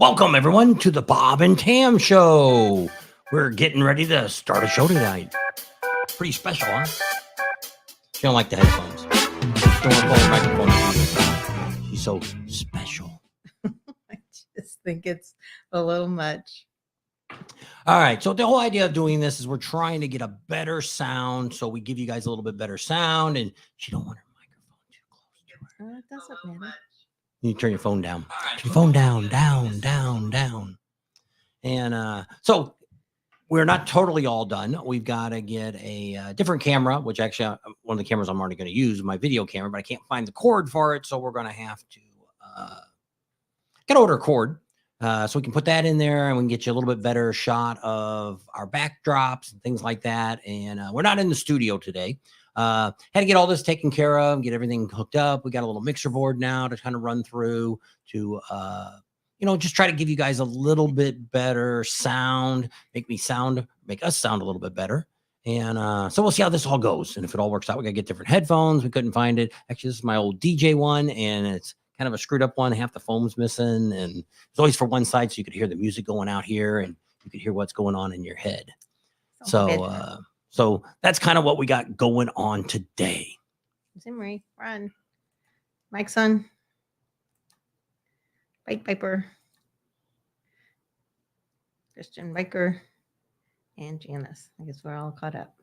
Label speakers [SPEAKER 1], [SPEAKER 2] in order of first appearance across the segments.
[SPEAKER 1] Welcome, everyone, to the Bob and Tam Show. We're getting ready to start a show tonight. Pretty special, huh? She don't like the headphones. She don't want to microphone. She's so special.
[SPEAKER 2] I just think it's a little much.
[SPEAKER 1] All right. So the whole idea of doing this is we're trying to get a better sound. So we give you guys a little bit better sound. And she don't want her microphone too close to her.
[SPEAKER 2] It doesn't matter.
[SPEAKER 1] You turn your phone down. Turn your phone down. And so we're not totally all done. We've got to get a different camera, which actually one of the cameras I'm already going to use, my video camera, but I can't find the cord for it. So we're going to have to get order a cord. So we can put that in there and we can get you a little bit better shot of our backdrops and things like that. And we're not in the studio today. Had to get all this taken care of, get everything hooked up. We got a little mixer board now to kind of run through to, just try to give you guys a little bit better sound, make us sound a little bit better. And so we'll see how this all goes. And if it all works out, we got to get different headphones. We couldn't find it. Actually, this is my old DJ one, and it's kind of a screwed up one. Half the foam's missing, and it's always for one side, so you could hear the music going out here, and you could hear what's going on in your head. So that's kind of what we got going on today.
[SPEAKER 2] Zimri, run. Mike's on. Bike Piper. Christian Biker. And Janice. I guess we're all caught up.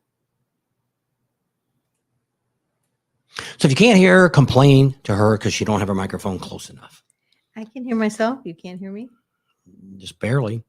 [SPEAKER 1] So if you can't hear her, complain to her because she don't have her microphone close enough.
[SPEAKER 2] I can hear myself. You can't hear me?
[SPEAKER 1] Just barely.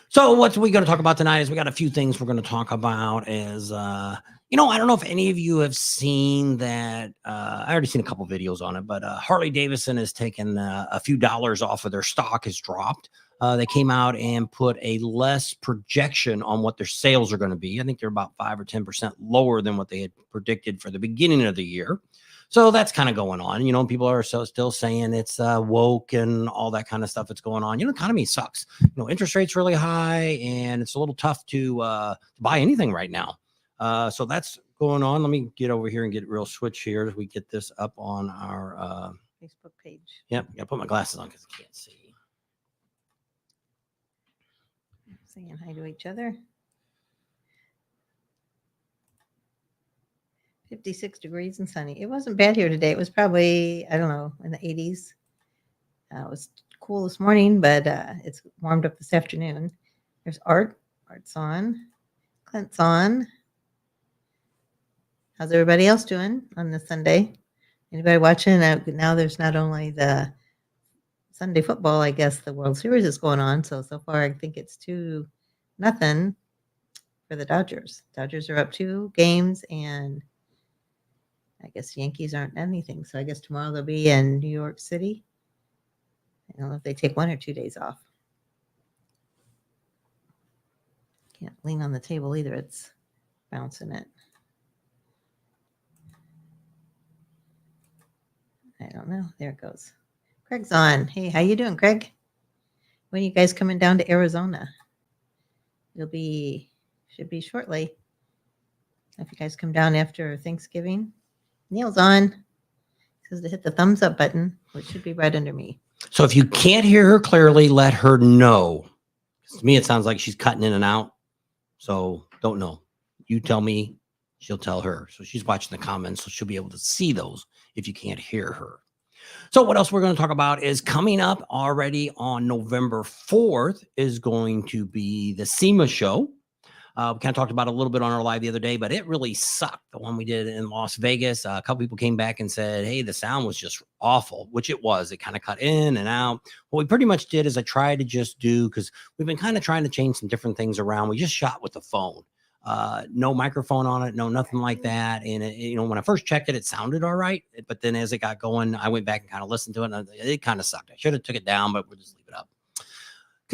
[SPEAKER 1] So what we're going to talk about tonight is we got a few things we're going to talk about is, I don't know if any of you have seen that. I already seen a couple videos on it, but Harley Davidson has taken a few dollars off of their stock has dropped. They came out and put a less projection on what their sales are going to be. I think they're about 5 or 10% lower than what they had predicted for the beginning of the year. So that's kind of going on. People are still saying it's woke and all that kind of stuff that's going on. Economy sucks. Interest rates really high, and it's a little tough to buy anything right now. So that's going on. Let me get over here and get real switch here as we get this up on our
[SPEAKER 2] Facebook page.
[SPEAKER 1] Yep, I put my glasses on because I can't see.
[SPEAKER 2] Saying hi to each other. 56 degrees and sunny. It wasn't bad here today. It was probably, I don't know, in the 80s. It was cool this morning, but it's warmed up this afternoon. There's Art. Art's on. Clint's on. How's everybody else doing on this Sunday? Anybody watching? Now there's not only the Sunday football, I guess the World Series is going on. So far, I think it's 2-0 for the Dodgers. Dodgers are up 2 games, and I guess Yankees aren't anything. So I guess tomorrow they'll be in New York City. I don't know if they take 1 or 2 days off. Can't lean on the table either. It's bouncing it. I don't know. There it goes. Craig's on. Hey, how you doing, Craig? When are you guys coming down to Arizona? Should be shortly. If you guys come down after Thanksgiving. Neil's on. He says to hit the thumbs up button, which should be right under me.
[SPEAKER 1] So if you can't hear her clearly, let her know. To me, it sounds like she's cutting in and out. So don't know. You tell me, she'll tell her. So she's watching the comments, so she'll be able to see those if you can't hear her. So what else we're going to talk about is coming up already on November 4th is going to be the SEMA show. We kind of talked about it a little bit on our live the other day, but it really sucked. The one we did in Las Vegas, a couple people came back and said, hey, the sound was just awful, which it was. It kind of cut in and out. What we pretty much did is I tried to just do, because we've been kind of trying to change some different things around. We just shot with the phone. No microphone on it, no nothing like that. And when I first checked it, it sounded all right. But then as it got going, I went back and kind of listened to it, and it kind of sucked. I should have took it down, but we'll just leave it up in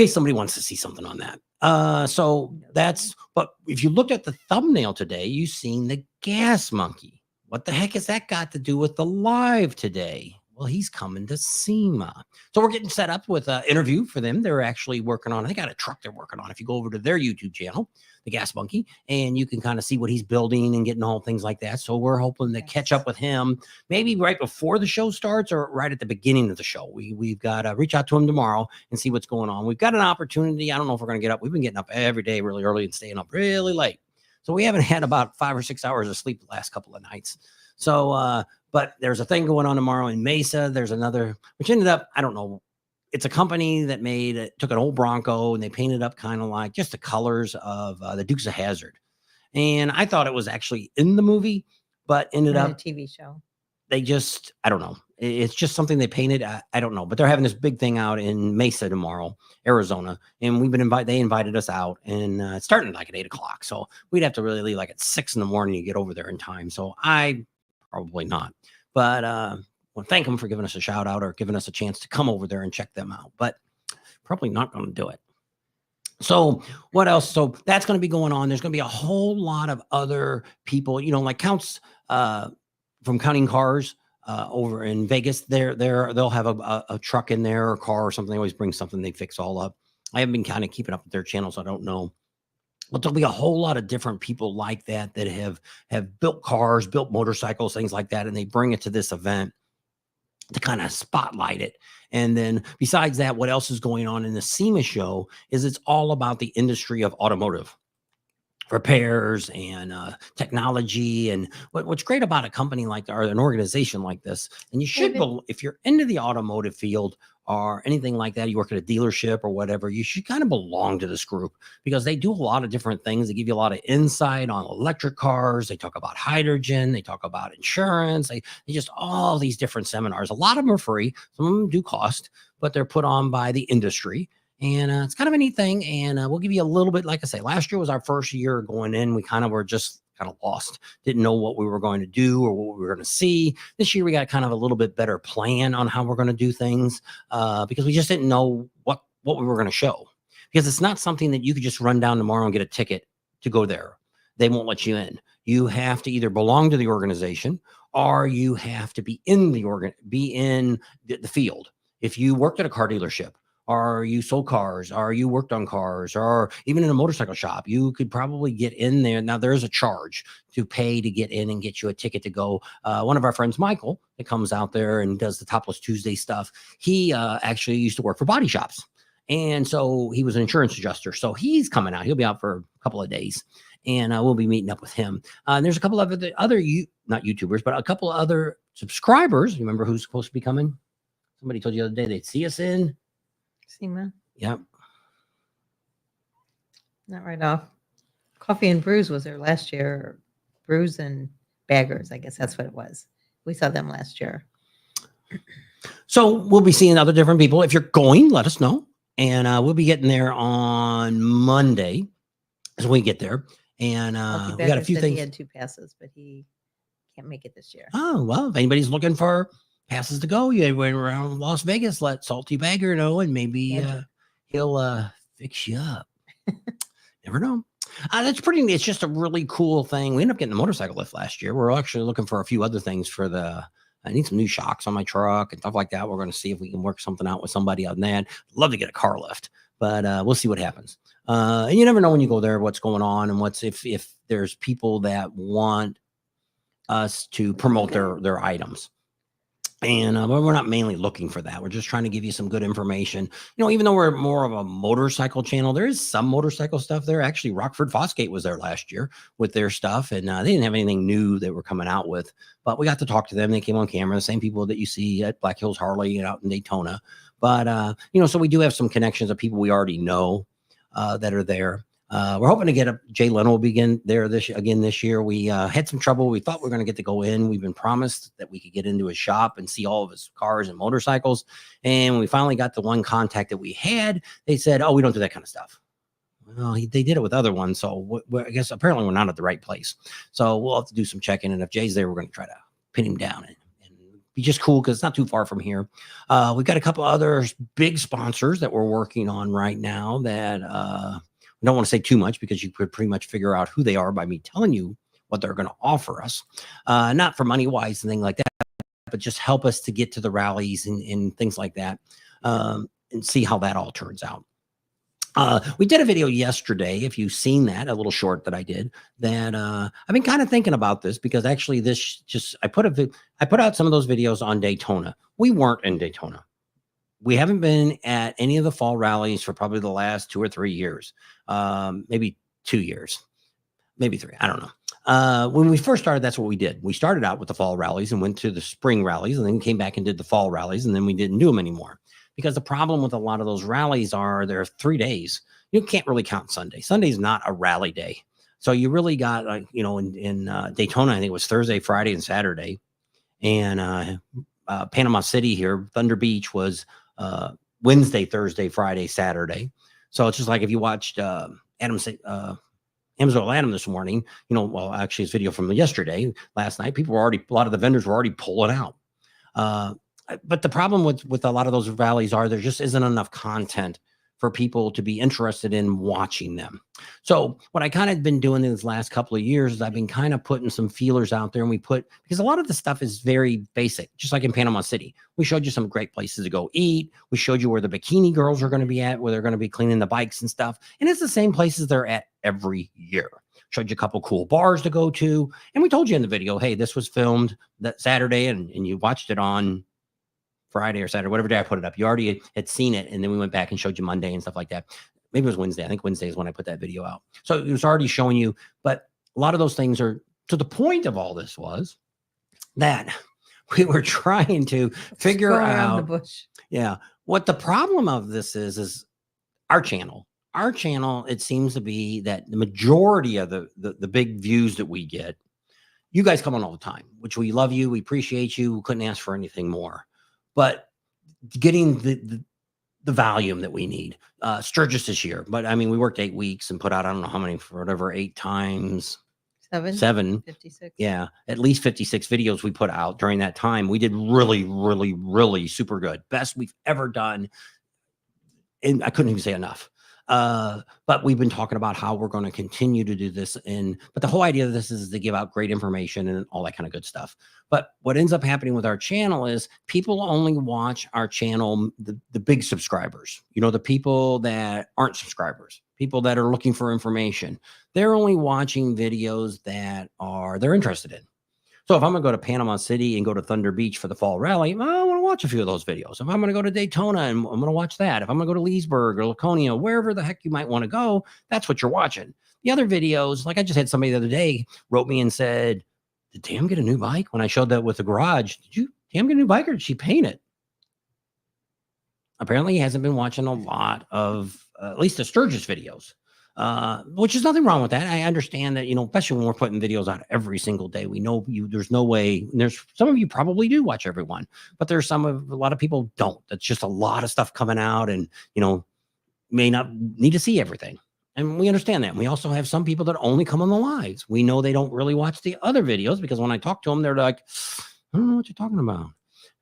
[SPEAKER 1] case somebody wants to see something on that. But if you looked at the thumbnail today, you seen the gas monkey. What the heck has that got to do with the live today? Well, he's coming to SEMA. So we're getting set up with an interview for them. They're actually working on, they got a truck they're working on. If you go over to their YouTube channel, The Gas Monkey, and you can kind of see what he's building and getting all things like that. So we're hoping to catch up with him maybe right before the show starts or right at the beginning of the show. We've got to reach out to him tomorrow and see what's going on. We've got an opportunity. I don't know if we're going to get up. We've been getting up every day really early and staying up really late. So we haven't had about 5 or 6 hours of sleep the last couple of nights. So, but there's a thing going on tomorrow in Mesa. There's another, which ended up, I don't know. It's a company that took an old Bronco and they painted up kind of like just the colors of the Dukes of Hazzard. And I thought it was actually in the movie, but ended up
[SPEAKER 2] a TV show.
[SPEAKER 1] They just, I don't know. It's just something they painted. I don't know, but they're having this big thing out in Mesa tomorrow, Arizona. And we've been they invited us out and it's starting like at 8:00. So we'd have to really leave like at 6 in the morning to get over there in time. So probably not, but well, thank them for giving us a shout out or giving us a chance to come over there and check them out, but probably not going to do it. So what else? So that's going to be going on. There's going to be a whole lot of other people, like Counts from Counting Cars over in Vegas. They'll have a truck in there or a car or something. They always bring something they fix all up. I haven't been kind of keeping up with their channels. So I don't know. But there'll be a whole lot of different people like that have built cars, built motorcycles, things like that, and they bring it to this event to kind of spotlight it. And then besides that, what else is going on in the SEMA show is it's all about the industry of automotive repairs and technology. And what's great about a company like or an organization like this, and you should, if you're into the automotive field or anything like that, you work at a dealership or whatever, you should kind of belong to this group because they do a lot of different things. They give you a lot of insight on electric cars. They talk about hydrogen. They talk about insurance. They just all these different seminars. A lot of them are free. Some of them do cost, but they're put on by the industry. And it's kind of a neat thing. And we'll give you a little bit, like I say, last year was our first year going in. We kind of were just kind of lost, didn't know what we were going to do or what we were going to see. This year, we got kind of a little bit better plan on how we're going to do things because we just didn't know what we were going to show. Because it's not something that you could just run down tomorrow and get a ticket to go there. They won't let you in. You have to either belong to the organization or you have to be in the field. If you worked at a car dealership, or you sold cars, or you worked on cars, or even in a motorcycle shop, you could probably get in there. Now, there is a charge to pay to get in and get you a ticket to go. One of our friends, Michael, that comes out there and does the Topless Tuesday stuff, he actually used to work for body shops. And so he was an insurance adjuster. So he's coming out. He'll be out for a couple of days. And we'll be meeting up with him. And there's a couple of other not YouTubers, but a couple of other subscribers. You remember who's supposed to be coming? Somebody told you the other day they'd see us in
[SPEAKER 2] SEMA.
[SPEAKER 1] Yep.
[SPEAKER 2] Not right off. Coffee and Brews was there last year. Brews and Baggers, I guess that's what it was. We saw them last year.
[SPEAKER 1] So we'll be seeing other different people. If you're going, let us know. And we'll be getting there on Monday as we get there. And we got a few things.
[SPEAKER 2] He had 2 passes, but he can't make it this year.
[SPEAKER 1] Oh, well, if anybody's looking for passes to go, you went around Las Vegas, let Salty Bagger know, and maybe he'll fix you up. Never know. It's just a really cool thing. We ended up getting the motorcycle lift last year. We're actually looking for a few other things I need some new shocks on my truck and stuff like that. We're going to see if we can work something out with somebody on that. Love to get a car lift, but we'll see what happens. And you never know when you go there, what's going on and if there's people that want us to promote their items. And we're not mainly looking for that. We're just trying to give you some good information. Even though we're more of a motorcycle channel, there is some motorcycle stuff there. Actually, Rockford Fosgate was there last year with their stuff, and they didn't have anything new they were coming out with. But we got to talk to them. They came on camera, the same people that you see at Black Hills Harley and out in Daytona. But, so we do have some connections of people we already know that are there. We're hoping to get Jay Leno will begin there this year. We had some trouble. We thought we were going to get to go in. We've been promised that we could get into his shop and see all of his cars and motorcycles. And when we finally got the one contact that we had, they said, "Oh, we don't do that kind of stuff." Well, they did it with other ones. So I guess apparently we're not at the right place. So we'll have to do some checking. And if Jay's there, we're going to try to pin him down and be just cool because it's not too far from here. We've got a couple other big sponsors that we're working on right now that I don't want to say too much because you could pretty much figure out who they are by me telling you what they're going to offer us. Not for money wise and things like that. but just help us to get to the rallies and things like that, and see how that all turns out. We did a video yesterday, if you've seen that, a little short that I did, that I've been kind of thinking about this, because actually I put out some of those videos on Daytona. We weren't in Daytona. We haven't been at any of the fall rallies for probably the last 2 or 3 years, maybe 2 years, maybe 3. I don't know. When we first started, that's what we did. We started out with the fall rallies and went to the spring rallies, and then came back and did the fall rallies, and then we didn't do them anymore. Because the problem with a lot of those rallies are they're 3 days. You can't really count Sunday. Sunday's not a rally day. So you really got, like, in Daytona, I think it was Thursday, Friday, and Saturday. And Panama City here, Thunder Beach was Wednesday, Thursday, Friday, Saturday. So it's just like if you watched Amazon Adam this morning, well, actually his video from yesterday, last night, a lot of the vendors were already pulling out. But the problem with a lot of those rallies are there just isn't enough content for people to be interested in watching them. So what I kind of been doing in this last couple of years is I've been kind of putting some feelers out there, and because a lot of the stuff is very basic, just like in Panama City. We showed you some great places to go eat. We showed you where the bikini girls are going to be at, where they're going to be cleaning the bikes and stuff. And it's the same places they're at every year. Showed you a couple cool bars to go to. And we told you in the video, hey, this was filmed that Saturday, and you watched it on Friday or Saturday, whatever day I put it up. You already had seen it, and then we went back and showed you Monday and stuff like that. Maybe it was Wednesday. I think Wednesday is when I put that video out. So it was already showing you, but a lot of those things are, to the point of all this was that we were trying to figure out
[SPEAKER 2] the bush.
[SPEAKER 1] Yeah, what the problem of this is our channel. Our channel, it seems to be that the majority of the big views that we get, you guys come on all the time, which we love you. We appreciate you. We couldn't ask for anything more. But getting the volume that we need, Sturgis this year. But I mean, we worked 8 weeks and put out, I don't know how many, for whatever, 8 times 7,
[SPEAKER 2] 56.
[SPEAKER 1] Yeah, at least 56 videos we put out during that time. We did really, really, really super good. Best we've ever done. And I couldn't even say enough. But we've been talking about how we're going to continue to do this. But the whole idea of this is to give out great information and all that kind of good stuff. But what ends up happening with our channel is people only watch our channel, the big subscribers, the people that aren't subscribers, people that are looking for information. They're only watching videos that they're interested in. So if I'm going to go to Panama City and go to Thunder Beach for the fall rally, well, I want to watch a few of those videos. If I'm going to go to Daytona and I'm going to watch that, if I'm going to go to Leesburg or Laconia, wherever the heck you might want to go, that's what you're watching. The other videos, like I just had somebody the other day wrote me and said, did Tam get a new bike? When I showed that with the garage, did Tam get a new bike, or did she paint it? Apparently he hasn't been watching a lot of, at least the Sturgis videos. Which is nothing wrong with that. I understand that, especially when we're putting videos out every single day, we know there's no way. There's some of you probably do watch every one, but there's a lot of people don't. That's just a lot of stuff coming out, and, may not need to see everything. And we understand that. We also have some people that only come on the lives. We know they don't really watch the other videos, because when I talk to them, they're like, I don't know what you're talking about.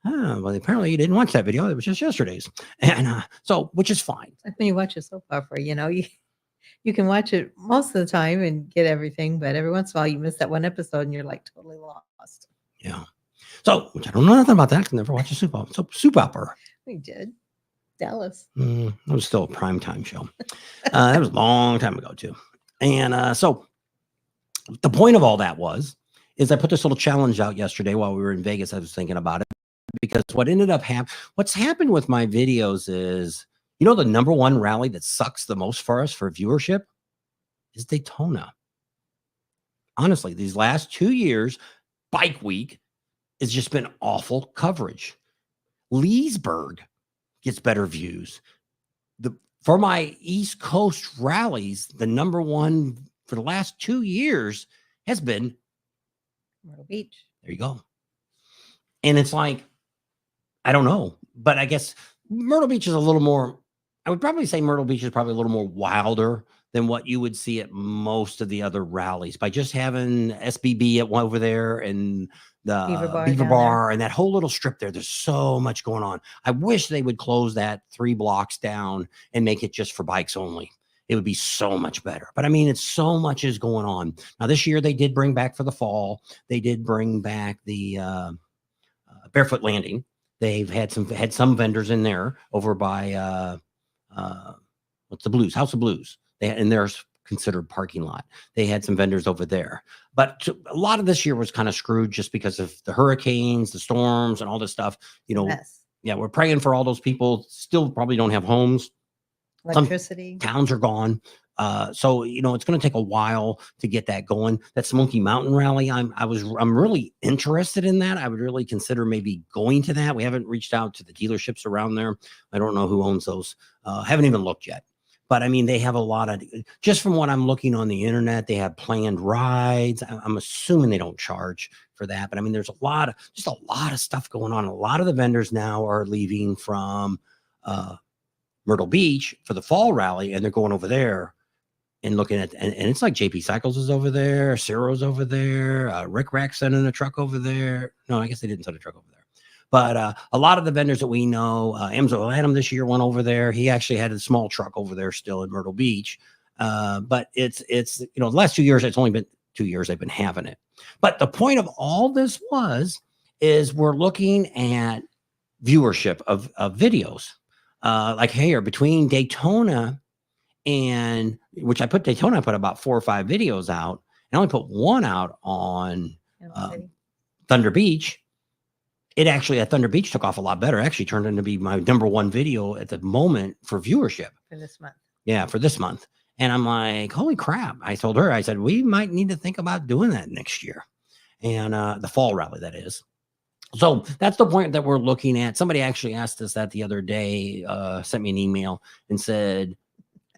[SPEAKER 1] Well, apparently you didn't watch that video. It was just yesterday's. And so, which is fine.
[SPEAKER 2] Like when you watch a soap opera, you can watch it most of the time and get everything, but every once in a while you miss that one episode and you're like totally lost.
[SPEAKER 1] Yeah. So, which I don't know nothing about that. I can never watch a soap opera.
[SPEAKER 2] We did. Dallas.
[SPEAKER 1] It was still a primetime show. That was a long time ago too. And so the point of all that is I put this little challenge out yesterday while we were in Vegas. I was thinking about it, because what's happened with my videos is, the number one rally that sucks the most for us for viewership is Daytona. Honestly, these last 2 years, Bike Week has just been awful coverage. Leesburg gets better views. For my East Coast rallies, the number one for the last 2 years has been
[SPEAKER 2] Myrtle Beach.
[SPEAKER 1] There you go. And it's like, I don't know, but I guess Myrtle Beach is a little more, I would probably say Myrtle Beach is probably a little more wilder than what you would see at most of the other rallies, by just having SBB over there and the Beaver Bar and that whole little strip there. There's so much going on. I wish they would close that 3 blocks down and make it just for bikes only. It would be so much better. But I mean, it's so much is going on. Now this year they did bring back for the fall. They did bring back the Barefoot Landing. They've had some vendors in there over by what's the Blues House of Blues. And there's considered parking lot. They had some vendors over there, but a lot of this year was kind of screwed just because of the hurricanes, the storms, and all this stuff.
[SPEAKER 2] Mess.
[SPEAKER 1] Yeah, we're praying for all those people. Still probably don't have homes.
[SPEAKER 2] Electricity.
[SPEAKER 1] Some towns are gone. So it's going to take a while to get that going. That Smoky Mountain Rally, I'm really interested in that. I would really consider maybe going to that. We haven't reached out to the dealerships around there. I don't know who owns those. Haven't even looked yet. But I mean, they have a lot of, just from what I'm looking on the internet, they have planned rides. I'm assuming they don't charge for that. But I mean, there's a lot of stuff going on. A lot of the vendors now are leaving from Myrtle Beach for the fall rally, and they're going over there and looking at, and it's like JP Cycles is over there, Ciro's over there, Rick Rack sending a truck over there. No, I guess they didn't send a truck over there. But a lot of the vendors that we know, Amzo Adam this year went over there. He actually had a small truck over there still in Myrtle Beach. But it's the last 2 years, it's only been 2 years they've been having it. But the point of all this is we're looking at viewership of videos. Like here between Daytona and which I put about 4 or 5 videos out. I only put one out on Thunder Beach. It actually at Thunder Beach took off a lot better. Actually turned into be my #1 video at the moment for viewership
[SPEAKER 2] for this month.
[SPEAKER 1] Yeah, for this month. And I'm like, holy crap. I told her, I said, we might need to think about doing that next year. And the fall rally, that is. So that's the point that we're looking at. Somebody actually asked us that the other day, sent me an email and said,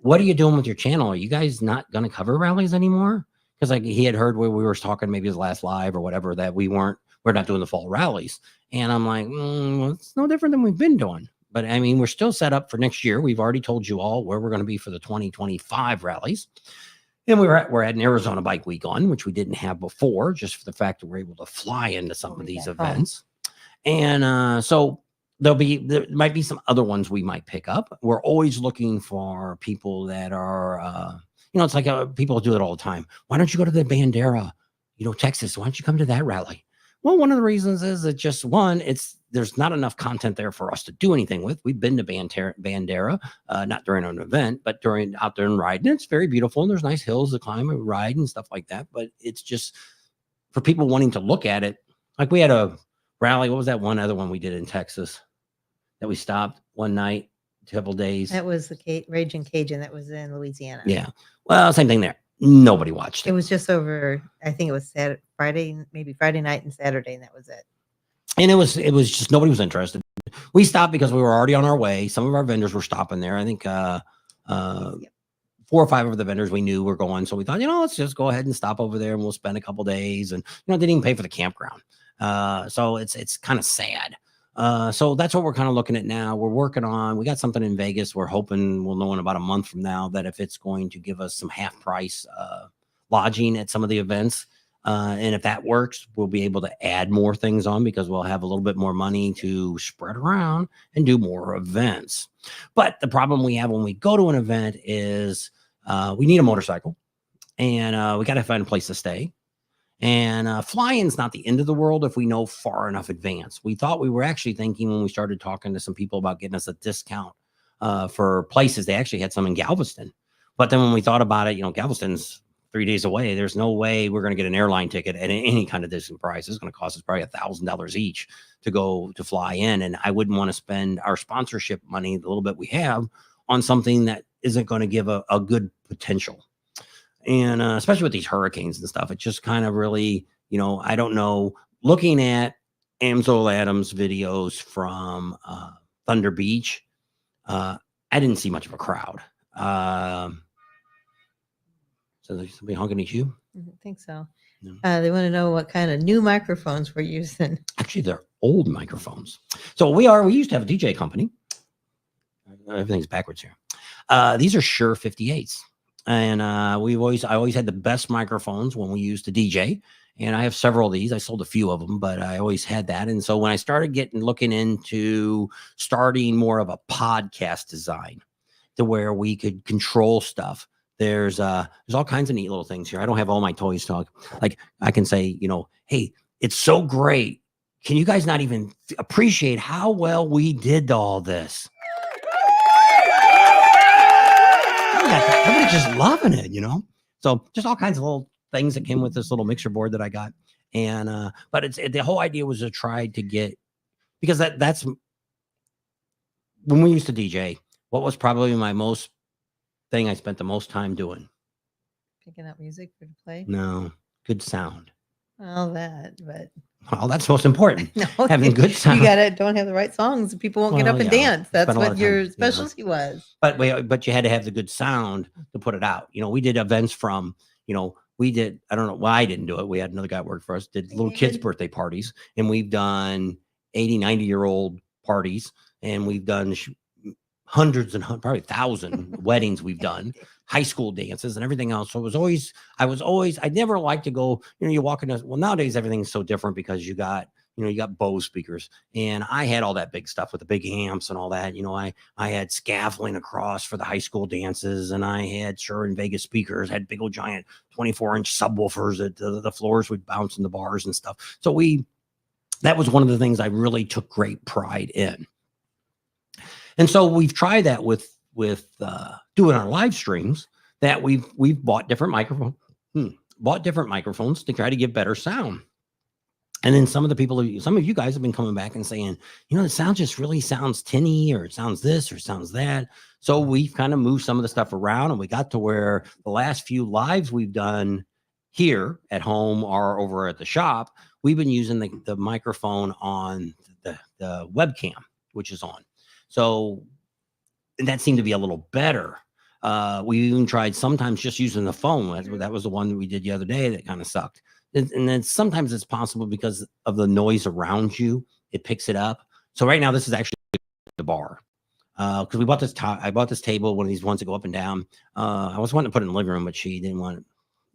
[SPEAKER 1] what are you doing with your channel? Are you guys not going to cover rallies anymore? Because like he had heard where we were talking, maybe his last live or whatever, that we're not doing the fall rallies. And I'm like, well, it's no different than we've been doing. But I mean, we're still set up for next year. We've already told you all where we're going to be for the 2025 rallies. And we're at an Arizona Bike Week on, which we didn't have before, just for the fact that we're able to fly into some of these events. And so there might be some other ones we might pick up. We're always looking for people that are, it's like people do it all the time. Why don't you go to the Bandera, Texas? Why don't you come to that rally? Well, one of the reasons is that just one, there's not enough content there for us to do anything with. We've been to Bandera, not during an event, but out there and riding. It's very beautiful and there's nice hills to climb and ride and stuff like that. But it's just for people wanting to look at it. Like we had a rally. What was that one other one we did in Texas that we stopped one night, a couple days?
[SPEAKER 2] That was the Raging Cajun that was in Louisiana.
[SPEAKER 1] Yeah. Well, same thing there. Nobody watched it.
[SPEAKER 2] It was just over, I think it was Friday night and Saturday, and that was it.
[SPEAKER 1] And it was just nobody was interested. We stopped because we were already on our way. Some of our vendors were stopping there. I think 4 or 5 of the vendors we knew were going. So we thought, let's just go ahead and stop over there and we'll spend a couple days. And didn't even pay for the campground. So it's kind of sad. So that's what we're kind of looking at now. We're working on, we got something in Vegas. We're hoping we'll know in about a month from now that if it's going to give us some half price lodging at some of the events. And if that works, we'll be able to add more things on because we'll have a little bit more money to spread around and do more events. But the problem we have when we go to an event is we need a motorcycle and we got to find a place to stay. And flying's not the end of the world if we know far enough advance. We were actually thinking when we started talking to some people about getting us a discount for places. They actually had some in Galveston. But then when we thought about it, Galveston's 3 days away. There's no way we're going to get an airline ticket at any kind of distant price. It's going to cost us probably $1,000 each to go to fly in. And I wouldn't want to spend our sponsorship money, the little bit we have, on something that isn't going to give a good potential. And especially with these hurricanes and stuff, it just kind of really, I don't know, looking at Amzo Adams videos from Thunder Beach, I didn't see much of a crowd. So there's somebody honking at you?
[SPEAKER 2] I don't think so.
[SPEAKER 1] No.
[SPEAKER 2] They want to know what kind of new microphones we're using.
[SPEAKER 1] Actually, they're old microphones. So we used to have a DJ company. Everything's backwards here. These are Shure 58s. And I always had the best microphones when we used to DJ. And I have several of these. I sold a few of them, but I always had that. And so when I started looking into starting more of a podcast design to where we could control stuff, there's all kinds of neat little things here. I don't have all my toys talk. Like I can say, hey, it's so great can you guys not even appreciate how well we did all this? Everybody's just loving it, you know? So just all kinds of little things that came with this little mixer board that I got. And, but the whole idea was to try to get, because that's when we used to DJ, what was probably my most thing I spent the most time doing?
[SPEAKER 2] Picking up music for to play.
[SPEAKER 1] No, good sound.
[SPEAKER 2] Well, but
[SPEAKER 1] well, that's most important.
[SPEAKER 2] No,
[SPEAKER 1] having good sound.
[SPEAKER 2] You don't have the right songs. People won't get up and dance. That's what your specialty was.
[SPEAKER 1] But you had to have the good sound to put it out. You know, we did events from, you know, we did, I don't know why I didn't do it. We had another guy work for us, did little kids' birthday parties, and we've done 80, 90-year-old parties, and we've done hundreds and probably 1,000 weddings we've done, high school dances and everything else. So I never liked to go, you know, you walk into, well, nowadays everything's so different because you got Bose speakers, and I had all that big stuff with the big amps and all that. You know, I had scaffolding across for the high school dances, and I had Vegas speakers, had big old giant 24-inch subwoofers that the floors would bounce in the bars and stuff. So that was one of the things I really took great pride in. And so we've tried that with doing our live streams, that we've bought different microphones to try to give better sound. And then some of you guys have been coming back and saying, you know, the sound just really sounds tinny, or it sounds this, or it sounds that. So we've kind of moved some of the stuff around, and we got to where the last few lives we've done here at home or over at the shop, we've been using the microphone on the webcam, which is on. So, and that seemed to be a little better. We even tried sometimes just using the phone. That was the one that we did the other day that kind of sucked. And then sometimes it's possible because of the noise around you, it picks it up. So right now, this is actually the bar. Because we bought I bought this table, one of these ones that go up and down. I was wanting to put it in the living room, but she didn't want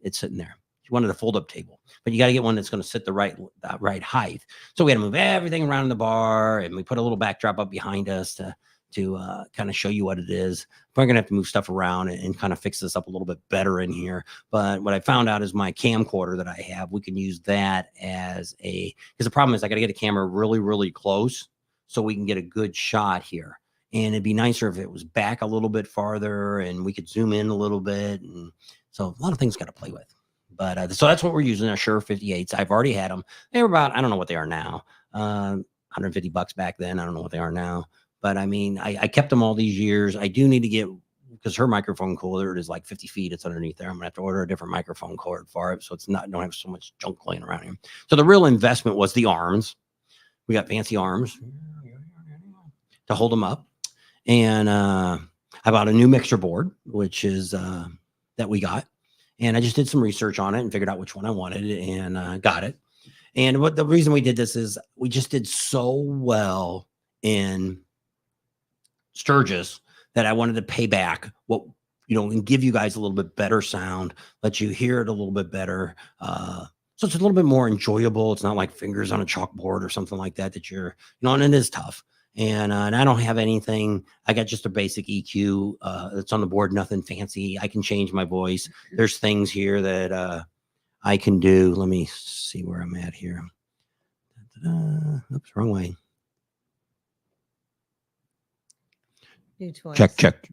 [SPEAKER 1] it sitting there. She wanted a fold-up table, but you got to get one that's going to sit the right height. So we had to move everything around in the bar, and we put a little backdrop up behind us to kind of show you what it is. We're going to have to move stuff around and kind of fix this up a little bit better in here. But what I found out is my camcorder that I have, we can use that because the problem is I got to get a camera really, really close so we can get a good shot here. And it'd be nicer if it was back a little bit farther and we could zoom in a little bit. And so a lot of things got to play with. But so that's what we're using, our Shure 58s. I've already had them. They were about, I don't know what they are now, $150 back then. I don't know what they are now. But I mean, I kept them all these years. I do need to get, because her microphone cord is like 50 feet. It's underneath there. I'm gonna have to order a different microphone cord for it, so it's don't have so much junk laying around here. So the real investment was the arms. We got fancy arms to hold them up, and I bought a new mixer board, which is that we got, and I just did some research on it and figured out which one I wanted, and got it. And what the reason we did this is we just did so well in Sturgis that I wanted to pay back and give you guys a little bit better sound, let you hear it a little bit better. So it's a little bit more enjoyable. It's not like fingers on a chalkboard or something like that and it is tough. And I don't have anything. I got just a basic EQ that's on the board, nothing fancy. I can change my voice. There's things here that I can do. Let me see where I'm at here. Oops, wrong way. Check.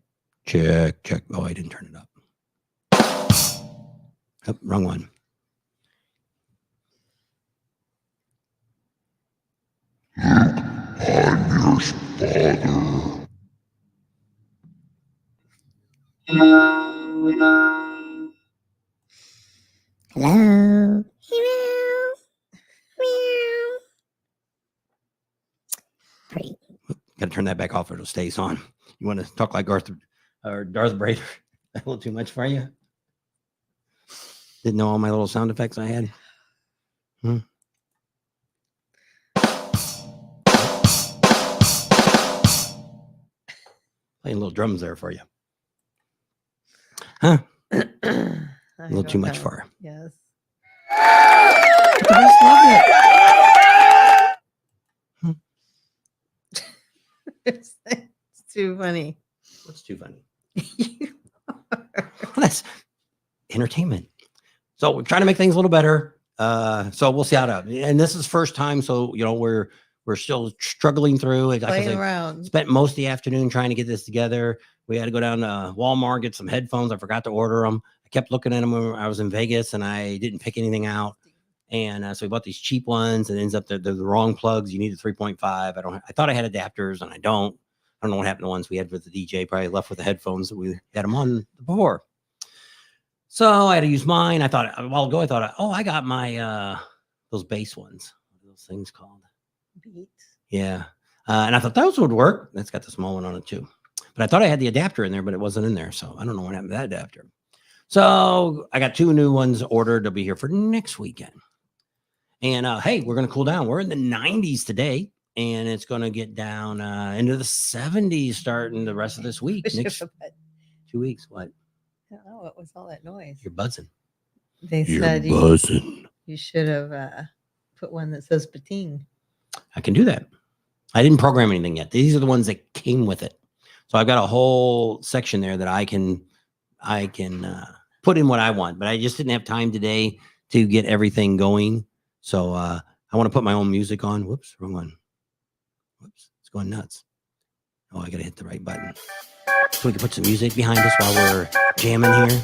[SPEAKER 1] Oh, I didn't turn it up. Oh, wrong one. I'm your father.
[SPEAKER 2] Hello. Pretty.
[SPEAKER 1] Got to turn that back off or it'll stay on. You want to talk like Darth Vader? A little too much for you? Didn't know all my little sound effects I had? Playing little drums there for you. Huh? A little too much for her.
[SPEAKER 2] Yes.
[SPEAKER 1] I just love it.
[SPEAKER 2] It's too funny.
[SPEAKER 1] What's too funny? Well, that's entertainment. So we're trying to make things a little better. So we'll see how to. And this is first time, so we're still struggling through it. Like I
[SPEAKER 2] Playing
[SPEAKER 1] said,
[SPEAKER 2] around.
[SPEAKER 1] spent most of the afternoon trying to get this together. We had to go down to Walmart, get some headphones. I forgot to order them. I kept looking at them when I was in Vegas, and I didn't pick anything out. And so we bought these cheap ones, and it ends up they're the wrong plugs. You need a 3.5. I thought I had adapters, and I don't. I don't know what happened to the ones we had with the DJ. Probably left with the headphones that we had them on before. So I had to use mine. I thought a while ago, I got my those bass ones. What are those things called?
[SPEAKER 2] Beats.
[SPEAKER 1] Yeah. And I thought those would work. That's got the small one on it too. But I thought I had the adapter in there, but it wasn't in there. So I don't know what happened to that adapter. So I got 2 new ones ordered. They'll be here for next weekend. And hey, we're going to cool down. We're in the 90s today, and it's going to get down into the 70s starting the rest of this week. Next 2 weeks. What?
[SPEAKER 2] I don't know. What was all that noise?
[SPEAKER 1] You're buzzing.
[SPEAKER 2] They
[SPEAKER 1] You're
[SPEAKER 2] said
[SPEAKER 1] buzzing.
[SPEAKER 2] you should have put one that says Bating.
[SPEAKER 1] I can do that. I didn't program anything yet. These are the ones that came with it. So I've got a whole section there that I can put in what I want, but I just didn't have time today to get everything going. So I want to put my own music on. Whoops, wrong one. Whoops, it's going nuts. Oh, I got to hit the right button. So we can put some music behind us while we're jamming here.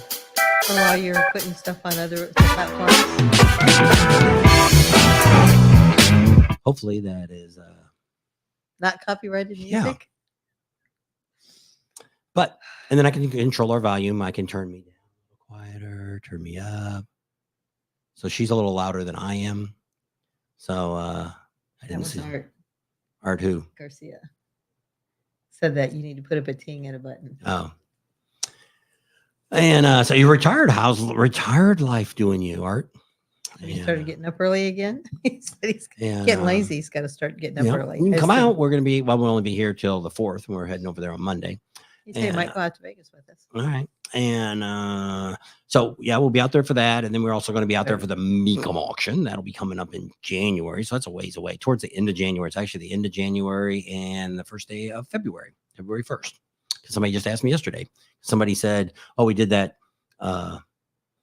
[SPEAKER 2] Or while you're putting stuff on other platforms.
[SPEAKER 1] Hopefully that is
[SPEAKER 2] not copyrighted music.
[SPEAKER 1] Yeah. But and then I can control our volume. I can turn me down a little quieter, turn me up. So she's a little louder than I am. So I didn't see Art who?
[SPEAKER 2] Garcia said that you need to put a Bating in a button.
[SPEAKER 1] Oh. And so you're retired. How's retired life doing you, Art?
[SPEAKER 2] He started getting up early again. He said he's getting lazy. He's got to start getting up early.
[SPEAKER 1] You can come out. We're going to be, we'll only be here till the 4th. And we're heading over there on Monday.
[SPEAKER 2] He said he might go out to Vegas with us.
[SPEAKER 1] All right. And so, yeah, we'll be out there for that. And then we're also going to be out there for the Meekum auction. That'll be coming up in January. So that's a ways away, towards the end of January. It's actually the end of January and the first day of February 1st. Somebody just asked me yesterday. Somebody said, oh, we did that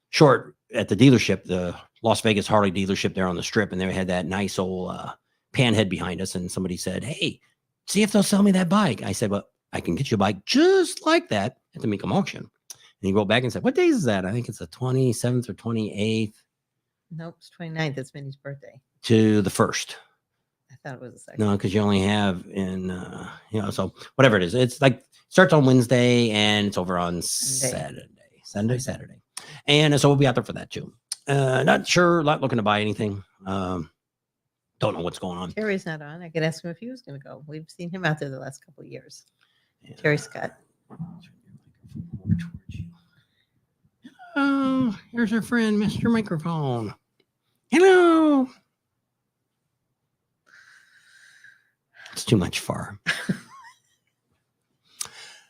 [SPEAKER 1] short at the dealership, the Las Vegas Harley dealership there on the Strip. And they had that nice old panhead behind us. And somebody said, hey, see if they'll sell me that bike. I said, well, I can get you a bike just like that at the Meekum auction. And he wrote back and said, what days is that? I think it's the 27th or 28th.
[SPEAKER 2] Nope, it's 29th. It's Minnie's birthday.
[SPEAKER 1] To the 1st.
[SPEAKER 2] I thought it was the 2nd.
[SPEAKER 1] No, because you only have in, so whatever it is. It's like starts on Wednesday and it's over on Saturday. And so we'll be out there for that too. Not sure, not looking to buy anything. Don't know what's going on.
[SPEAKER 2] Terry's not on. I could ask him if he was going to go. We've seen him out there the last couple of years. Yeah. Terry Scott.
[SPEAKER 1] Oh, here's our friend, Mr. Microphone. Hello. It's too much far.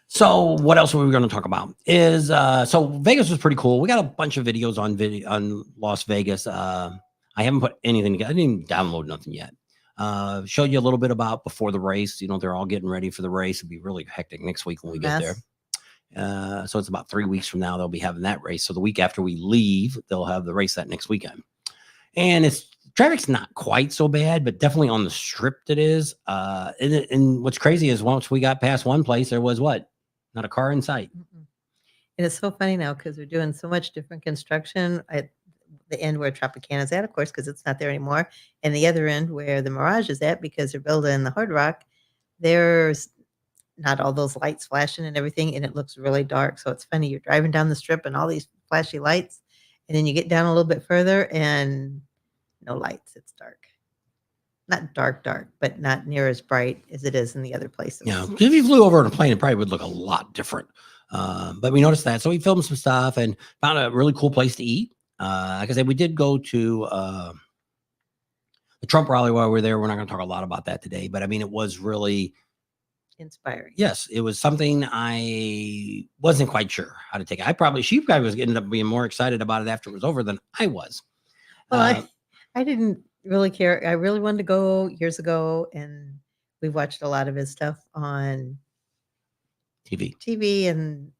[SPEAKER 1] So what else are we going to talk about is, so Vegas was pretty cool. We got a bunch of videos on Las Vegas. I haven't put anything together. I didn't even download nothing yet. Showed you a little bit about before the race. They're all getting ready for the race. It'll be really hectic next week when we get there. So it's about 3 weeks from now, they'll be having that race. So the week after we leave, they'll have the race that next weekend. And traffic's not quite so bad, but definitely on the Strip it is. And what's crazy is once we got past one place, there was not a car in sight.
[SPEAKER 2] And it's so funny now because they're doing so much different construction at the end where Tropicana's at, of course, because it's not there anymore. And the other end where the Mirage is at, because they're building the Hard Rock, there's not all those lights flashing and everything, and it looks really dark. So it's funny. You're driving down the Strip and all these flashy lights, and then you get down a little bit further and no lights. It's dark. Not dark, but not near as bright as it is in the other places.
[SPEAKER 1] Yeah, if you flew over on a plane, it probably would look a lot different. But we noticed that. So we filmed some stuff and found a really cool place to eat. Like I said, we did go to the Trump rally while we were there. We're not going to talk a lot about that today. But, I mean, it was really
[SPEAKER 2] inspiring.
[SPEAKER 1] Yes, it was something I wasn't quite sure how to take it. She probably was ended up being more excited about it after it was over than I was.
[SPEAKER 2] Well, I didn't really care. I really wanted to go years ago, and we watched a lot of his stuff on
[SPEAKER 1] TV
[SPEAKER 2] and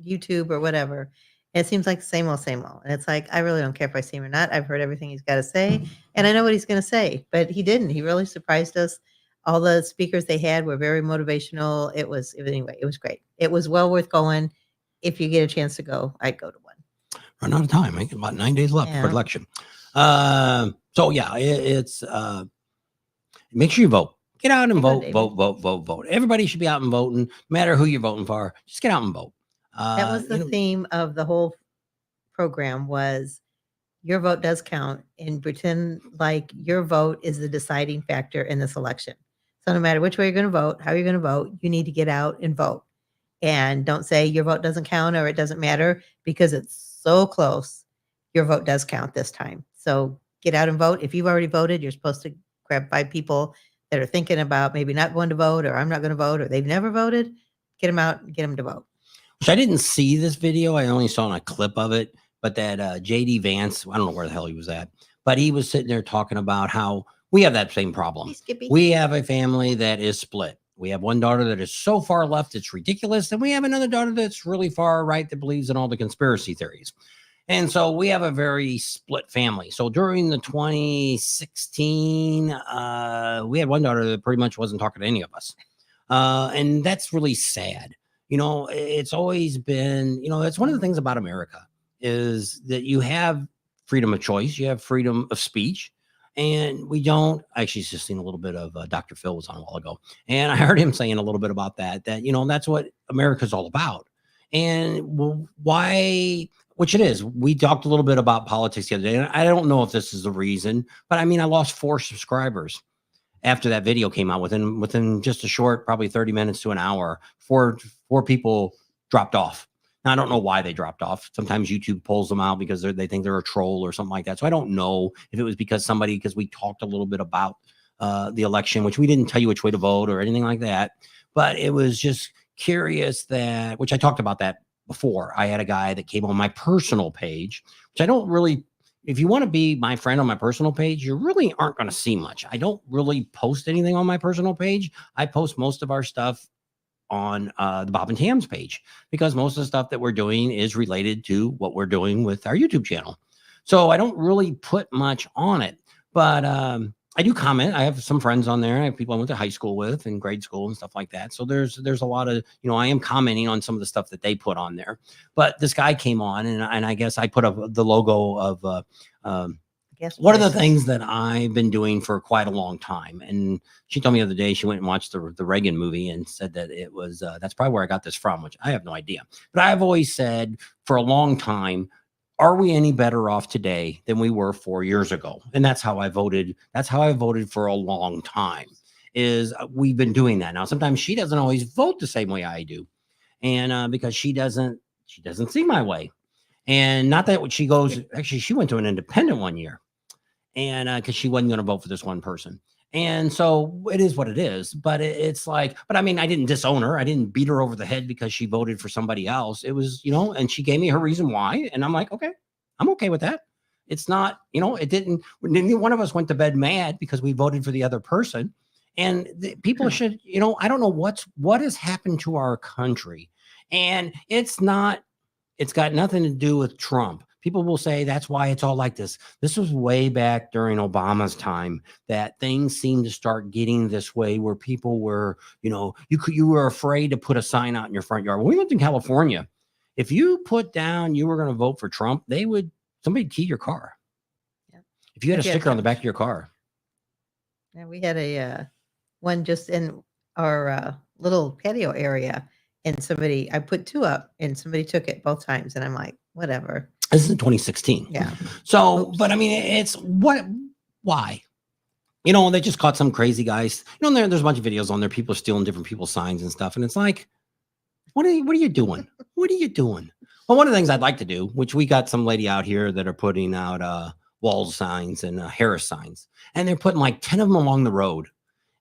[SPEAKER 2] YouTube or whatever. It seems like same old, same old. And it's like, I really don't care if I see him or not. I've heard everything he's got to say, and I know what he's going to say, but he didn't. He really surprised us. All the speakers they had were very motivational. Anyway, it was great. It was well worth going. If you get a chance to go, I'd go to one.
[SPEAKER 1] Run out of time. I think about 9 days left for
[SPEAKER 2] Yeah.
[SPEAKER 1] election. So yeah, it's make sure you vote. Get out and
[SPEAKER 2] There you go,
[SPEAKER 1] vote. Vote. Everybody should be out and voting, no matter who you're voting for. Just get out and vote.
[SPEAKER 2] That was the theme of the whole program was your vote does count, and pretend like your vote is the deciding factor in this election. So no matter which way you're going to vote, how you're going to vote, you need to get out and vote. And don't say your vote doesn't count or it doesn't matter, because it's so close. Your vote does count this time. So get out and vote. If you've already voted, you're supposed to grab 5 people that are thinking about maybe not going to vote, or I'm not going to vote, or they've never voted. Get them out and get them to vote.
[SPEAKER 1] Which I didn't see this video. I only saw a clip of it. But that JD Vance, I don't know where the hell he was at, but he was sitting there talking about how we have that same problem. We have a family that is split. We have one daughter that is so far left, it's ridiculous. And we have another daughter that's really far right that believes in all the conspiracy theories. And so we have a very split family. So during the 2016, we had one daughter that pretty much wasn't talking to any of us. And that's really sad. You know, it's always been, you know, that's one of the things about America is that you have freedom of choice. You have freedom of speech. And we don't. Actually, just seen a little bit of Dr. Phil was on a while ago, and I heard him saying a little bit about that, you know, that's what America's all about. And why, which it is. We talked a little bit about politics the other day, and I don't know if this is the reason, but I mean, I lost 4 subscribers after that video came out. Within just a short, probably 30 minutes to an hour, four people dropped off. Now, I don't know why they dropped off. Sometimes YouTube pulls them out because they think they're a troll or something like that. So I don't know if it was because we talked a little bit about the election, which we didn't tell you which way to vote or anything like that. But it was just curious that, which I talked about that before. I had a guy that came on my personal page, which I don't really, if you want to be my friend on my personal page, you really aren't going to see much. I don't really post anything on my personal page. I post most of our stuff on the Bob and Tam's page, because most of the stuff that we're doing is related to what we're doing with our YouTube channel. So I don't really put much on it, but I do comment. I have some friends on there. I have people I went to high school with and grade school and stuff like that. So there's a lot of, you know, I am commenting on some of the stuff that they put on there. But this guy came on, and I guess I put up the logo of one of the things that I've been doing for quite a long time. And she told me the other day she went and watched the Reagan movie and said that it was, that's probably where I got this from, which I have no idea. But I've always said for a long time, are we any better off today than we were 4 years ago? And that's how I voted. That's how I voted for a long time, is we've been doing that. Now, sometimes she doesn't always vote the same way I do. And because she doesn't see my way. And not that she goes, actually, she went to an independent one year. And because she wasn't going to vote for this one person. And so it is what it is. But it's like, but I mean, I didn't disown her. I didn't beat her over the head because she voted for somebody else. It was, you know, and she gave me her reason why. And I'm like, okay, I'm okay with that. It's not, you know, neither one of us went to bed mad because we voted for the other person. And people should, you know, I don't know what has happened to our country. And it's got nothing to do with Trump. People will say that's why it's all like this. This was way back during Obama's time that things seemed to start getting this way, where people were, you know, you were afraid to put a sign out in your front yard. When we lived in California, if you put down you were going to vote for Trump, somebody key your car. Yeah. If you had a sticker on the back of your car.
[SPEAKER 2] Yeah, we had a one just in our little patio area, and I put 2 up, and somebody took it both times, and I'm like, whatever.
[SPEAKER 1] This is in 2016.
[SPEAKER 2] Yeah.
[SPEAKER 1] So, but I mean, it's why? You know, they just caught some crazy guys. You know, there's a bunch of videos on there, people stealing different people's signs and stuff. And it's like, what are you doing? What are you doing? Well, one of the things I'd like to do, which we got some lady out here that are putting out wall signs and Harris signs, and they're putting like 10 of them along the road.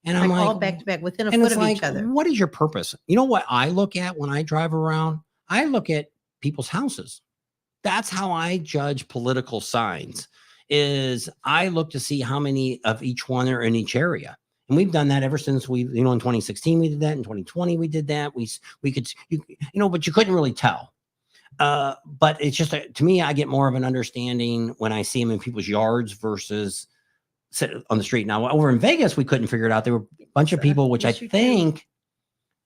[SPEAKER 1] And I'm like,
[SPEAKER 2] all back to back within a foot of each other.
[SPEAKER 1] What is your purpose? You know what I look at when I drive around? I look at people's houses. That's how I judge political signs, is I look to see how many of each one are in each area. And we've done that ever since in 2016, we did that. In 2020, we did that. We could, but you couldn't really tell. But it's just to me, I get more of an understanding when I see them in people's yards versus sit on the street. Now over in Vegas, we couldn't figure it out. There were a bunch of people, which I think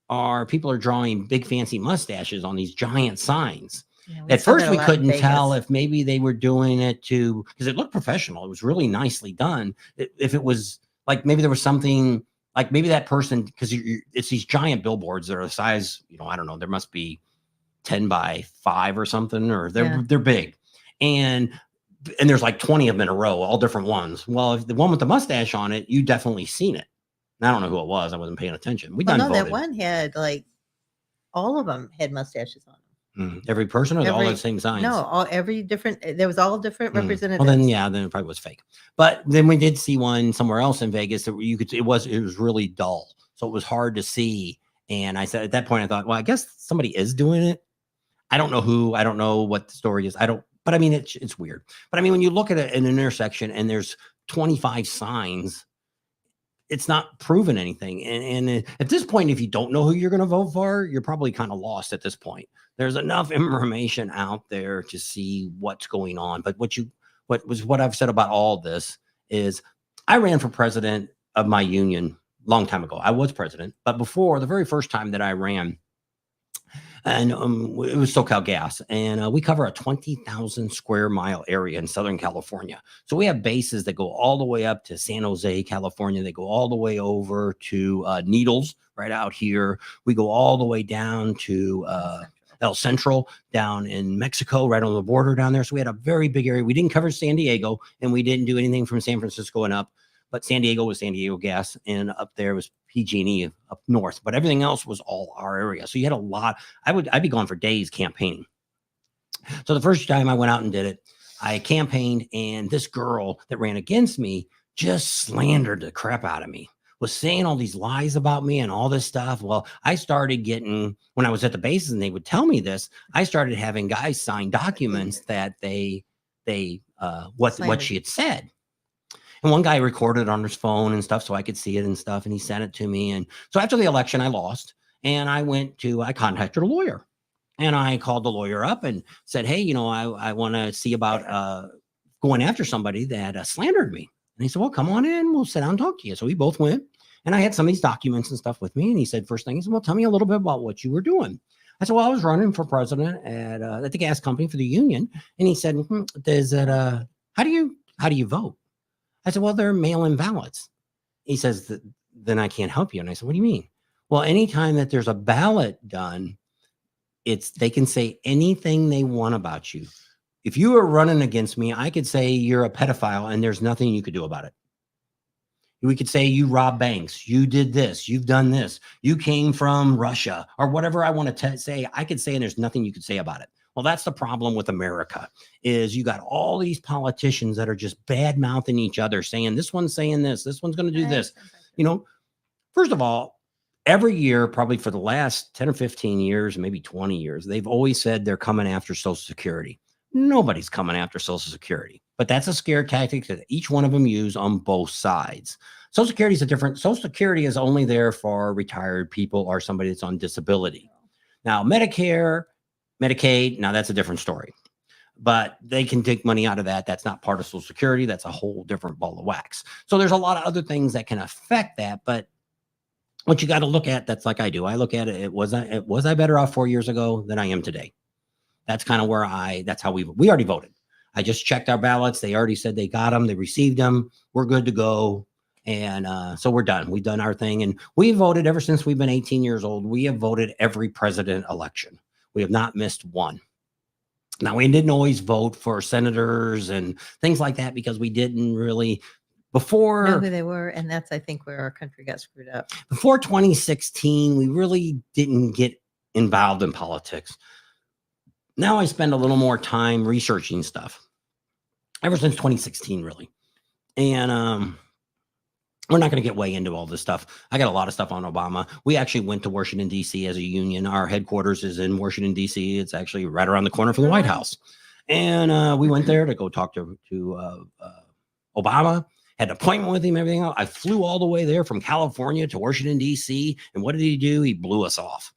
[SPEAKER 1] are people are drawing big fancy mustaches on these giant signs.
[SPEAKER 2] Yeah,
[SPEAKER 1] At first, we couldn't tell
[SPEAKER 2] Vegas.
[SPEAKER 1] if maybe they were doing it to because it looked professional. It was really nicely done. If it was like maybe there was something like maybe that person because it's these giant billboards that are the size, I don't know, there must be 10 by 5 or something, or they're big, and there's like 20 of them in a row, all different ones. Well, if the one with the mustache on it, you definitely seen it. And I don't know who it was. I wasn't paying attention.
[SPEAKER 2] That one had like all of them had mustaches on them.
[SPEAKER 1] Every person or all the same signs?
[SPEAKER 2] No, every different. There was all different representatives.
[SPEAKER 1] Well, then it probably was fake. But then we did see one somewhere else in Vegas that you could. It was really dull, so it was hard to see. And I said at that point, I thought, well, I guess somebody is doing it. I don't know who. I don't know what the story is. But I mean, it's weird. But I mean, when you look at an intersection and there's 25 signs, it's not proven anything. And at this point, if you don't know who you're going to vote for, you're probably kind of lost at this point. There's enough information out there to see what's going on. But what I've said about all this is I ran for president of my union a long time ago. I was president, but before the very first time that I ran, and it was SoCal Gas, and we cover a 20,000 square mile area in Southern California. So we have bases that go all the way up to San Jose, California. They go all the way over to Needles, right out here. We go all the way down to El Central, down in Mexico, right on the border down there. So we had a very big area. We didn't cover San Diego, and we didn't do anything from San Francisco and up. But San Diego was San Diego Gas, and up there was PG&E up north. But everything else was all our area. So you had a lot. I'd be gone for days campaigning. So the first time I went out and did it, I campaigned, and this girl that ran against me just slandered the crap out of me, was saying all these lies about me and all this stuff. Well, I started getting, when I was at the bases and they would tell me this, I started having guys sign documents that what she had said. And one guy recorded it on his phone and stuff so I could see it and stuff. And he sent it to me. And so after the election, I lost, and I contacted a lawyer, and I called the lawyer up and said, hey, I want to see about going after somebody that slandered me. And he said, well, come on in. We'll sit down and talk to you. So we both went, and I had some of these documents and stuff with me. And he said, first thing, he said, well, tell me a little bit about what you were doing. I said, well, I was running for president at the gas company for the union. And he said, how do you vote? I said, well, they're mail-in ballots. He says, then I can't help you. And I said, what do you mean? Well, anytime that there's a ballot done, they can say anything they want about you. If you were running against me, I could say you're a pedophile and there's nothing you could do about it. We could say you robbed banks, you did this, you've done this, you came from Russia, or whatever I want to say. I could say, and there's nothing you could say about it. Well, that's the problem with America, is you got all these politicians that are just bad mouthing each other, saying this one's saying this one's going to do this. First of all, every year, probably for the last 10 or 15 years, maybe 20 years, they've always said they're coming after Social Security. Nobody's coming after Social Security, but that's a scare tactic that each one of them use on both sides. Social Security Social Security is only there for retired people or somebody that's on disability. Now, Medicare, Medicaid, now that's a different story, but they can take money out of that. That's not part of Social Security. That's a whole different ball of wax. So there's a lot of other things that can affect that, but what you got to look at, that's like I do. I look at it. Was I better off 4 years ago than I am today? That's kind of where that's how we already voted. I just checked our ballots. They already said they got them. They received them. We're good to go. And so we're done. We've done our thing. And we voted ever since we've been 18 years old. We have voted every president election. We have not missed one. Now, we didn't always vote for senators and things like that because we didn't really before
[SPEAKER 2] know who they were. And that's, I think, where our country got screwed up.
[SPEAKER 1] Before 2016, we really didn't get involved in politics. Now I spend a little more time researching stuff ever since 2016, really. And we're not going to get way into all this stuff. I got a lot of stuff on Obama. We actually went to Washington, D.C. as a union. Our headquarters is in Washington, D.C. It's actually right around the corner from the White House. And we went there to go talk to Obama, had an appointment with him, everything else. I flew all the way there from California to Washington, D.C. And what did he do? He blew us off.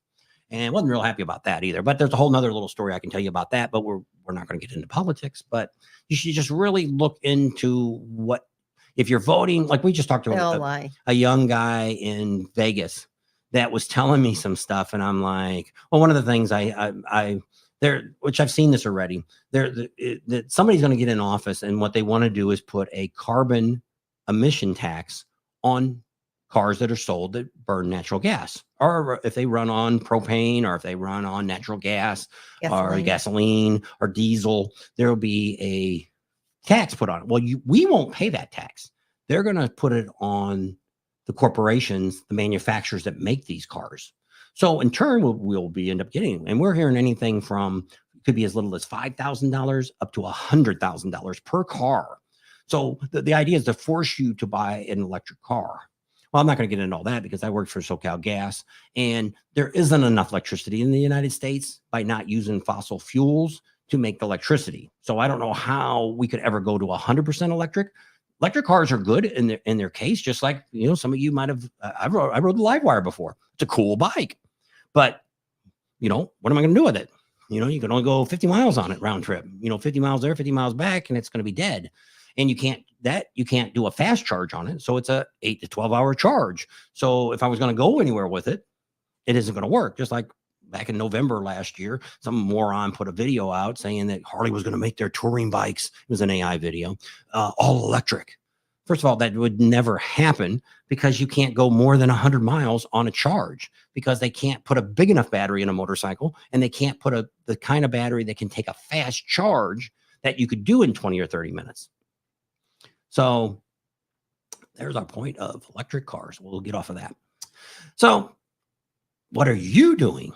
[SPEAKER 1] and wasn't real happy about that either. But there's a whole nother little story I can tell you about that, but we're not going to get into politics. But you should just really look into what, if you're voting, like we just talked
[SPEAKER 2] They all
[SPEAKER 1] to
[SPEAKER 2] lie.
[SPEAKER 1] a young guy in Vegas that was telling me some stuff, and I'm like, well, one of the things I there, which I've seen this already, that somebody's going to get in office, and what they want to do is put a carbon emission tax on cars that are sold that burn natural gas, or if they run on propane, or if they run on natural gas or gasoline or diesel, there will be a tax put on it. Well, we won't pay that tax. They're going to put it on the corporations, the manufacturers that make these cars. So in turn, we'll be end up getting, and we're hearing anything from, could be as little as $5,000 up to $100,000 per car. So the idea is to force you to buy an electric car. Well, I'm not going to get into all that because I worked for SoCal Gas, and there isn't enough electricity in the United States by not using fossil fuels to make the electricity. So I don't know how we could ever go to 100% electric. Electric cars are good in their case, just like, you know, some of you might have. I rode the Livewire before. It's a cool bike, but you know, what am I going to do with it? You know, you can only go 50 miles on it round trip. You know, 50 miles there, 50 miles back, and it's going to be dead. And you can't do a fast charge on it. So it's a 8 to 12 hour charge. So if I was going to go anywhere with it, it isn't going to work. Just like back in November last year, some moron put a video out saying that Harley was going to make their touring bikes. It was an AI video, all electric. First of all, that would never happen because you can't go more than 100 miles on a charge, because they can't put a big enough battery in a motorcycle, and they can't put the kind of battery that can take a fast charge that you could do in 20 or 30 minutes. So there's our point of electric cars. We'll get off of that. So what are you doing?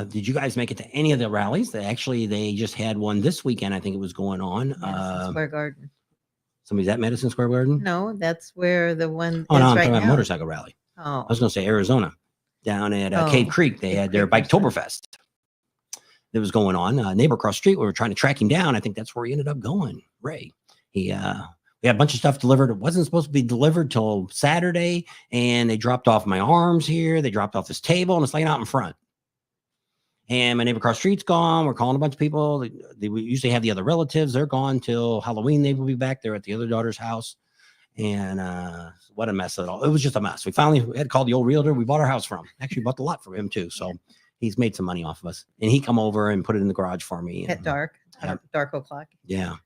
[SPEAKER 1] Did you guys make it to any of the rallies? They just had one this weekend. I think it was going on.
[SPEAKER 2] Madison Square Garden.
[SPEAKER 1] Somebody's at Madison Square Garden?
[SPEAKER 2] No, that's where the one
[SPEAKER 1] Oh,
[SPEAKER 2] is
[SPEAKER 1] no, I'm
[SPEAKER 2] right
[SPEAKER 1] talking about
[SPEAKER 2] now.
[SPEAKER 1] motorcycle rally.
[SPEAKER 2] Oh,
[SPEAKER 1] I was going to say Arizona, down at Cave Creek. They had their Biketoberfest that was going on. Neighbor across the street, we were trying to track him down. I think that's where he ended up going. Ray. We had a bunch of stuff delivered. It wasn't supposed to be delivered till Saturday, and they dropped off my arms here. They dropped off this table, and it's laying out in front. And my neighbor across the street's gone. We're calling a bunch of people. They usually have the other relatives. They're gone till Halloween. They will be back there at the other daughter's house. And what a mess at all. It was just a mess. We finally had to call the old realtor we bought our house from. Actually bought the lot from him too. So he's made some money off of us. And he come over and put it in the garage for me.
[SPEAKER 2] at dark o'clock.
[SPEAKER 1] Yeah.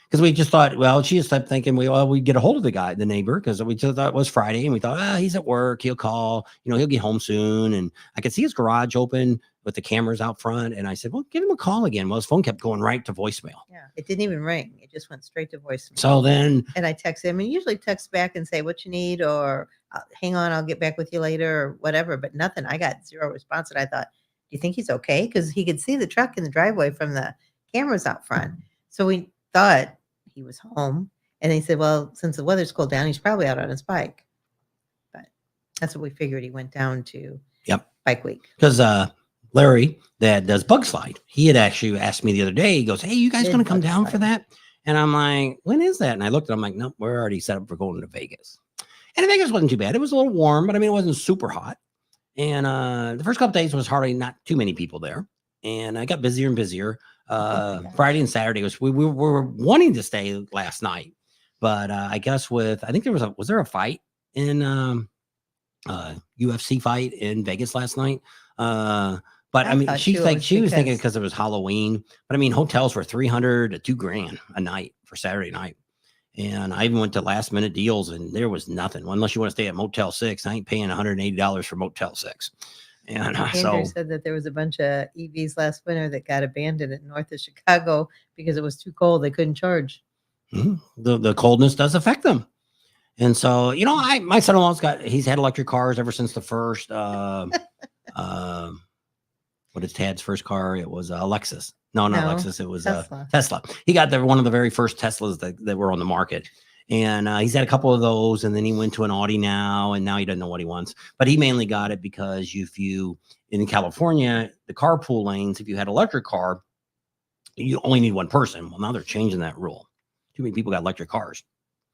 [SPEAKER 1] Because we just thought, well, she just kept thinking we'd get a hold of the neighbor, because we just thought it was Friday, and we thought, he's at work, he'll call, he'll get home soon. And I could see his garage open with the cameras out front. And I said, well, give him a call again. Well, his phone kept going right to voicemail.
[SPEAKER 2] Yeah, it didn't even ring. It just went straight to voicemail.
[SPEAKER 1] So then,
[SPEAKER 2] and I text him, and usually text back and say what you need, or hang on, I'll get back with you later, or whatever. But nothing. I got zero response. And I thought, do you think he's okay? Because he could see the truck in the driveway from the cameras out front. So we thought he was home, and they said, well, since the weather's cooled down, he's probably out on his bike. But that's what we figured. He went down to Bike Week.
[SPEAKER 1] Because Larry, that does Bug Slide, he had actually asked me the other day, he goes, hey, you guys going to come down for that? And I'm like, when is that? And I looked at him, I'm like, nope, we're already set up for going to Vegas. And Vegas wasn't too bad. It was a little warm, but I mean, it wasn't super hot. And the first couple of days was hardly not too many people there. And I got busier and busier. Friday and Saturday we were wanting to stay last night, but I guess I think was there a fight in UFC fight in Vegas last night? But I mean, she was thinking because it was Halloween, but I mean, hotels were $300 to $2,000 a night for Saturday night. And I even went to last minute deals, and there was nothing. Well, unless you want to stay at Motel 6, I ain't paying $180 for Motel 6. And
[SPEAKER 2] Andrew said that there was a bunch of EVs last winter that got abandoned at north of Chicago because it was too cold. They couldn't charge.
[SPEAKER 1] The coldness does affect them. And so, my son-in-law's he's had electric cars ever since the first, what is Tad's first car? It was a Lexus. No, not Lexus. It was Tesla. He got one of the very first Teslas that were on the market. And he's had a couple of those, and then he went to an Audi now, and now he doesn't know what he wants. But he mainly got it because in California, the carpool lanes, if you had an electric car, you only need one person. Well, now they're changing that rule. Too many people got electric cars.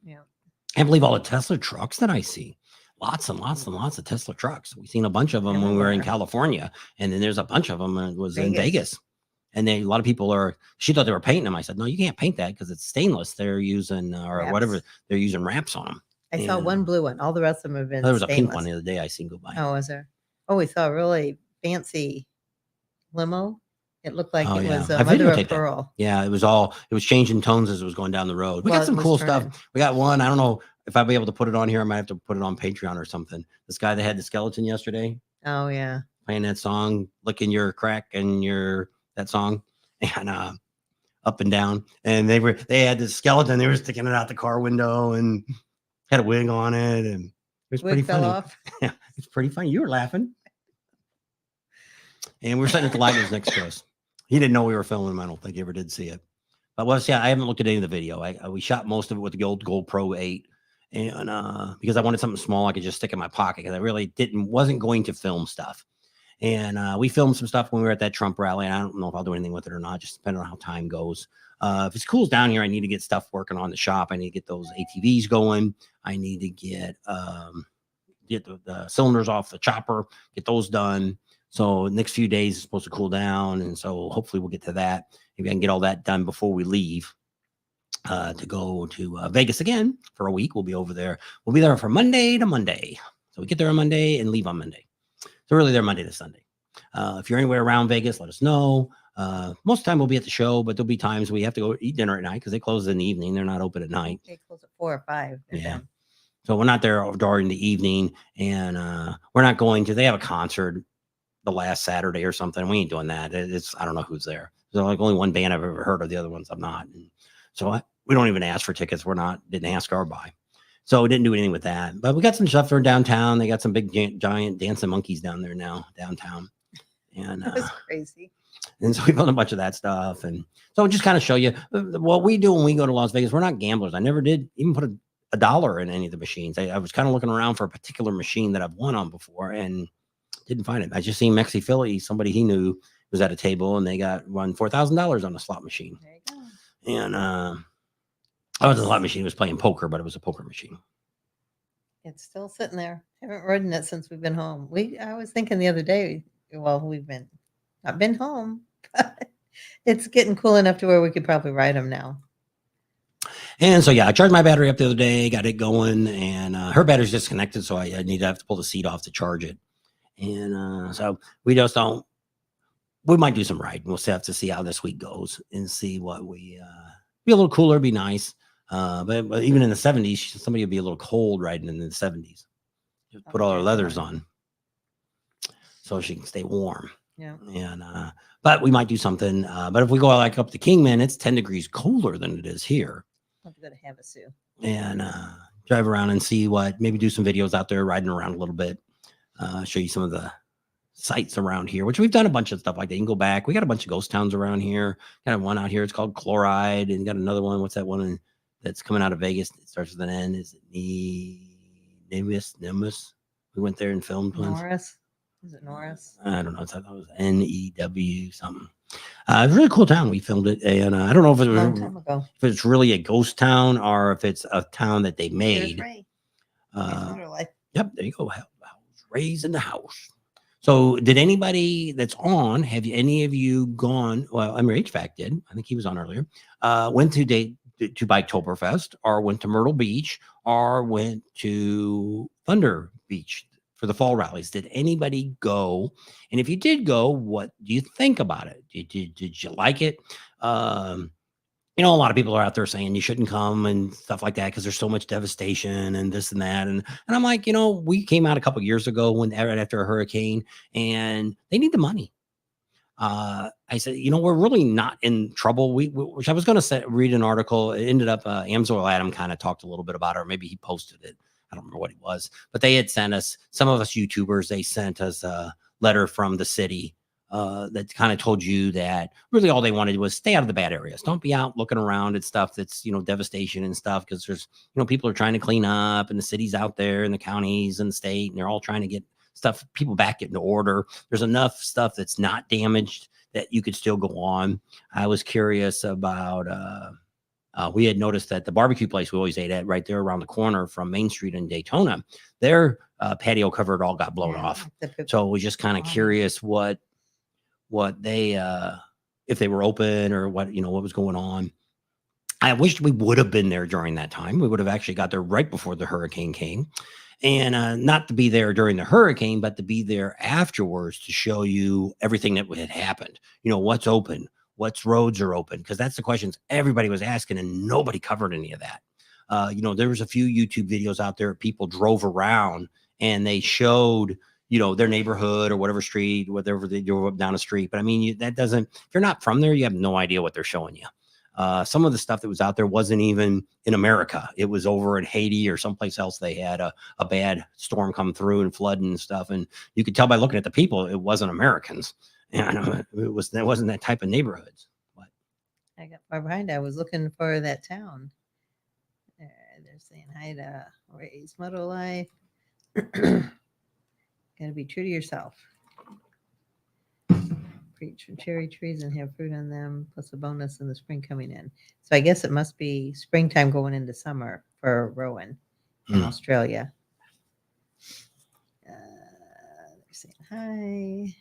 [SPEAKER 1] Yeah. I can't believe all the Tesla trucks that I see. lots and lots and lots of Tesla trucks. We've seen a bunch of them when we were in
[SPEAKER 2] Everywhere.
[SPEAKER 1] California, and then there's a bunch of them. It was in
[SPEAKER 2] Vegas.
[SPEAKER 1] Vegas. And then a lot of people she thought they were painting them. I said, no, you can't paint that because it's stainless. They're using, or
[SPEAKER 2] Wraps.
[SPEAKER 1] whatever, they're using wraps on them.
[SPEAKER 2] I saw one blue one. All the rest of them have been
[SPEAKER 1] There was a pink
[SPEAKER 2] stainless.
[SPEAKER 1] one the other day I seen go by.
[SPEAKER 2] Oh, was there? Oh, we saw a really fancy limo. It looked like
[SPEAKER 1] Oh,
[SPEAKER 2] it
[SPEAKER 1] yeah.
[SPEAKER 2] was
[SPEAKER 1] I
[SPEAKER 2] a mother of
[SPEAKER 1] videotaped that.
[SPEAKER 2] pearl.
[SPEAKER 1] Yeah, it was changing tones as it was going down the road. We
[SPEAKER 2] Well,
[SPEAKER 1] got
[SPEAKER 2] it
[SPEAKER 1] some
[SPEAKER 2] was
[SPEAKER 1] cool
[SPEAKER 2] turning.
[SPEAKER 1] stuff. We got one. I don't know if I'll be able to put it on here. I might have to put it on Patreon or something. This guy that had the skeleton yesterday
[SPEAKER 2] Oh, yeah.
[SPEAKER 1] playing that song, licking your crack and that song, and up and down. And they had the skeleton. They were sticking it out the car window and had a wig on it, and it was
[SPEAKER 2] Wig
[SPEAKER 1] pretty
[SPEAKER 2] fell
[SPEAKER 1] funny.
[SPEAKER 2] off.
[SPEAKER 1] Yeah, it's pretty funny. You were laughing. And we're sitting at the Lighters next to us. He didn't know we were filming him. I don't think he ever did see it. But I haven't looked at any of the video. We shot most of it with the old GoPro 8. And because I wanted something small I could just stick in my pocket, because I really wasn't going to film stuff. And we filmed some stuff when we were at that Trump rally. And I don't know if I'll do anything with it or not, just depending on how time goes. If it's cools down here, I need to get stuff working on the shop. I need to get those ATVs going. I need to get the cylinders off the chopper, get those done. So next few days is supposed to cool down. And so hopefully we'll get to that. Maybe I can get all that done before we leave to go to Vegas again for a week. We'll be over there. We'll be there from Monday to Monday. So we get there on Monday and leave on Monday. So really there Monday to Sunday. If you're anywhere around Vegas, let us know. Most of the time we'll be at the show, but there'll be times we have to go eat dinner at night because they close in the evening. They're not open at night.
[SPEAKER 2] They close at 4 or 5.
[SPEAKER 1] Yeah. So we're not there during the evening, and we're not going to. They have a concert the last Saturday or something. We ain't doing that. I don't know who's there. There's like only one band I've ever heard of. The other ones I'm not. And so we don't even ask for tickets. Didn't ask or buy. So we didn't do anything with that. But we got some stuff for downtown. They got some big giant dancing monkeys down there now downtown. And
[SPEAKER 2] That's crazy.
[SPEAKER 1] And so we found a bunch of that stuff. And so just kind of show you what we do when we go to Las Vegas. We're not gamblers. I never did even put a dollar in any of the machines. I was kind of looking around for a particular machine that I've won on before and didn't find it. I just seen Mexi Philly, somebody he knew was at a table, and they won $4,000 on a slot machine.
[SPEAKER 2] There you go.
[SPEAKER 1] And I was a slot machine. It was playing poker, but it was a poker machine.
[SPEAKER 2] It's still sitting there. Haven't ridden it since we've been home. I was thinking the other day, well, we've not been home, but it's getting cool enough to where we could probably ride them now.
[SPEAKER 1] And so, yeah, I charged my battery up the other day, got it going, and her battery's disconnected, so I have to pull the seat off to charge it. And so we might do some riding. We'll have to see how this week goes and see what be a little cooler, be nice. But even in the 70s, somebody would be a little cold riding in the 70s. Just put all her leathers on so she can stay warm.
[SPEAKER 2] Yeah.
[SPEAKER 1] And but we might do something. But if we go like up to Kingman, it's 10 degrees colder than it is here.
[SPEAKER 2] I'll go to Havasu.
[SPEAKER 1] And drive around and see maybe do some videos out there riding around a little bit. Show you some of the sites around here, which we've done a bunch of stuff like that. You can go back. We got a bunch of ghost towns around here. Got one out here. It's called Chloride, and got another one. What's that one that's coming out of Vegas? It starts with an N. Is it Nimbus? We went there and filmed once.
[SPEAKER 2] Norris? Is it Norris?
[SPEAKER 1] I don't know. I thought that was NEW something. It's a really cool town. We filmed it, and I don't know if
[SPEAKER 2] Long time ago.
[SPEAKER 1] if it's really a ghost town or if it's a town that they made.
[SPEAKER 2] Ray.
[SPEAKER 1] Yep, there you go. Raised in the house. So did anybody that's on, have any of you gone? Well, HVAC did. I think he was on earlier. Went to Biketoberfest, or went to Myrtle Beach, or went to Thunder Beach for the fall rallies. Did anybody go? And if you did go, what do you think about it? Did you like it? A lot of people are out there saying you shouldn't come and stuff like that because there's so much devastation and this and that. And I'm like, we came out a couple of years ago right after a hurricane, and they need the money. I said, we're really not in trouble. Which I was going to read an article. It ended up Amsoil Adam kind of talked a little bit about it, or maybe he posted it. I don't remember what it was, but they had sent us, some of us YouTubers, they sent us a letter from the city that kind of told you that really all they wanted was stay out of the bad areas. Don't be out looking around at stuff that's, devastation and stuff, because there's, people are trying to clean up, and the cities out there and the counties and the state, and they're all trying to get people back into order. There's enough stuff that's not damaged that you could still go on. I was curious about We had noticed that the barbecue place we always ate at right there around the corner from Main Street in Daytona, their patio cover all got blown off. So we just kind of curious what they if they were open or what was going on. I wished we would have been there during that time. We would have actually got there right before the hurricane came, and not to be there during the hurricane, but to be there afterwards to show you everything that had happened. What's open, what's roads are open, because that's the questions everybody was asking, and nobody covered any of that. There was a few YouTube videos out there. People drove around and they showed their neighborhood or whatever street, whatever they drove up down the street. But I mean, that doesn't, if you're not from there, you have no idea what they're showing you. Some of the stuff that was out there wasn't even in America. It was over in Haiti or someplace else. They had a bad storm come through and flood and stuff. And you could tell by looking at the people, it wasn't Americans. And that wasn't that type of neighborhoods. But
[SPEAKER 2] I got far behind. I was looking for that town. They're saying hi to Raise Motto Life. Got to be true to yourself. Preach from cherry trees and have fruit on them, plus a bonus in the spring coming in. So I guess it must be springtime going into summer for Rowan in Australia. They're saying hi.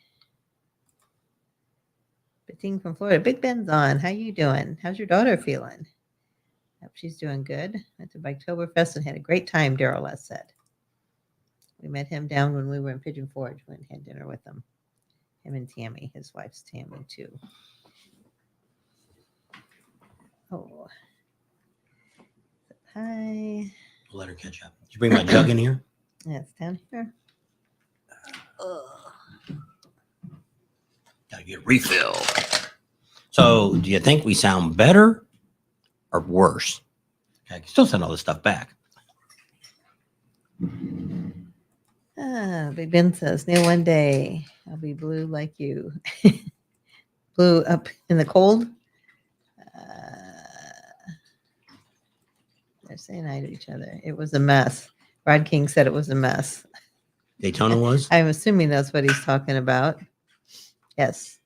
[SPEAKER 2] Betting from Florida. Big Ben's on. How you doing? How's your daughter feeling? Hope she's doing good. Went to Biketoberfest and had a great time, Daryl last said. We met him down when we were in Pigeon Forge. Went and had dinner with him. Him and Tammy. His wife's Tammy, too. Oh. Hi.
[SPEAKER 1] We'll let her catch up. Did you bring my jug in here?
[SPEAKER 2] Yeah, it's down here.
[SPEAKER 1] Gotta get a refill. So, do you think we sound better or worse? I can still send all this stuff back.
[SPEAKER 2] Big Ben says, Neil, one day I'll be blue like you. Blue up in the cold. They're saying hi to each other. It was a mess. Rod King said it was a mess.
[SPEAKER 1] Daytona was?
[SPEAKER 2] I'm assuming that's what he's talking about. Yes.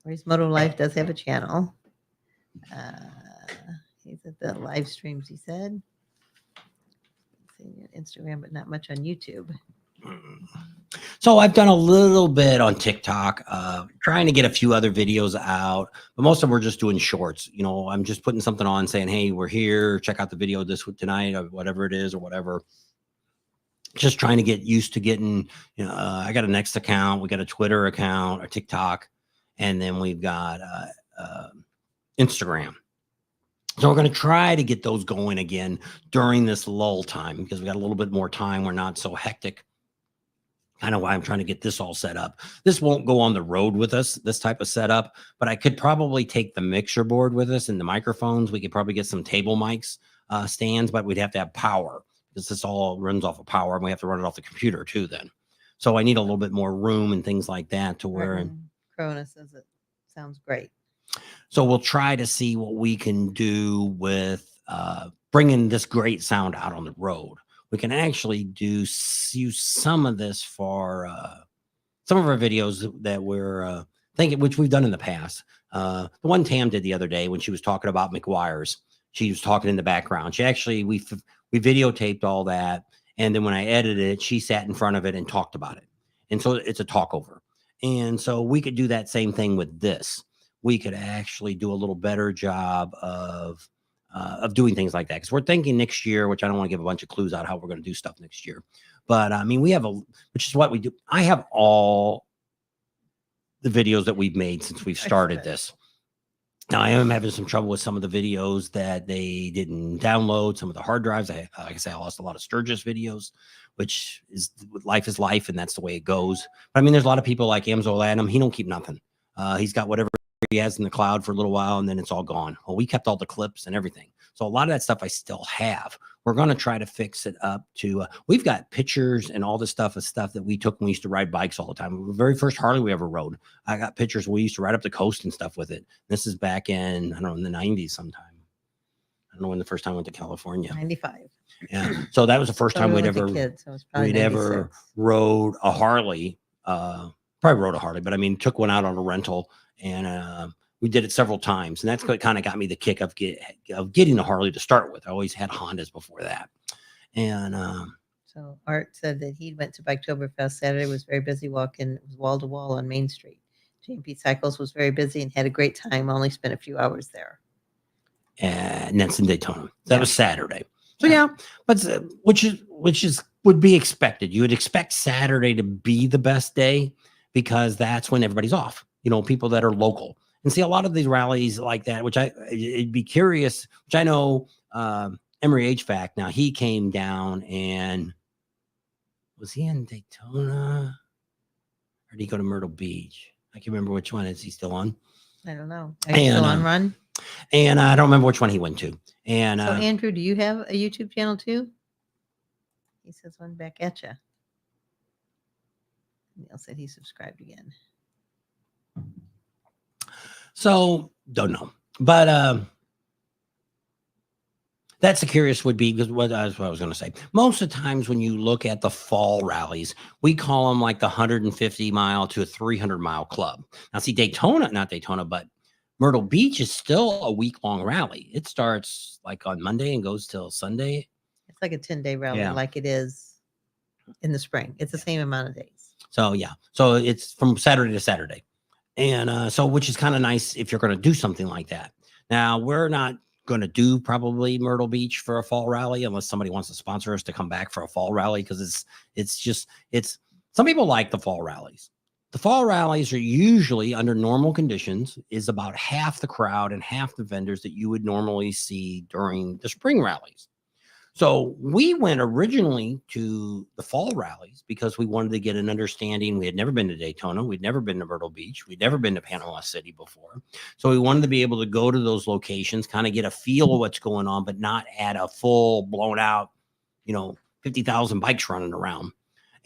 [SPEAKER 2] Raise Moto Life does have a channel. He's at the live streams, he said. Instagram, but not much on YouTube.
[SPEAKER 1] So I've done a little bit on TikTok, trying to get a few other videos out, but most of them we're just doing shorts. I'm just putting something on saying, hey, we're here. Check out the video tonight or whatever it is or whatever. Just trying to get used to getting, I got a Next account. We got a Twitter account, a TikTok, and then we've got Instagram. So we're going to try to get those going again during this lull time because we got a little bit more time. We're not so hectic. Kind of why I'm trying to get this all set up. This won't go on the road with us, this type of setup, but I could probably take the mixer board with us and the microphones. We could probably get some table mics stands, but we'd have to have power because this all runs off of power and we have to run it off the computer too then. So I need a little bit more room and things like that to where.
[SPEAKER 2] Corona says it sounds great.
[SPEAKER 1] So we'll try to see what we can do with bringing this great sound out on the road. We can actually use some of this for some of our videos that we're thinking, which we've done in the past. The one Tam did the other day when she was talking about McGuire's, she was talking in the background. She actually, we videotaped all that. And then when I edited it, she sat in front of it and talked about it. And so it's a talk over. And so we could do that same thing with this. We could actually do a little better job of doing things like that. Because we're thinking next year, which I don't want to give a bunch of clues out how we're going to do stuff next year. But I mean, we have which is what we do. I have all the videos that we've made since we've started this. Now I am having some trouble with some of the videos that they didn't download, some of the hard drives. Like I say, I lost a lot of Sturgis videos, which is life is life. And that's the way it goes. But I mean, there's a lot of people like Amzo Adam. He don't keep nothing. He's got whatever he has in the cloud for a little while and then it's all gone. Well, we kept all the clips and everything. So a lot of that stuff I still have. We're going to try to fix it up to, we've got pictures and all this stuff of stuff that we took when we used to ride bikes all the time. The very first Harley we ever rode, I got pictures. We used to ride up the coast and stuff with it. This is back in, I don't know, in the 90s sometime. I don't know when the first time I went to California.
[SPEAKER 2] 95.
[SPEAKER 1] Yeah. So that was the first time we'd ever,
[SPEAKER 2] we'd
[SPEAKER 1] ever rode a Harley, probably rode a Harley, but I mean, took one out on a rental and we did it several times, and that's what kind of got me the kick of getting a Harley to start with. I always had Hondas before that. And
[SPEAKER 2] so Art said that he went to Biketoberfest Saturday, was very busy walking, it was wall to wall on Main Street. JMP Cycles was very busy and had a great time, only spent a few hours there.
[SPEAKER 1] And that's in Daytona. That was Saturday. So yeah, but which would be expected. You would expect Saturday to be the best day because that's when everybody's off. You know, people that are local. And see a lot of these rallies like that, which it'd be curious, which I know Emory HVAC, now he came down and was he in Daytona or did he go to Myrtle Beach? I can't remember which one. Is he still on?
[SPEAKER 2] I don't know. Are you still on Run?
[SPEAKER 1] And I don't remember which one he went to. And
[SPEAKER 2] so Andrew, do you have a YouTube channel too? He says one back at you. Neil said he subscribed again.
[SPEAKER 1] So don't know, but that's the curious would be because that's what I was going to say. Most of the times when you look at the fall rallies, we call them like the 150 mile to a 300 mile club. Now see not Daytona, but Myrtle Beach is still a week-long rally. It starts like on Monday and goes till Sunday.
[SPEAKER 2] It's like a 10-day rally, like it is in the spring. It's the same amount of days.
[SPEAKER 1] So yeah, so it's from Saturday to Saturday. And so, which is kind of nice if you're going to do something like that. Now, we're not going to do probably Myrtle Beach for a fall rally unless somebody wants to sponsor us to come back for a fall rally because it's some people like the fall rallies. The fall rallies are usually under normal conditions is about half the crowd and half the vendors that you would normally see during the spring rallies. So we went originally to the fall rallies because we wanted to get an understanding. We had never been to Daytona. We'd never been to Myrtle Beach. We'd never been to Panama City before. So we wanted to be able to go to those locations, kind of get a feel of what's going on, but not at a full blown out, 50,000 bikes running around.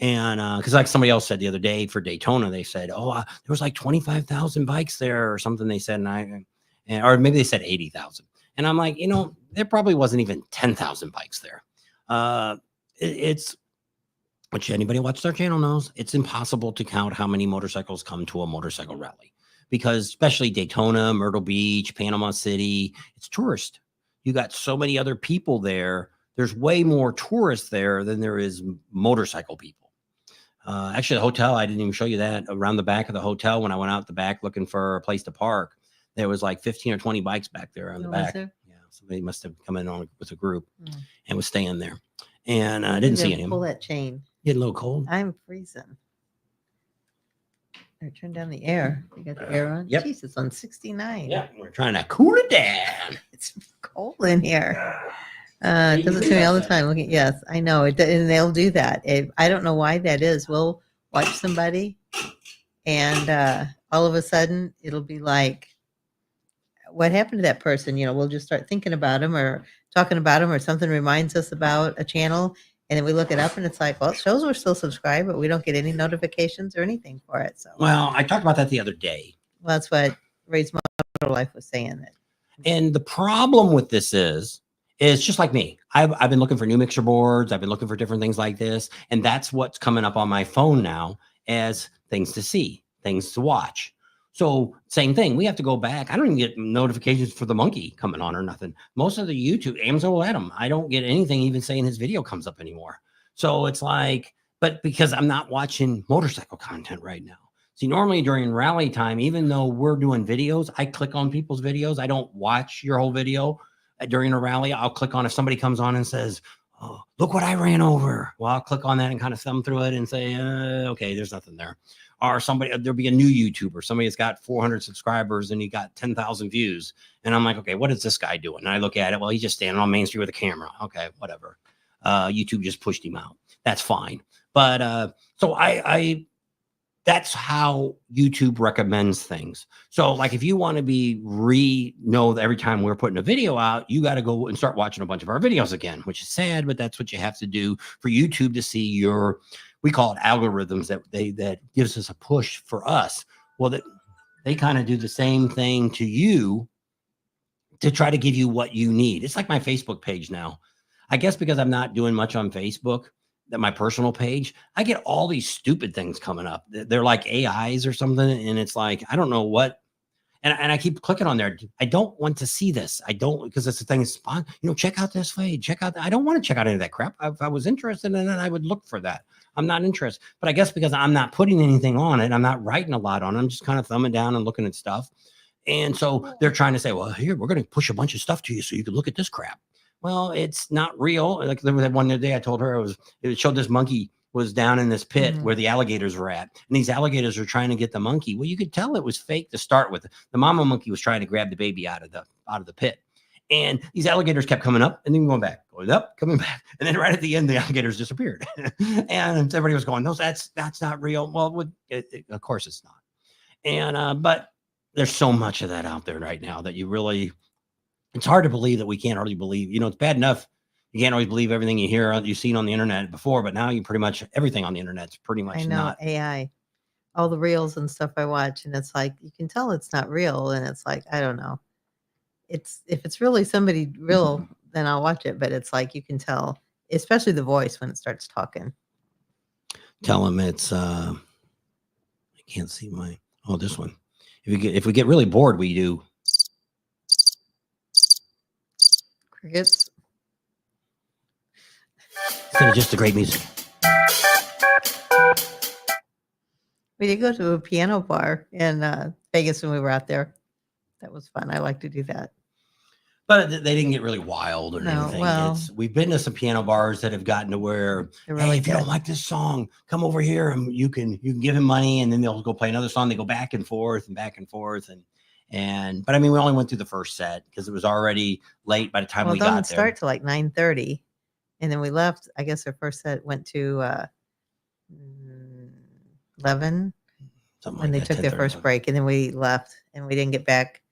[SPEAKER 1] And because like somebody else said the other day for Daytona, they said, there was like 25,000 bikes there or something they said. Or maybe they said 80,000. And I'm like, there probably wasn't even 10,000 bikes there. It's, which anybody who watches our channel knows, it's impossible to count how many motorcycles come to a motorcycle rally because especially Daytona, Myrtle Beach, Panama City, it's tourist. You got so many other people there. There's way more tourists there than there is motorcycle people. Actually, the hotel, I didn't even show you that. Around the back of the hotel, when I went out the back looking for a place to park, there was like 15 or 20 bikes back there on the back. Yeah, somebody must have come in on with a group and was staying there. And I didn't see any.
[SPEAKER 2] Pull that chain.
[SPEAKER 1] Getting a little cold.
[SPEAKER 2] I'm freezing. I turn down the air. You got the air on?
[SPEAKER 1] Yep.
[SPEAKER 2] Jeez, it's on 69.
[SPEAKER 1] Yeah, we're trying to cool it down.
[SPEAKER 2] It's cold in here. It does it to me all the time. Yes, I know. And they'll do that. I don't know why that is. We'll watch somebody and all of a sudden it'll be like, what happened to that person? We'll just start thinking about them or talking about them or something reminds us about a channel. And then we look it up and it's like, well, it shows we're still subscribed, but we don't get any notifications or anything for it. So,
[SPEAKER 1] well, I talked about that the other day.
[SPEAKER 2] Well, that's what Ray's Motor Life was saying.
[SPEAKER 1] And the problem with this is just like me. I've been looking for new mixer boards. I've been looking for different things like this. And that's what's coming up on my phone now as things to see, things to watch. So same thing. We have to go back. I don't even get notifications for the monkey coming on or nothing. Most of the YouTube, Amazon will let them. I don't get anything even saying his video comes up anymore. So it's like, but because I'm not watching motorcycle content right now. See, normally during rally time, even though we're doing videos, I click on people's videos. I don't watch your whole video during a rally. I'll click on if somebody comes on and says, oh, look what I ran over. Well, I'll click on that and kind of thumb through it and say, okay, there's nothing there. Or there'll be a new YouTuber, somebody that's got 400 subscribers and he got 10,000 views. And I'm like, okay, what is this guy doing? And I look at it. Well, he's just standing on Main Street with a camera. Okay, whatever. YouTube just pushed him out. That's fine. But so that's how YouTube recommends things. So like if you want to know that every time we're putting a video out, you got to go and start watching a bunch of our videos again, which is sad, but that's what you have to do for YouTube to see we call it algorithms that gives us a push for us. Well, they kind of do the same thing to you to try to give you what you need. It's like my Facebook page now. I guess because I'm not doing much on Facebook, that my personal page, I get all these stupid things coming up. They're like AIs or something. And it's like, I don't know what. And I keep clicking on there. I don't want to see this. I don't, because it's the thing. Check out this feed. Check out. I don't want to check out any of that crap. If I was interested in it, I would look for that. I'm not interested. But I guess because I'm not putting anything on it, I'm not writing a lot on it. I'm just kind of thumbing down and looking at stuff. And so they're trying to say, well, here, we're going to push a bunch of stuff to you so you can look at this crap. Well, it's not real. Like there was that one day I told her it showed this monkey was down in this pit where the alligators were at. And these alligators were trying to get the monkey. Well, you could tell it was fake to start with. The mama monkey was trying to grab the baby out of the pit. And these alligators kept coming up and then going back, going up, coming back. And then right at the end, the alligators disappeared. And everybody was going, no, that's not real. Well, of course it's not. And, but there's so much of that out there right now that it's hard to believe that we can't hardly believe, it's bad enough. You can't always believe everything you hear, you've seen on the internet before, but now you pretty much everything on the internet's pretty much not
[SPEAKER 2] AI. All the reels and stuff I watch, and it's like you can tell it's not real, and it's like I don't know. If it's really somebody real, then I'll watch it. But it's like you can tell, especially the voice when it starts talking.
[SPEAKER 1] Tell them it's I can't see this one. If we get really bored, we do
[SPEAKER 2] crickets.
[SPEAKER 1] Instead of just the great music.
[SPEAKER 2] We did go to a piano bar in Vegas when we were out there. That was fun. I like to do that.
[SPEAKER 1] But they didn't get really wild or anything.
[SPEAKER 2] Well,
[SPEAKER 1] we've been to some piano bars that have gotten to where,
[SPEAKER 2] really
[SPEAKER 1] hey, if you don't like this song, come over here and you can give him money, and then they'll go play another song. They go back and forth. But I mean, we only went through the first set because it was already late by the time we got there.
[SPEAKER 2] It start till like 9:30. And then we left. I guess our first set went to 11 when they took their first break. And then we left and we didn't get back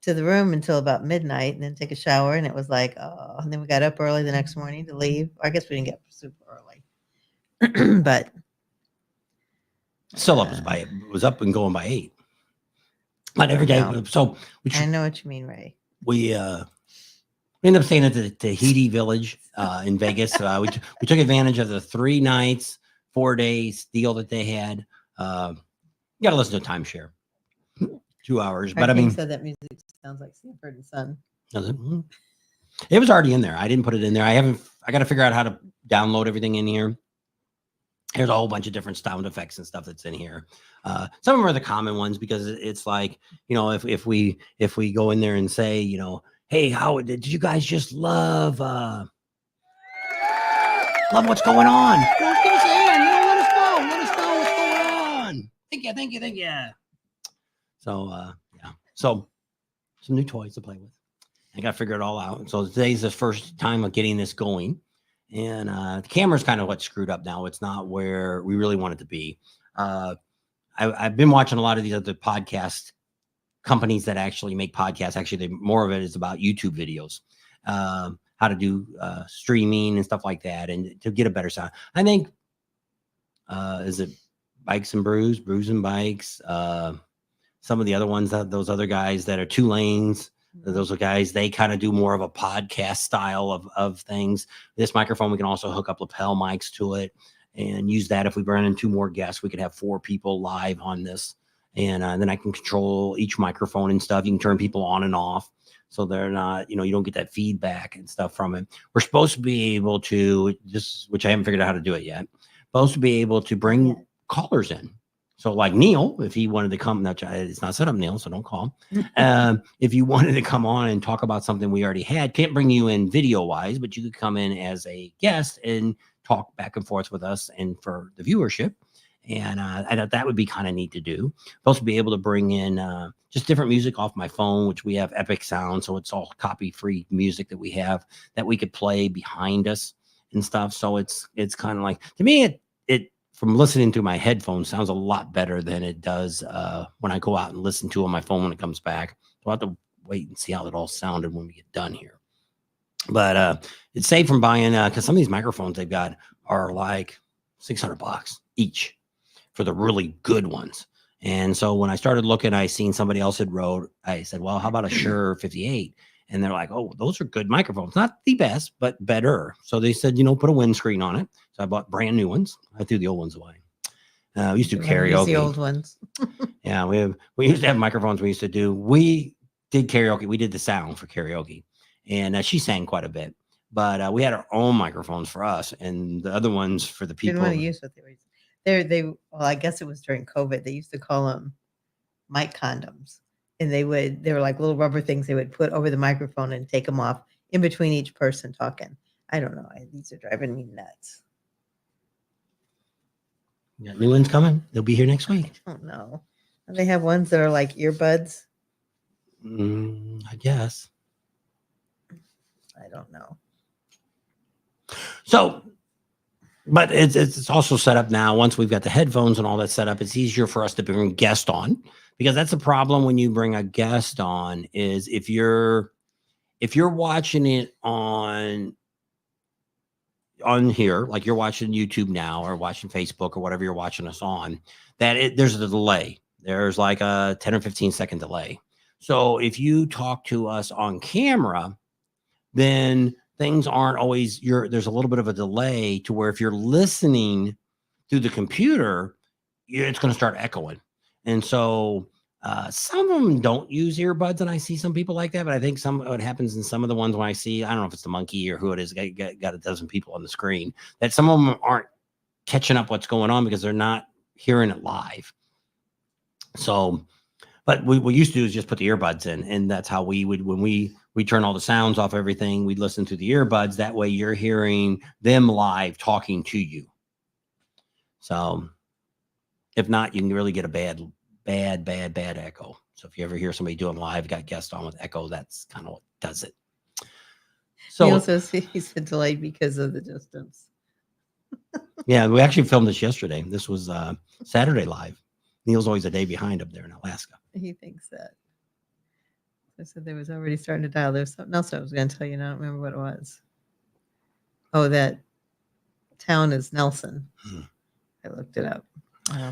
[SPEAKER 2] to the room until about midnight and then take a shower. And it was like, oh, and then we got up early the next morning to leave. I guess we didn't get up super early, but
[SPEAKER 1] still was up and going by 8. Not every day. So
[SPEAKER 2] I know what you mean, Ray.
[SPEAKER 1] We ended up staying at the Tahiti Village in Vegas. We took advantage of the 3 nights, 4 days deal that they had. You got to listen to a timeshare, 2 hours. But I mean,
[SPEAKER 2] said that music sounds like Sanford and Son.
[SPEAKER 1] Does it? It was already in there. I didn't put it in there. I got to figure out how to download everything in here. There's a whole bunch of different sound effects and stuff that's in here. Some of them are the common ones because it's like, if we go in there and say, hey, how did you guys just love what's going on? Well, give us a hand. Let us know what's going on. Thank you. So, so some new toys to play with. I got to figure it all out. So today's the first time of getting this going. And the camera's kind of what's screwed up now. It's not where we really want it to be. I've been watching a lot of these other podcast companies that actually make podcasts. Actually, more of it is about YouTube videos, how to do streaming and stuff like that, and to get a better sound. I think, is it Bikes and Brews and Bikes? Some of the other ones, those other guys that are 2 lanes, those are guys, they kind of do more of a podcast style of things. This microphone, we can also hook up lapel mics to it and use that. If we bring in 2 more guests, we could have 4 people live on this. And then I can control each microphone and stuff. You can turn people on and off. So they're not, you don't get that feedback and stuff from it. We're supposed to be able to, which I haven't figured out how to do it yet, supposed to be able to bring callers in. So like Neil, if he wanted to come, it's not set up, Neil, so don't call him. If you wanted to come on and talk about something we already had, can't bring you in video wise, but you could come in as a guest and talk back and forth with us and for the viewership. And I thought that would be kind of neat to do. Supposed to be able to bring in just different music off my phone, which we have Epic Sound. So it's all copy-free music that we have that we could play behind us and stuff. So it's kind of like, to me, it from listening to my headphones sounds a lot better than it does when I go out and listen to on my phone when it comes back. So I'll have to wait and see how it all sounded when we get done here. But it's safe from buying, because some of these microphones they've got are like $600 each for the really good ones. And so when I started looking, I seen somebody else had wrote, I said, well, how about a Shure 58? And they're like, oh, those are good microphones. Not the best, but better. So they said, put a windscreen on it. So I bought brand new ones. I threw the old ones away. We used to do
[SPEAKER 2] Remember these, the old
[SPEAKER 1] karaoke.
[SPEAKER 2] ones.
[SPEAKER 1] Yeah, we used to have microphones. We did karaoke. We did the sound for karaoke, and she sang quite a bit. But we had our own microphones for us, and the other ones for the
[SPEAKER 2] Didn't
[SPEAKER 1] people.
[SPEAKER 2] want to use what they were. Well, I guess it was during COVID. They used to call them mic condoms, and they were like little rubber things they would put over the microphone and take them off in between each person talking. I don't know. These are driving me nuts.
[SPEAKER 1] You got new ones coming. They'll be here next week.
[SPEAKER 2] I don't know. They have ones that are like earbuds.
[SPEAKER 1] I guess.
[SPEAKER 2] I don't know.
[SPEAKER 1] So, but it's also set up now. Once we've got the headphones and all that set up, it's easier for us to bring a guest on, because that's the problem when you bring a guest on is if you're watching it on here, like you're watching YouTube now or watching Facebook or whatever you're watching us on, there's a delay. There's like a 10 or 15-second delay. So if you talk to us on camera, then things aren't always there's a little bit of a delay to where if you're listening through the computer, it's going to start echoing. And so some of them don't use earbuds, and I see some people like that, but I think what happens in some of the ones when I see, I don't know if it's the monkey or who it is, got a dozen people on the screen, that some of them aren't catching up what's going on because they're not hearing it live. So, but what we used to do is just put the earbuds in, and that's how we would, when we turn all the sounds off, everything, we'd listen through the earbuds. That way you're hearing them live talking to you. So if not, you can really get a bad echo. So if you ever hear somebody doing live, got guest on with echo, that's kind of what does it. So
[SPEAKER 2] Neil says he's delayed because of the distance.
[SPEAKER 1] Yeah, we actually filmed this yesterday. This was Saturday live. Neil's always a day behind up there in Alaska.
[SPEAKER 2] He thinks that. I said there was already starting to dial. There's something else I was going to tell you. And I don't remember what it was. Oh, that town is Nelson. I looked it up.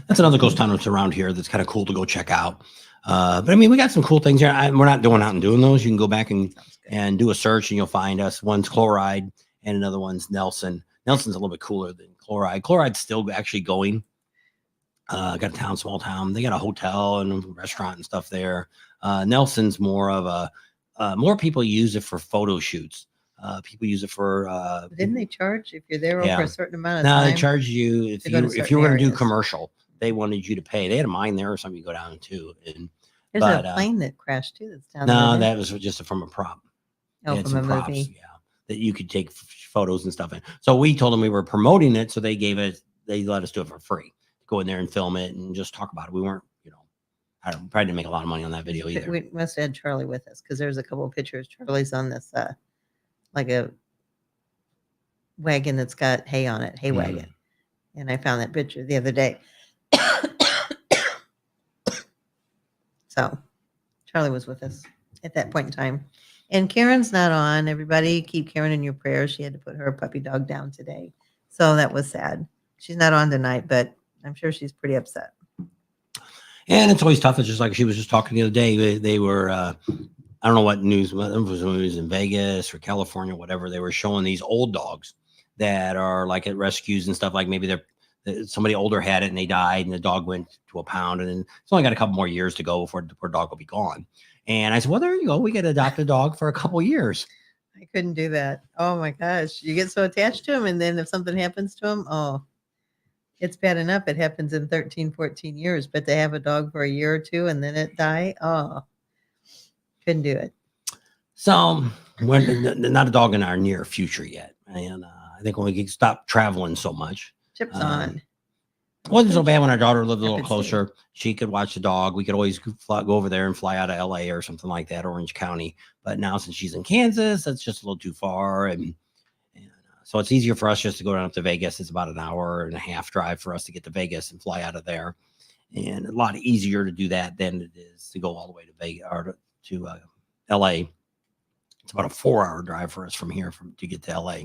[SPEAKER 1] That's another ghost town that's around here that's kind of cool to go check out. But I mean, we got some cool things here. We're not going out and doing those. You can go back and do a search and you'll find us. One's Chloride and another one's Nelson. Nelson's a little bit cooler than Chloride. Chloride's still actually going. Got a town, small town. They got a hotel and a restaurant and stuff there. Nelson's more of a, more people use it for photo shoots. People use it for.
[SPEAKER 2] Didn't they charge if you're there over a certain amount of
[SPEAKER 1] no,
[SPEAKER 2] time?
[SPEAKER 1] they charge you if you were going to do commercial. They wanted you to pay. They had a mine there or something you go down to. And
[SPEAKER 2] there's a plane that crashed too. That's down there.
[SPEAKER 1] No, that was just from a prop.
[SPEAKER 2] Oh, from a movie.
[SPEAKER 1] Yeah, that you could take photos and stuff in. So we told them we were promoting it, so they let us do it for free. Go in there and film it and just talk about it. We weren't, probably didn't make a lot of money on that video either.
[SPEAKER 2] We must have had Charlie with us because there's a couple of pictures. Charlie's on this, like a wagon that's got hay on it, hay wagon. And I found that picture the other day. So Charlie was with us at that point in time. And Karen's not on. Everybody keep Karen in your prayers. She had to put her puppy dog down today. So that was sad. She's not on tonight, but I'm sure she's pretty upset. And
[SPEAKER 1] it's always tough. It's just like she was just talking the other day. They were, I don't know what news, whether it was in Vegas or California, whatever. They were showing these old dogs that are like at rescues and stuff. Like maybe somebody older had it and they died and the dog went to a pound, and then it's only got a couple more years to go before the poor dog will be gone. And I said, well, there you go. We could adopt a dog for a couple years.
[SPEAKER 2] I couldn't do that. Oh my gosh. You get so attached to him. And then if something happens to him, oh, it's bad enough. It happens in 13, 14 years, but to have a dog for a year or two and then it die, oh, couldn't do it.
[SPEAKER 1] So we're not a dog in our near future yet. And I think when we stop traveling so much.
[SPEAKER 2] Chip's on.
[SPEAKER 1] It wasn't so bad when our daughter lived a little closer. She could watch the dog. We could always go over there and fly out of LA or something like that, Orange County. But now since she's in Kansas, that's just a little too far. And so it's easier for us just to go down up to Vegas. It's about an hour and a half drive for us to get to Vegas and fly out of there. And a lot easier to do that than it is to go all the way to Vegas or to LA. It's about a 4-hour drive for us from here to get to LA.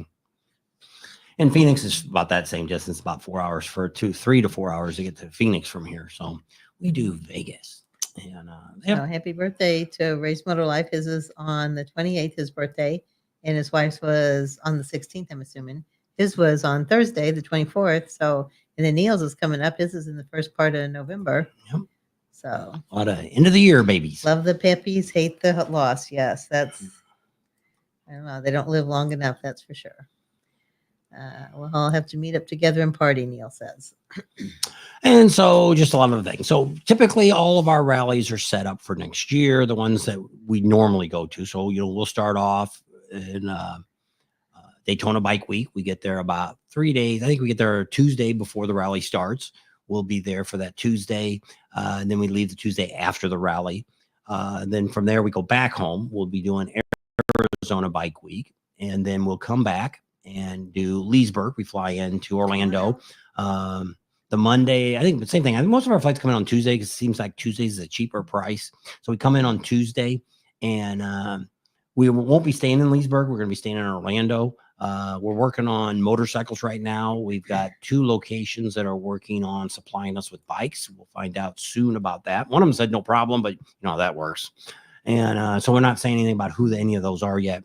[SPEAKER 1] And Phoenix is about that same distance, about 4 hours 3 to 4 hours to get to Phoenix from here. So we do Vegas. And
[SPEAKER 2] happy birthday to Ray's Motor Life. His is on the 28th, his birthday, and his wife's was on the 16th, I'm assuming. His was on Thursday, the 24th. So And then Neil's is coming up. This is in the first part of November.
[SPEAKER 1] Yep.
[SPEAKER 2] So
[SPEAKER 1] A lot of end of the year babies.
[SPEAKER 2] love the puppies, hate the loss. Yes, that's, I don't know. They don't live long enough, that's for sure. We'll all have to meet up together and party, Neil says.
[SPEAKER 1] And so just a lot of things. So typically all of our rallies are set up for next year, the ones that we normally go to. So, we'll start off in Daytona Bike Week. We get there about 3 days. I think we get there Tuesday before the rally starts. We'll be there for that Tuesday. And then we leave the Tuesday after the rally. Then from there, we go back home. We'll be doing Arizona Bike Week. And then we'll come back and do Leesburg. We fly into Orlando. The Monday, I think the same thing. I think most of our flights come in on Tuesday because it seems like Tuesdays is a cheaper price. So we come in on Tuesday, and we won't be staying in Leesburg. We're going to be staying in Orlando. We're working on motorcycles right now. We've got 2 locations that are working on supplying us with bikes. We'll find out soon about that. One of them said no problem, but how that works. And so we're not saying anything about who any of those are yet.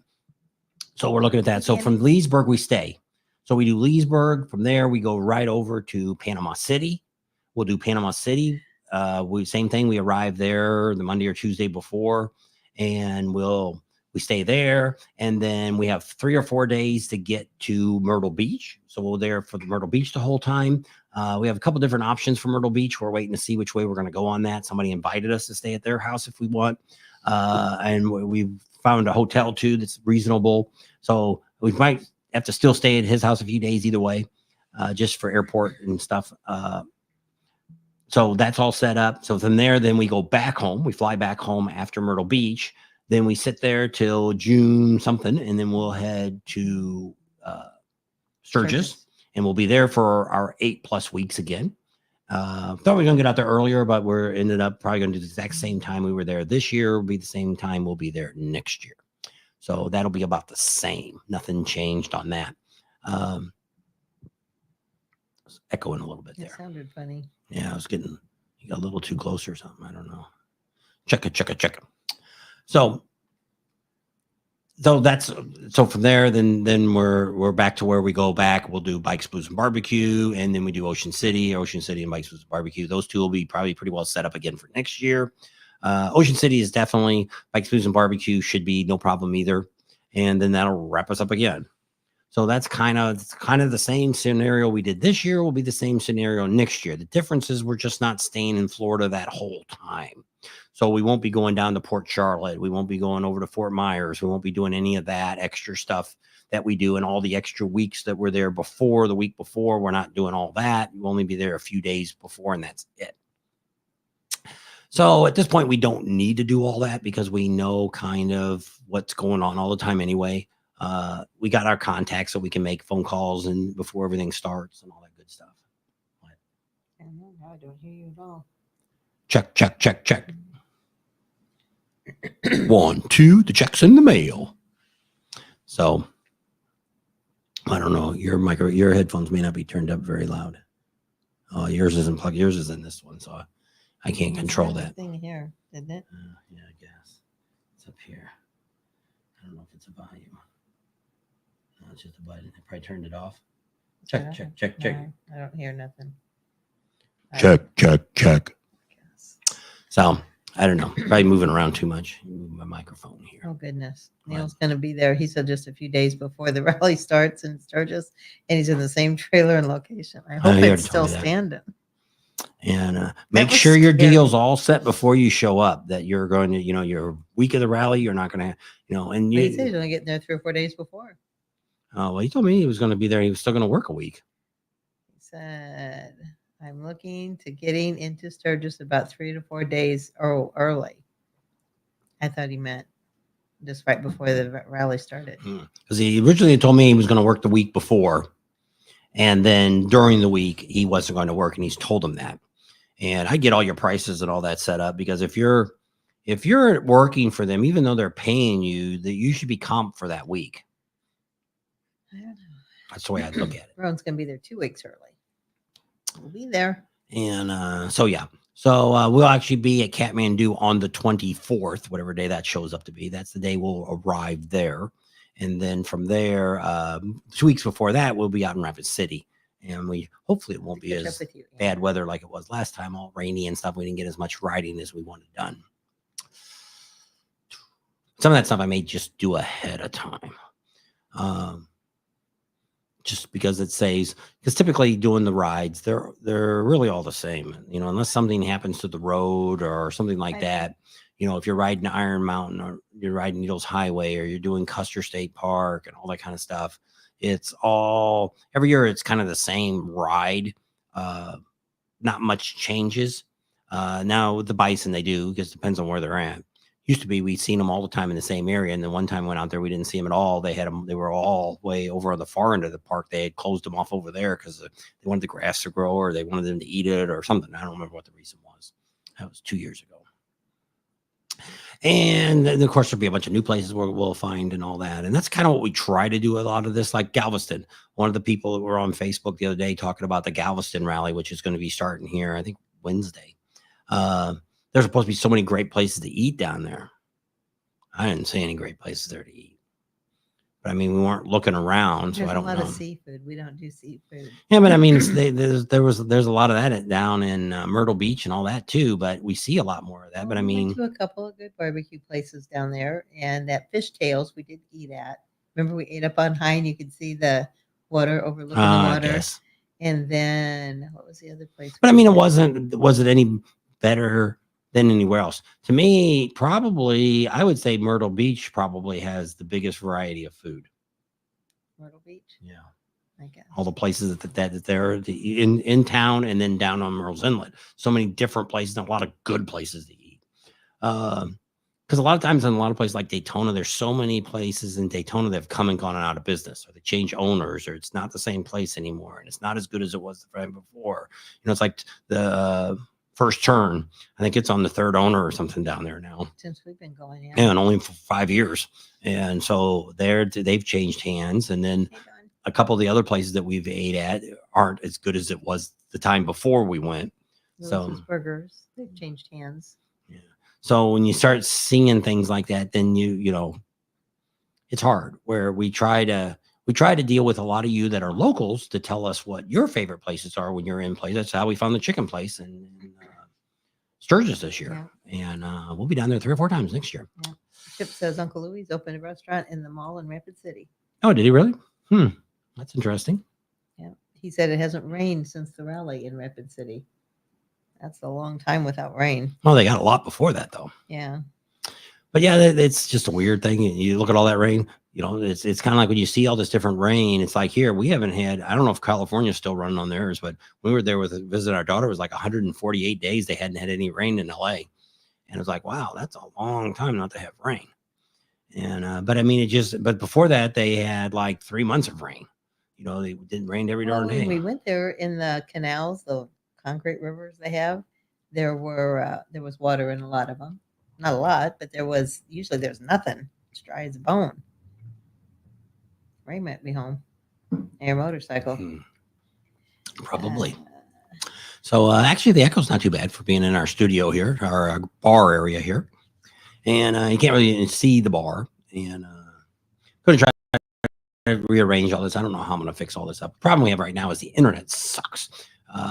[SPEAKER 1] So we're looking at that. So from Leesburg, we stay. So we do Leesburg. From there, we go right over to Panama City. We'll do Panama City. Same thing. We arrive there the Monday or Tuesday before, and we stay there. And then we have 3 or 4 days to get to Myrtle Beach. So we're there for the Myrtle Beach the whole time. We have a couple different options for Myrtle Beach. We're waiting to see which way we're going to go on that. Somebody invited us to stay at their house if we want. And we've found a hotel too that's reasonable. So we might have to still stay at his house a few days either way, just for airport and stuff. So that's all set up. So from there, then we go back home. We fly back home after Myrtle Beach. Then we sit there till June something, and then we'll head to Sturgis, and we'll be there for our 8+ weeks again. Thought we were going to get out there earlier, but we're ended up probably going to do the exact same time we were there this year. Will be the same time we'll be there next year. So that'll be about the same. Nothing changed on that. Echoing a little bit there.
[SPEAKER 2] It sounded funny.
[SPEAKER 1] Yeah, you got a little too close or something. I don't know. Check it. So from there, then we're back to where we go back. We'll do Bikes, Blues, and Barbecue, and then we do Ocean City and Bikes, Blues, and Barbecue. Those 2 will be probably pretty well set up again for next year. Ocean City is definitely Bikes, Blues, and Barbecue should be no problem either, and then that'll wrap us up again. So that's kind of the same scenario we did this year. Will be the same scenario next year. The difference is we're just not staying in Florida that whole time. So we won't be going down to Port Charlotte. We won't be going over to Fort Myers. We won't be doing any of that extra stuff that we do, and all the extra weeks that we're there before, the week before. We're not doing all that. We'll only be there a few days before, and that's it. So at this point, we don't need to do all that because we know kind of what's going on all the time anyway. We got our contacts so we can make phone calls and before everything starts and all that good stuff. What?
[SPEAKER 2] I don't hear you at all.
[SPEAKER 1] Check. 1, 2, the check's in the mail. So I don't know. Your headphones may not be turned up very loud. Oh, yours isn't plugged. Yours is in this one, so I can't control that.
[SPEAKER 2] Thing here, didn't it?
[SPEAKER 1] Yeah, I guess it's up here. I don't know if it's a volume. No, it's just a button. I probably turned it off. Check.
[SPEAKER 2] No, I don't hear nothing.
[SPEAKER 1] Check. So I don't know. Probably moving around too much. Move my microphone here.
[SPEAKER 2] Oh goodness. Neil's going to be there. He said just a few days before the rally starts in Sturgis, and he's in the same trailer and location. I hope it's still standing.
[SPEAKER 1] And make sure your deal's all set before you show up, that you're going to, your week of the rally, you're not going to, and
[SPEAKER 2] he said he's going to get there 3 or 4 days before.
[SPEAKER 1] Oh, well, he told me he was going to be there. He was still going to work a week.
[SPEAKER 2] He said, I'm looking to getting into Sturgis about 3 to 4 days early. I thought he meant just right before the rally started.
[SPEAKER 1] Because he originally told me he was going to work the week before. And then during the week, he wasn't going to work. And he's told him that. And I get all your prices and all that set up, because if you're working for them, even though they're paying you, that you should be comped for that week.
[SPEAKER 2] I don't know.
[SPEAKER 1] That's the way I look at it.
[SPEAKER 2] Ron's going to be there 2 weeks early. We'll be there.
[SPEAKER 1] And so, yeah. So we'll actually be at Kathmandu on the 24th, whatever day that shows up to be. That's the day we'll arrive there. And then from there, 2 weeks before that, we'll be out in Rapid City. and hopefully it won't be
[SPEAKER 2] Catch up
[SPEAKER 1] as
[SPEAKER 2] with you,
[SPEAKER 1] bad
[SPEAKER 2] Anna.
[SPEAKER 1] weather like it was last time, all rainy and stuff. We didn't get as much riding as we wanted done. Some of that stuff I may just do ahead of time. Just because it saves, because typically doing the rides, they're really all the same, unless something happens to the road or something like
[SPEAKER 2] Right.
[SPEAKER 1] that. If you're riding Iron Mountain or you're riding Needles Highway or you're doing Custer State Park and all that kind of stuff, it's all every year. It's kind of the same ride. Not much changes. Now with the bison, they do, because it depends on where they're at. Used to be we'd seen them all the time in the same area, and then one time went out there, we didn't see them at all. They had them; they were all way over on the far end of the park. They had closed them off over there because they wanted the grass to grow, or they wanted them to eat it, or something. I don't remember what the reason was. That was 2 years ago. And then, of course, there'll be a bunch of new places where we'll find and all that. And that's kind of what we try to do a lot of this, like Galveston. One of the people that were on Facebook the other day talking about the Galveston rally, which is going to be starting here, I think Wednesday. There's supposed to be so many great places to eat down there. I didn't see any great places there to eat. But I mean, we weren't looking around, so
[SPEAKER 2] There's
[SPEAKER 1] I don't
[SPEAKER 2] a lot
[SPEAKER 1] know.
[SPEAKER 2] of seafood. We don't do seafood.
[SPEAKER 1] Yeah, but I mean, there's a lot of that down in Myrtle Beach and all that too. But we see a lot more of that. But I
[SPEAKER 2] We
[SPEAKER 1] mean,
[SPEAKER 2] went to a couple of good barbecue places down there, and that Fish Tails we did eat at. Remember, we ate up on high, and you could see the water overlooking the
[SPEAKER 1] I
[SPEAKER 2] water.
[SPEAKER 1] guess.
[SPEAKER 2] And then what was the other place?
[SPEAKER 1] But I
[SPEAKER 2] we
[SPEAKER 1] mean,
[SPEAKER 2] went?
[SPEAKER 1] was it any better than anywhere else? To me, probably, I would say Myrtle Beach probably has the biggest variety of food.
[SPEAKER 2] Myrtle Beach.
[SPEAKER 1] Yeah.
[SPEAKER 2] I guess.
[SPEAKER 1] All the places that there in town and then down on Murrells Inlet. So many different places and a lot of good places to eat. Because a lot of times in a lot of places like Daytona, there's so many places in Daytona that have come and gone out of business, or they change owners, or it's not the same place anymore, and it's not as good as it was the time before. It's like the First Turn. I think it's on the third owner or something down there now.
[SPEAKER 2] Since we've been going, yeah.
[SPEAKER 1] And only for 5 years. And so they've changed hands. And then a couple of the other places that we've ate at aren't as good as it was the time before we went.
[SPEAKER 2] Lewis's Burgers, they've changed hands.
[SPEAKER 1] Yeah. So when you start seeing things like that, then it's hard. Where we try to deal with a lot of you that are locals to tell us what your favorite places are when you're in place. That's how we found the chicken place in Sturgis this year. Yeah. And we'll be down there 3 or 4 times next year.
[SPEAKER 2] Yeah. Chip says Uncle Louie's opened a restaurant in the mall in Rapid City.
[SPEAKER 1] Oh, did he really? That's interesting.
[SPEAKER 2] Yeah. He said it hasn't rained since the rally in Rapid City. That's a long time without rain.
[SPEAKER 1] Well, they got a lot before that, though.
[SPEAKER 2] Yeah.
[SPEAKER 1] But yeah, it's just a weird thing. You look at all that rain, it's kind of like when you see all this different rain. It's like here, we haven't had, I don't know if California's still running on theirs, but we were there visit our daughter. It was like 148 days. They hadn't had any rain in LA. And it was like, wow, that's a long time not to have rain. And, but I mean, but before that, they had like 3 months of rain. They didn't rain every darn day.
[SPEAKER 2] When we went there in the canals, the concrete rivers they have, there was water in a lot of them. Not a lot, but there's nothing. It's dry as a bone. Ray might be home. Air motorcycle.
[SPEAKER 1] Probably. So actually, the echo's not too bad for being in our studio here, our bar area here. And you can't really see the bar. And going to try to rearrange all this. I don't know how I'm going to fix all this up. The problem we have right now is the internet sucks.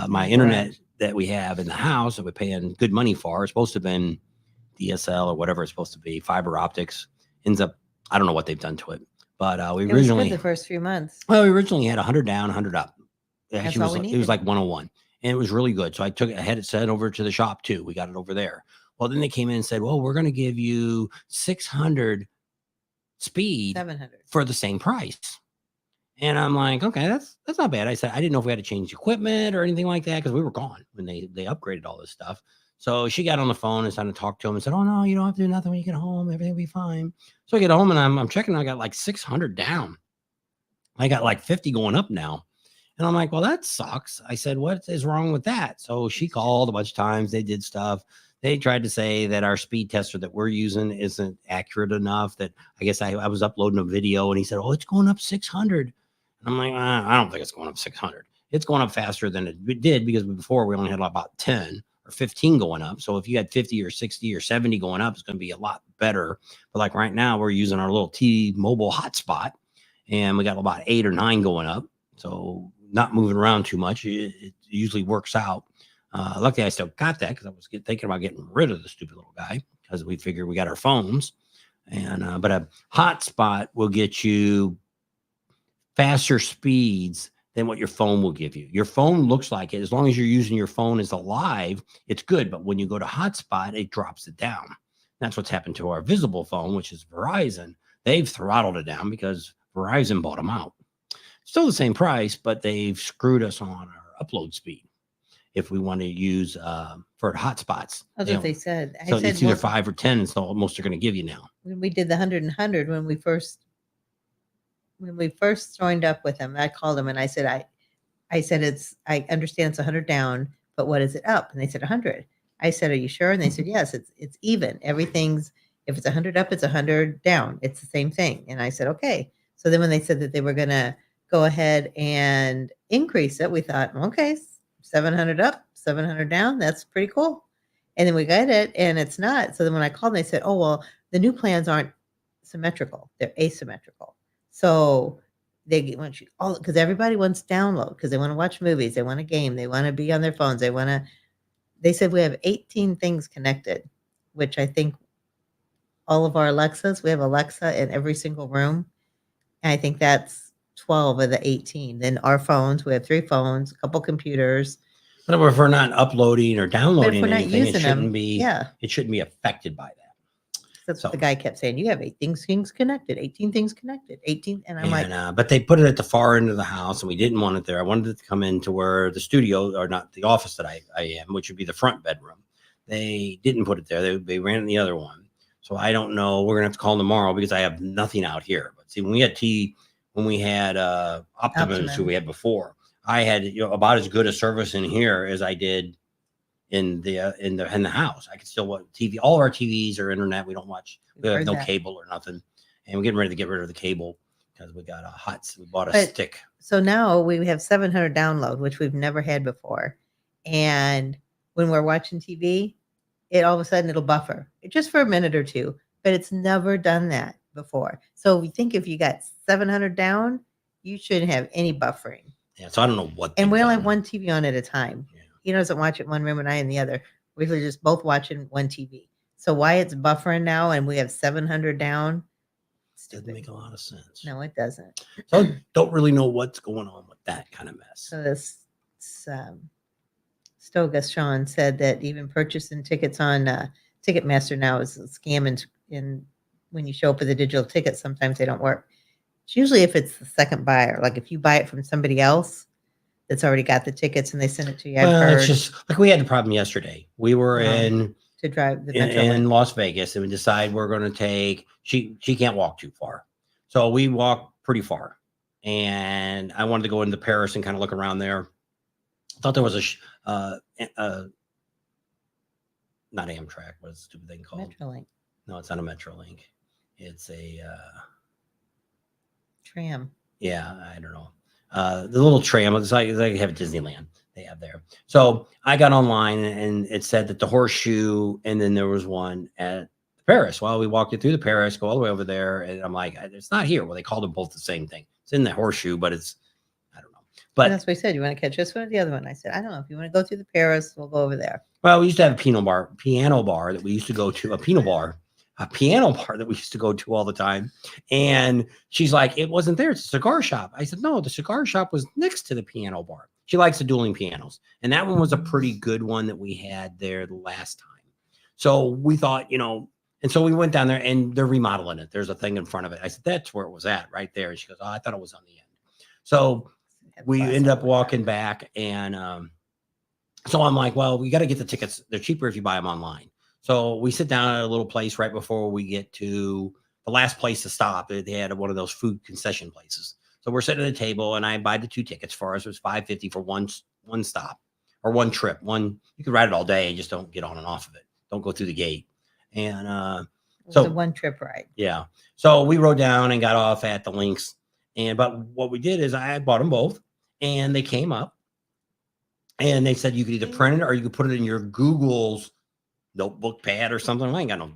[SPEAKER 1] My internet that we have in the house that we're paying good money for is supposed to have been DSL or whatever it's supposed to be, fiber optics. Ends up, I don't know what they've done to it. But
[SPEAKER 2] it was good the first few months.
[SPEAKER 1] Well, we originally had 100 down, 100 up. Actually,
[SPEAKER 2] it
[SPEAKER 1] was like 101. And it was really good. So I had it sent over to the shop too. We got it over there. Well, then they came in and said, well, we're going to give you 600 speed
[SPEAKER 2] 700
[SPEAKER 1] for the same price. And I'm like, okay, that's not bad. I said, I didn't know if we had to change equipment or anything like that because we were gone when they upgraded all this stuff. So she got on the phone and started to talk to him and said, oh, no, you don't have to do nothing when you get home. Everything will be fine. So I get home and I'm checking. I got like 600 down. I got like 50 going up now. And I'm like, well, that sucks. I said, what is wrong with that? So she called a bunch of times. They did stuff. They tried to say that our speed tester that we're using isn't accurate enough. That I guess I was uploading a video and he said, oh, it's going up 600. And I'm like, I don't think it's going up 600. It's going up faster than it did because before we only had about 10 or 15 going up. So if you had 50 or 60 or 70 going up, it's going to be a lot better. But like right now, we're using our little T-Mobile hotspot and we got about 8 or 9 going up. So not moving around too much, it usually works out. Luckily, I still got that because I was thinking about getting rid of the stupid little guy because we figured we got our phones. And but a hotspot will get you faster speeds than what your phone will give you. Your phone looks like it. As long as you're using your phone as alive, it's good. But when you go to hotspot, it drops it down. That's what's happened to our visible phone, which is Verizon. They've throttled it down because Verizon bought them out. Still the same price, but they've screwed us on our upload speed if we want to use for hotspots.
[SPEAKER 2] That's what they said.
[SPEAKER 1] So it's either 5 or 10 is the most they're going to give you now.
[SPEAKER 2] When we did the 100 and 100, when we first joined up with them, I called them and I said, I understand it's 100 down, but what is it up? And they said 100. I said, are you sure? And they said, yes, it's even. Everything's, if it's 100 up, it's 100 down. It's the same thing. And I said, okay. So then when they said that they were going to go ahead and increase it, we thought, okay, 700 up, 700 down. That's pretty cool. And then we got it and it's not. So then when I called, they said, oh, well, the new plans aren't symmetrical. They're asymmetrical. So they want you all, because everybody wants download, because they want to watch movies. They want a game. They want to be on their phones. They said we have 18 things connected, which I think all of our Alexas, we have Alexa in every single room. And I think that's 12 of the 18. Then our phones, we have 3 phones, a couple computers.
[SPEAKER 1] But if we're not uploading or downloading anything, it shouldn't be.
[SPEAKER 2] Yeah,
[SPEAKER 1] it shouldn't be affected by that.
[SPEAKER 2] That's what the guy kept saying. You have 18 things connected, 18 things connected, 18. And I'm like,
[SPEAKER 1] but they put it at the far end of the house, and we didn't want it there. I wanted it to come into where the studio, or not the office that I am, which would be the front bedroom. They didn't put it there. They ran the other one. So I don't know. We're gonna have to call them tomorrow because I have nothing out here. But see, when we had Optimums, who we had before, I had about as good a service in here as I did in the house. I could still watch TV. All of our TVs are internet. We don't watch. We have no cable or nothing, and we're getting ready to get rid of the cable because we got we bought a stick. So
[SPEAKER 2] now we have 700 download, which we've never had before. And when we're watching TV, it all of a sudden it'll buffer just for a minute or two, but it's never done that before. So we think if you got 700 down, you shouldn't have any buffering.
[SPEAKER 1] Yeah. So I don't know what.
[SPEAKER 2] And we only have one TV on at a time. Yeah. He doesn't watch it in one room and I in the other. We're just both watching one TV. So why it's buffering now and we have 700 down?
[SPEAKER 1] Doesn't make a lot of sense.
[SPEAKER 2] No, it doesn't.
[SPEAKER 1] So I don't really know what's going on with that kind of mess.
[SPEAKER 2] So this Sturgis Sean said that even purchasing tickets on Ticketmaster now is a scam, and when you show up with a digital ticket, sometimes they don't work. It's usually if it's the second buyer, like if you buy it from somebody else that's already got the tickets and they send it to you.
[SPEAKER 1] It's just like we had the problem yesterday. We were in Las Vegas and we decide we're going to take, she can't walk too far. So we walked pretty far and I wanted to go into Paris and kind of look around there. I thought there was not Amtrak. What's the stupid thing called?
[SPEAKER 2] Metrolink.
[SPEAKER 1] No, it's not a Metrolink. It's a
[SPEAKER 2] tram.
[SPEAKER 1] Yeah, I don't know. The little tram. It's like they have at Disneyland. They have there. So I got online and it said that the Horseshoe, and then there was one at Paris. Well, we walked it through the Paris, go all the way over there, and I'm like, it's not here. Well, they called them both the same thing. It's in the Horseshoe, but it's, I don't know. But
[SPEAKER 2] and that's what I said. You want to catch this one or the other one? I said, I don't know. If you want to go through the Paris, we'll go over there.
[SPEAKER 1] Well, we used to have a piano bar that we used to go to, a piano bar that we used to go to all the time. And she's like, it wasn't there. It's a cigar shop. I said, no, the cigar shop was next to the piano bar. She likes the dueling pianos. And that one was a pretty good one that we had there the last time. So we thought, and so we went down there and they're remodeling it. There's a thing in front of it. I said, that's where it was at right there. And she goes, oh, I thought it was on the end. So we ended up walking back. And so I'm like, well, we got to get the tickets. They're cheaper if you buy them online. So we sit down at a little place right before we get to the last place to stop. They had one of those food concession places. So we're sitting at a table and I buy the 2 tickets for us. It was $5.50 for one stop or one trip. You could ride it all day. Just don't get on and off of it. Don't go through the gate. And
[SPEAKER 2] so a one trip ride.
[SPEAKER 1] Yeah. So we rode down and got off at the links. But what we did is I bought them both and they came up and they said you could either print it or you could put it in your Google's notebook pad or something. I ain't got no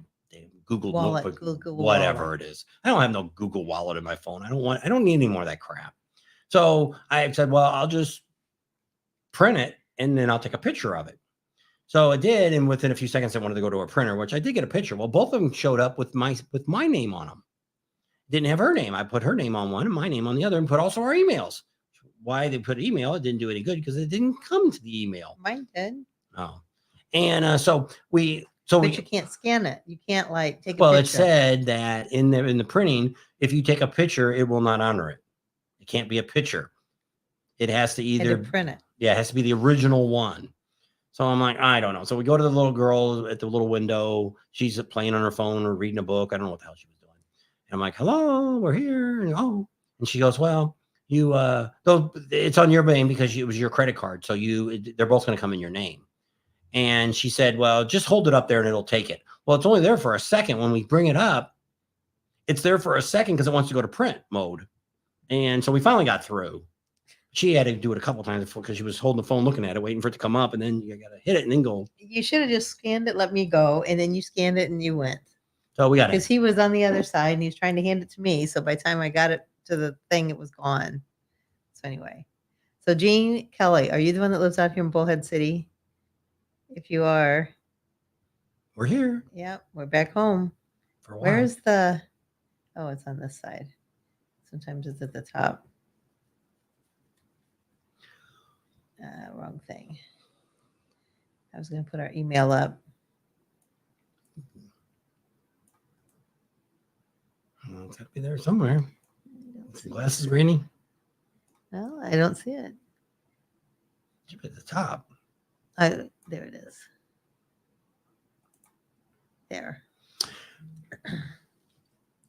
[SPEAKER 1] Google
[SPEAKER 2] wallet,
[SPEAKER 1] notebook,
[SPEAKER 2] Google
[SPEAKER 1] whatever
[SPEAKER 2] wallet.
[SPEAKER 1] It is. I don't have no Google wallet in my phone. I don't need any more of that crap. So I said, well, I'll just print it and then I'll take a picture of it. So I did, and within a few seconds, I wanted to go to a printer, which I did get a picture. Well, both of them showed up with my name on them. Didn't have her name. I put her name on one and my name on the other, and put also our emails. Why they put email? It didn't do any good because it didn't come to the email.
[SPEAKER 2] Mine did.
[SPEAKER 1] Oh, and so
[SPEAKER 2] you can't scan it. You can't like take.
[SPEAKER 1] Well, it said that in the printing, if you take a picture, it will not honor it. It can't be a picture. It has to either
[SPEAKER 2] print it.
[SPEAKER 1] Yeah, it has to be the original one. So I'm like, I don't know. So we go to the little girl at the little window. She's playing on her phone or reading a book. I don't know what the hell she was doing. And I'm like, hello, we're here. And she goes, well, it's on your name because it was your credit card. So they're both going to come in your name. And she said, well, just hold it up there and it'll take it. Well, it's only there for a second. When we bring it up, it's there for a second because it wants to go to print mode. And so we finally got through. She had to do it a couple of times because she was holding the phone, looking at it, waiting for it to come up. And then you got to hit it and then go.
[SPEAKER 2] You should have just scanned it, let me go. And then you scanned it and you went.
[SPEAKER 1] So we got it.
[SPEAKER 2] Because he was on the other side and he was trying to hand it to me. So by the time I got it to the thing, it was gone. So anyway. So Jean Kelly, are you the one that lives out here in Bullhead City? If you are.
[SPEAKER 1] We're here.
[SPEAKER 2] Yeah, we're back home.
[SPEAKER 1] For a while.
[SPEAKER 2] Where's the... Oh, it's on this side. Sometimes it's at the top. Wrong thing. I was going to put our email up.
[SPEAKER 1] Well, it's got to be there somewhere. Glasses, Granny?
[SPEAKER 2] No, I don't see it.
[SPEAKER 1] Should be at the top.
[SPEAKER 2] There it is. There.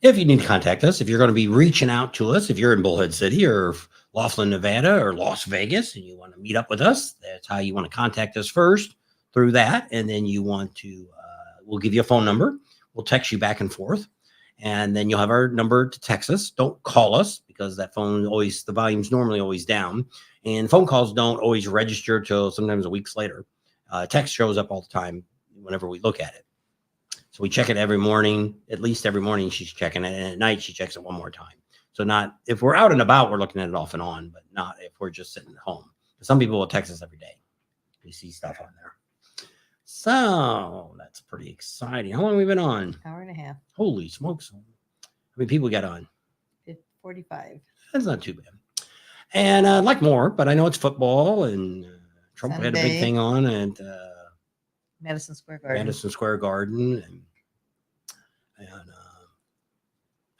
[SPEAKER 1] If you need to contact us, if you're going to be reaching out to us, if you're in Bullhead City or Laughlin, Nevada or Las Vegas, and you want to meet up with us, that's how you want to contact us first through that. And then you want to, we'll give you a phone number. We'll text you back and forth. And then you'll have our number to text us. Don't call us because that phone the volume's normally always down. And phone calls don't always register till sometimes weeks later. Text shows up all the time whenever we look at it. So we check it every morning, at least every morning she's checking it. And at night she checks it one more time. So not if we're out and about, we're looking at it off and on, but not if we're just sitting at home. Some people will text us every day. We see stuff on there. So that's pretty exciting. How long have we been on?
[SPEAKER 2] Hour and a half.
[SPEAKER 1] Holy smokes. How many people got on?
[SPEAKER 2] 45.
[SPEAKER 1] That's not too bad. And I'd like more, but I know it's football and Trump had a big thing on at
[SPEAKER 2] Madison Square
[SPEAKER 1] Garden. And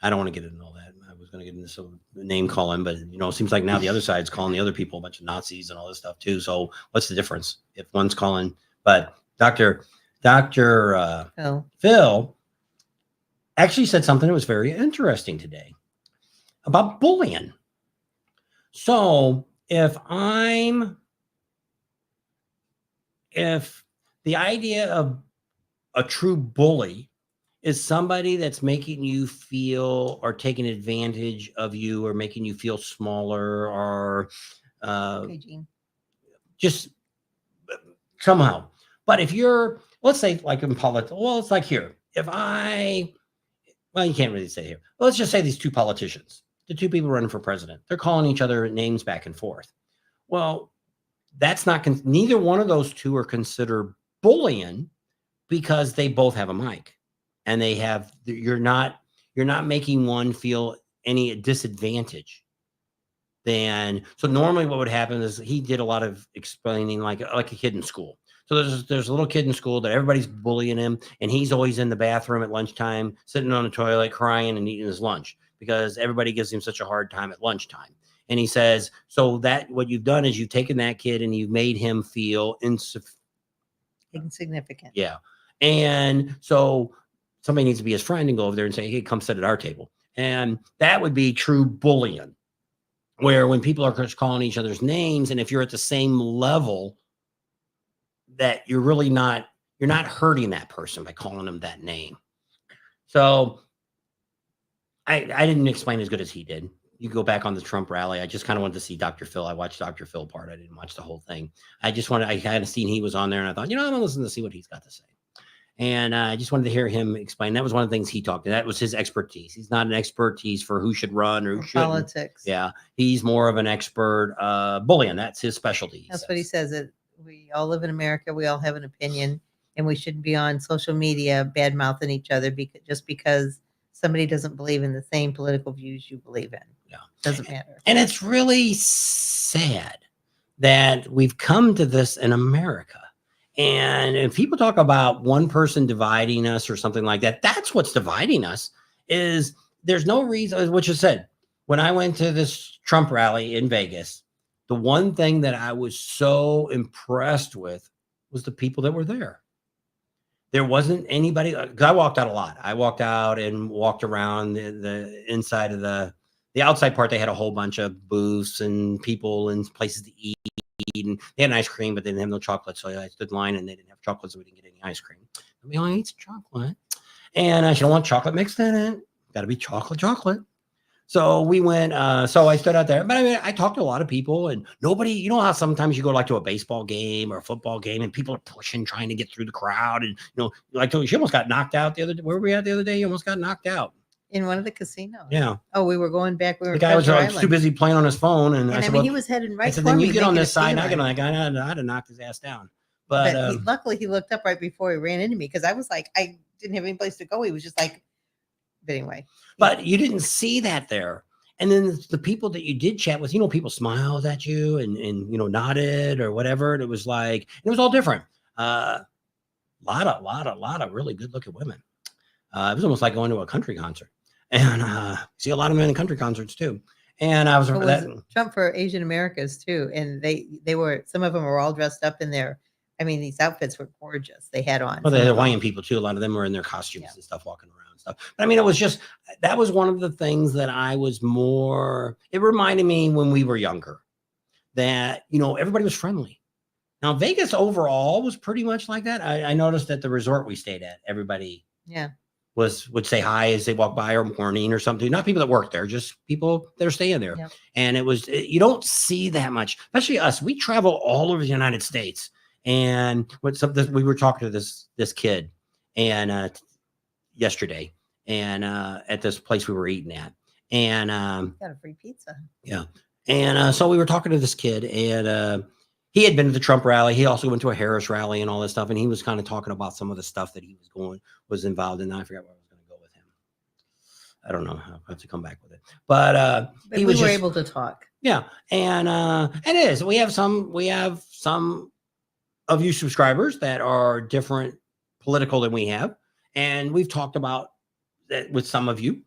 [SPEAKER 1] I don't want to get into all that. I was going to get into some name calling, but it seems like now the other side's calling the other people a bunch of Nazis and all this stuff too. So what's the difference if one's calling? But Dr. Phil actually said something that was very interesting today about bullying. So if the idea of a true bully is somebody that's making you feel or taking advantage of you or making you feel smaller or just somehow. But if you're, let's say like in politics, well, it's like here. You can't really say here. Let's just say these two politicians, the two people running for president, they're calling each other names back and forth. Well, that's not, neither one of those two are considered bullying because they both have a mic and you're not making one feel any disadvantage. So normally what would happen is he did a lot of explaining like a kid in school. So there's a little kid in school that everybody's bullying him, and he's always in the bathroom at lunchtime, sitting on the toilet, crying and eating his lunch because everybody gives him such a hard time at lunchtime. And he says, so that what you've done is you've taken that kid and you've made him feel
[SPEAKER 2] insignificant.
[SPEAKER 1] Yeah. And so somebody needs to be his friend and go over there and say, hey, come sit at our table. And that would be true bullying, where when people are calling each other's names, and if you're at the same level, that you're not hurting that person by calling them that name. So I didn't explain as good as he did. You go back on the Trump rally. I just kind of wanted to see Dr. Phil. I watched Dr. Phil part. I didn't watch the whole thing. I kind of seen he was on there and I thought, I'm going to listen to see what he's got to say. And I just wanted to hear him explain. That was one of the things he talked. That was his expertise. He's not an expertise for who should run or who shouldn't.
[SPEAKER 2] Politics.
[SPEAKER 1] Yeah, he's more of an expert bullying. That's his specialty.
[SPEAKER 2] That's what he says. That we all live in America. We all have an opinion, and we shouldn't be on social media bad mouthing each other just because somebody doesn't believe in the same political views you believe in.
[SPEAKER 1] Yeah,
[SPEAKER 2] doesn't matter.
[SPEAKER 1] And it's really sad that we've come to this in America. And if people talk about one person dividing us or something like that, that's what's dividing us. Is there's no reason, as what you said, when I went to this Trump rally in Vegas, the one thing that I was so impressed with was the people that were there. There wasn't anybody, because I walked out a lot. I walked out and walked around the inside of the outside part. They had a whole bunch of booths and people and places to eat. And they had an ice cream, but they didn't have no chocolate. So I stood in line and they didn't have chocolate, so we didn't get any ice cream. We only ate some chocolate. And I don't want chocolate mixed in it. Got to be chocolate. So we went, so I stood out there. But I mean, I talked to a lot of people and nobody, you know how sometimes you go like to a baseball game or a football game and people are pushing, trying to get through the crowd. And, like she almost got knocked out the other day. Where were we at the other day? You almost got knocked out.
[SPEAKER 2] In one of the casinos.
[SPEAKER 1] Yeah.
[SPEAKER 2] Oh, we were going back. We were
[SPEAKER 1] the guy was too busy playing on his phone. And I said,
[SPEAKER 2] he was heading right.
[SPEAKER 1] I said, then you get on this side and I get on that guy. I'd have knocked his ass down. But
[SPEAKER 2] luckily he looked up right before he ran into me. Cause I was like, I didn't have any place to go. He was just like, but anyway.
[SPEAKER 1] But you didn't see that there. And then the people that you did chat with, people smiled at you and nodded or whatever. And it was like, it was all different. Lot of really good looking women. It was almost like going to a country concert. And see a lot of men in country concerts too. And I was
[SPEAKER 2] Trump for Asian Americas too. And they were, some of them were all dressed up in their, these outfits were gorgeous. They had on.
[SPEAKER 1] Well, they had Hawaiian people too. A lot of them were in their costumes and stuff, walking around and stuff. But it was just, that was one of the things that I was more, it reminded me when we were younger that, everybody was friendly. Now, Vegas overall was pretty much like that. I noticed at the resort we stayed at, everybody would say hi as they walk by or morning or something. Not people that work there, just people that are staying there. Yep. And it was, you don't see that much, especially us. We travel all over the United States. And we were talking to this kid and yesterday and at this place we were eating at. And
[SPEAKER 2] got a free pizza.
[SPEAKER 1] Yeah. And so we were talking to this kid and he had been to the Trump rally. He also went to a Harris rally and all this stuff. And he was kind of talking about some of the stuff that he was involved in. I forgot where I was going to go with him. I don't know. I'll have to come back with it. But
[SPEAKER 2] we were able to talk.
[SPEAKER 1] Yeah. And it is. We have some of you subscribers that are different political than we have. And we've talked about that with some of you.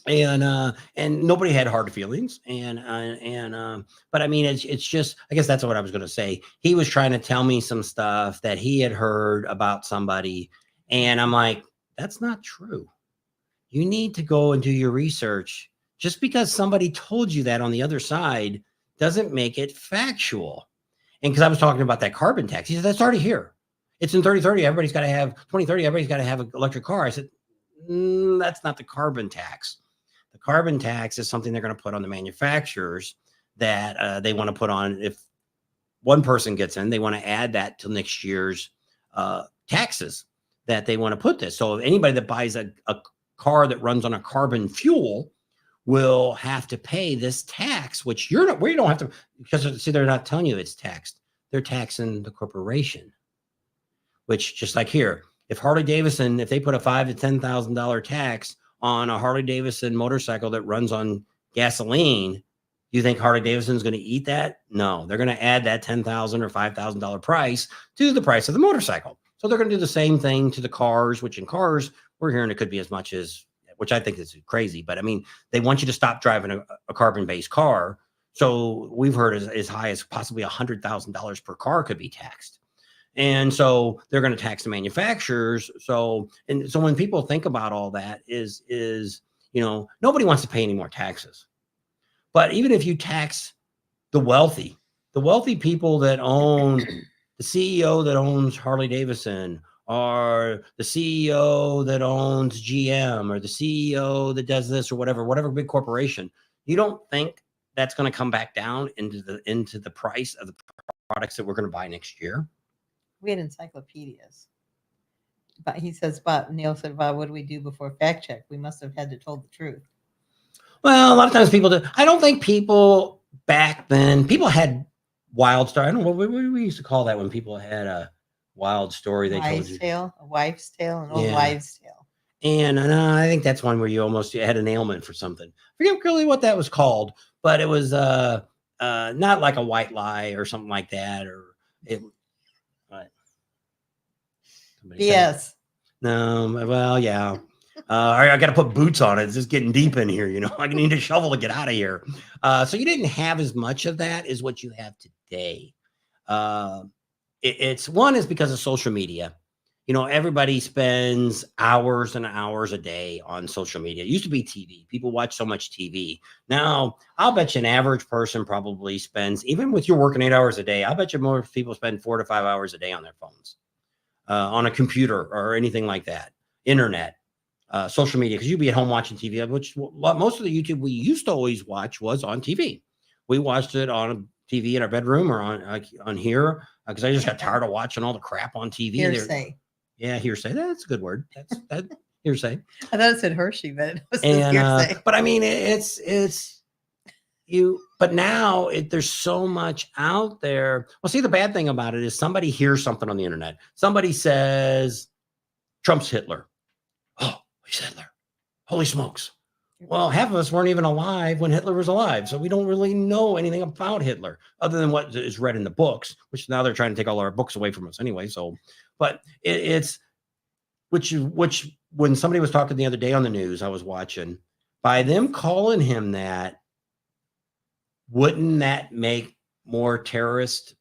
[SPEAKER 1] And nobody had hard feelings. But it's just, I guess that's what I was going to say. He was trying to tell me some stuff that he had heard about somebody. And I'm like, that's not true. You need to go and do your research. Just because somebody told you that on the other side doesn't make it factual. And because I was talking about that carbon tax, he said, that's already here. It's in 2030. Everybody's got to have 2030. Everybody's got to have an electric car. I said, that's not the carbon tax. The carbon tax is something they're going to put on the manufacturers that they want to put on. If one person gets in, they want to add that to next year's taxes that they want to put this. So anybody that buys a car that runs on a carbon fuel will have to pay this tax, which we don't have to, because see, they're not telling you it's taxed. They're taxing the corporation, which just like here, if Harley Davidson, if they put a $5,000 to $10,000 tax on a Harley Davidson motorcycle that runs on gasoline, you think Harley Davidson is going to eat that? No, they're going to add that $10,000 or $5,000 price to the price of the motorcycle. So they're going to do the same thing to the cars, which in cars, we're hearing it could be as much as, which I think is crazy, but they want you to stop driving a carbon-based car. So we've heard as high as possibly $100,000 per car could be taxed. And so they're going to tax the manufacturers. So when people think about all that is nobody wants to pay any more taxes. But even if you tax the wealthy people that own the CEO that owns Harley Davidson, or the CEO that owns GM, or the CEO that does this or whatever big corporation, you don't think that's going to come back down into the price of the products that we're going to buy next year?
[SPEAKER 2] We had encyclopedias. But he says, "But Neil said, Bob, what do we do before fact check? We must have had to told the truth."
[SPEAKER 1] Well, a lot of times people do. I don't think people back then, people had wild story. I don't know what we used to call that when people had a wild story they told you.
[SPEAKER 2] A wife's tale, an old
[SPEAKER 1] Yeah.
[SPEAKER 2] wives' tale.
[SPEAKER 1] And I think that's one where you almost had an ailment for something. I forget really what that was called, but it was not like a white lie or something like that, or it. What? Somebody said-
[SPEAKER 2] Yes.
[SPEAKER 1] No, well, yeah. I got to put boots on it. It's just getting deep in here. I need a shovel to get out of here. So you didn't have as much of that as what you have today. It's one is because of social media. Everybody spends hours and hours a day on social media. It used to be TV. People watch so much TV. Now, I'll bet you an average person probably spends, even with your working 8 hours a day, I'll bet you more people spend 4 to 5 hours a day on their phones, on a computer or anything like that, internet, social media, because you'd be at home watching TV, which most of the YouTube we used to always watch was on TV. We watched it on TV in our bedroom or on here because I just got tired of watching all the crap on TV.
[SPEAKER 2] Hearsay.
[SPEAKER 1] Yeah, hearsay. That's a good word. That's hearsay.
[SPEAKER 2] I thought it said Hershey, but it was
[SPEAKER 1] And
[SPEAKER 2] hearsay.
[SPEAKER 1] but I mean, it's you. But now there's so much out there. Well, see, the bad thing about it is somebody hears something on the internet. Somebody says Trump's Hitler. Oh, he's Hitler. Holy smokes. Well, half of us weren't even alive when Hitler was alive. So we don't really know anything about Hitler other than what is read in the books, which now they're trying to take all our books away from us anyway. So, but it's which when somebody was talking the other day on the news, I was watching, by them calling him that, wouldn't that make more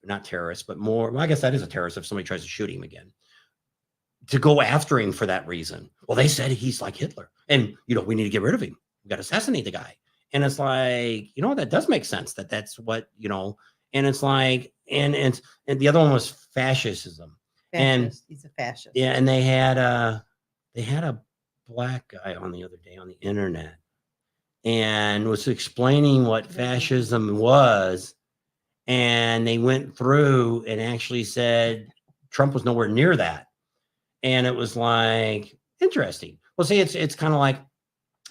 [SPEAKER 1] not terrorists, but more, well, I guess that is a terrorist if somebody tries to shoot him again, to go after him for that reason. Well, they said he's like Hitler and, we need to get rid of him. We got to assassinate the guy. And it's like, that does make sense that's what, and it's like, and the other one was fascism. And
[SPEAKER 2] he's a fascist.
[SPEAKER 1] Yeah. And they had a black guy on the other day on the internet and was explaining what fascism was. And they went through and actually said Trump was nowhere near that. And it was like, interesting. Well, see, it's kind of like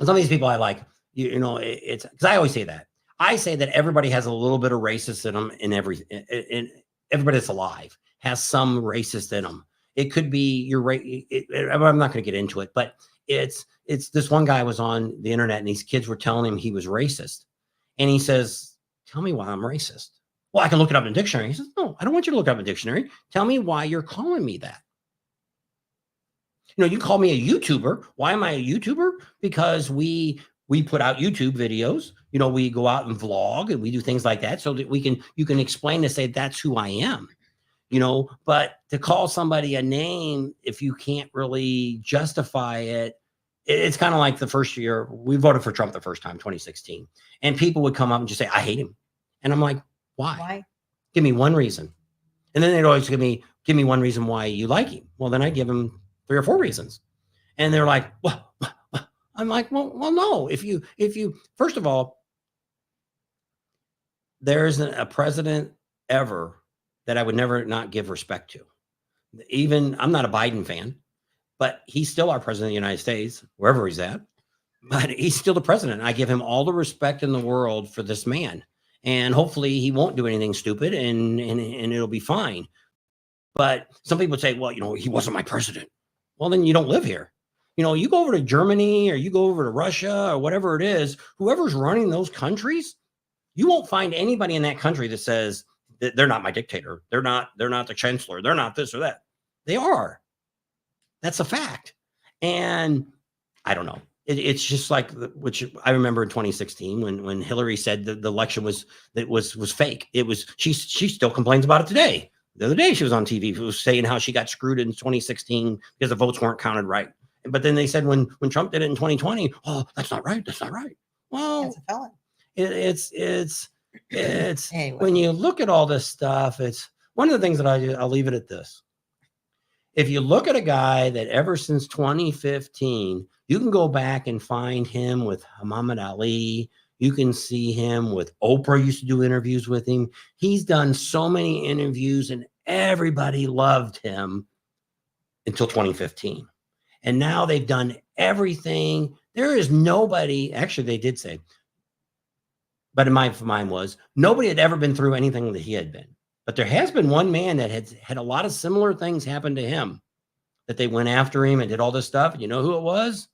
[SPEAKER 1] some of these people I like, it's because I always say that. I say that everybody has a little bit of racist in them in everybody that's alive has some racist in them. It could be I'm not going to get into it, but it's this one guy was on the internet and these kids were telling him he was racist. And he says, tell me why I'm racist. Well, I can look it up in a dictionary. He says, no, I don't want you to look it up in a dictionary. Tell me why you're calling me that. You call me a YouTuber. Why am I a YouTuber? Because we put out YouTube videos. We go out and vlog and we do things like that so that you can explain to say that's who I am. But to call somebody a name, if you can't really justify it, it's kind of like the first year we voted for Trump the first time, 2016, and people would come up and just say, I hate him. And I'm like, why? Give me one reason. And then they'd always give me one reason why you like him. Well, then I give them 3 or 4 reasons. And they're like, well, I'm like, well, no. If you, first of all, there isn't a president ever that I would never not give respect to. Even, I'm not a Biden fan, but he's still our president of the United States, wherever he's at. But he's still the president. I give him all the respect in the world for this man. And hopefully he won't do anything stupid and it'll be fine. But some people say, well, he wasn't my president. Well, then you don't live here. You go over to Germany or you go over to Russia or whatever it is, whoever's running those countries, you won't find anybody in that country that says that they're not my dictator. They're not the chancellor. They're not this or that. They are. That's a fact. And I don't know. It's just like, which I remember in 2016 when Hillary said that the election was fake. She still complains about it today. The other day she was on TV, was saying how she got screwed in 2016 because the votes weren't counted right. But then they said when Trump did it in 2020, oh, that's not right. That's not right. Well,
[SPEAKER 2] that's a felon.
[SPEAKER 1] It's
[SPEAKER 2] anyway.
[SPEAKER 1] When you look at all this stuff, it's one of the things that I'll leave it at this. If you look at a guy that ever since 2015, you can go back and find him with Muhammad Ali. You can see him with Oprah used to do interviews with him. He's done so many interviews and everybody loved him. until 2015. And now they've done everything. There is nobody, actually, they did say, but in mine was nobody had ever been through anything that he had been. But there has been one man that had a lot of similar things happen to him, that they went after him and did all this stuff. And you know who it was?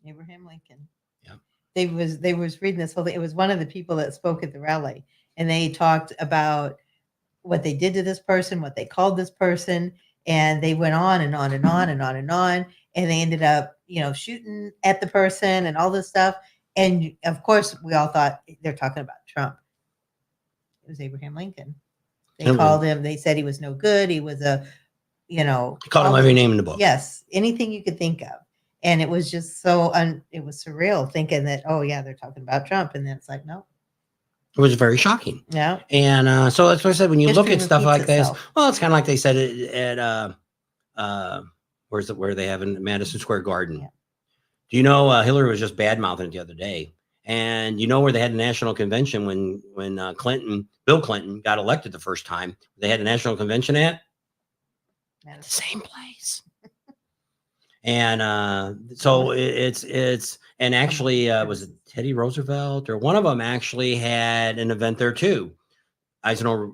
[SPEAKER 2] Abraham Lincoln.
[SPEAKER 1] Yeah.
[SPEAKER 2] They was reading this whole thing. It was one of the people that spoke at the rally, and they talked about what they did to this person, what they called this person, and they went on and on and on and on and on, and they ended up, shooting at the person and all this stuff. And of course, we all thought they're talking about Trump. It was Abraham Lincoln. They called him. They said he was no good. He was he
[SPEAKER 1] called him every name in the book.
[SPEAKER 2] Yes, anything you could think of. And it was just it was surreal thinking that, oh yeah, they're talking about Trump. And then it's like, no.
[SPEAKER 1] It was very shocking.
[SPEAKER 2] Yeah.
[SPEAKER 1] And so that's what I said, when you look at stuff like this,
[SPEAKER 2] itself.
[SPEAKER 1] well, it's kind of like they said at where they have in Madison Square Garden.
[SPEAKER 2] Yeah.
[SPEAKER 1] Do you know Hillary was just bad mouthing it the other day? And you know where they had the national convention when Bill Clinton got elected the first time? They had the national convention at the same place. And so it's and actually was it Teddy Roosevelt or one of them actually had an event there too. Eisenhower,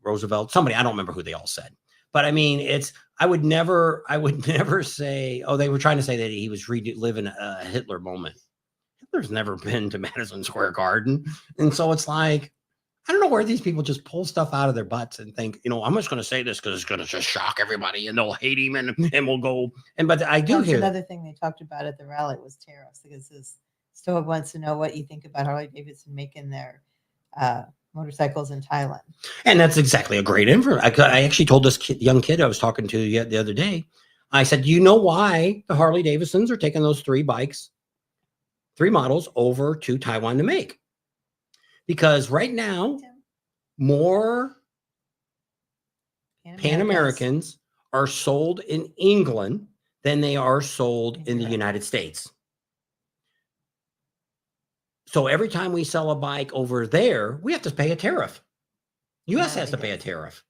[SPEAKER 1] Roosevelt, somebody, I don't remember who they all said, but I mean, I would never say, oh, they were trying to say that he was reliving a Hitler moment. Hitler's never been to Madison Square Garden. And so it's like, I don't know where these people just pull stuff out of their butts and think, I'm just going to say this because it's going to just shock everybody and they'll hate him and we'll go. But I do hear
[SPEAKER 2] another thing they talked about at the rally was tariffs, because this Stoic wants to know what you think about Harley Davidson making their motorcycles in Thailand.
[SPEAKER 1] And that's exactly a great info. I actually told this young kid I was talking to the other day, I said, do you know why the Harley Davidsons are taking those 3 models over to Taiwan to make? Because right now, more Pan Americans are sold in England than they are sold in the United States. So every time we sell a bike over there, we have to pay a tariff. U.S. has to pay a tariff.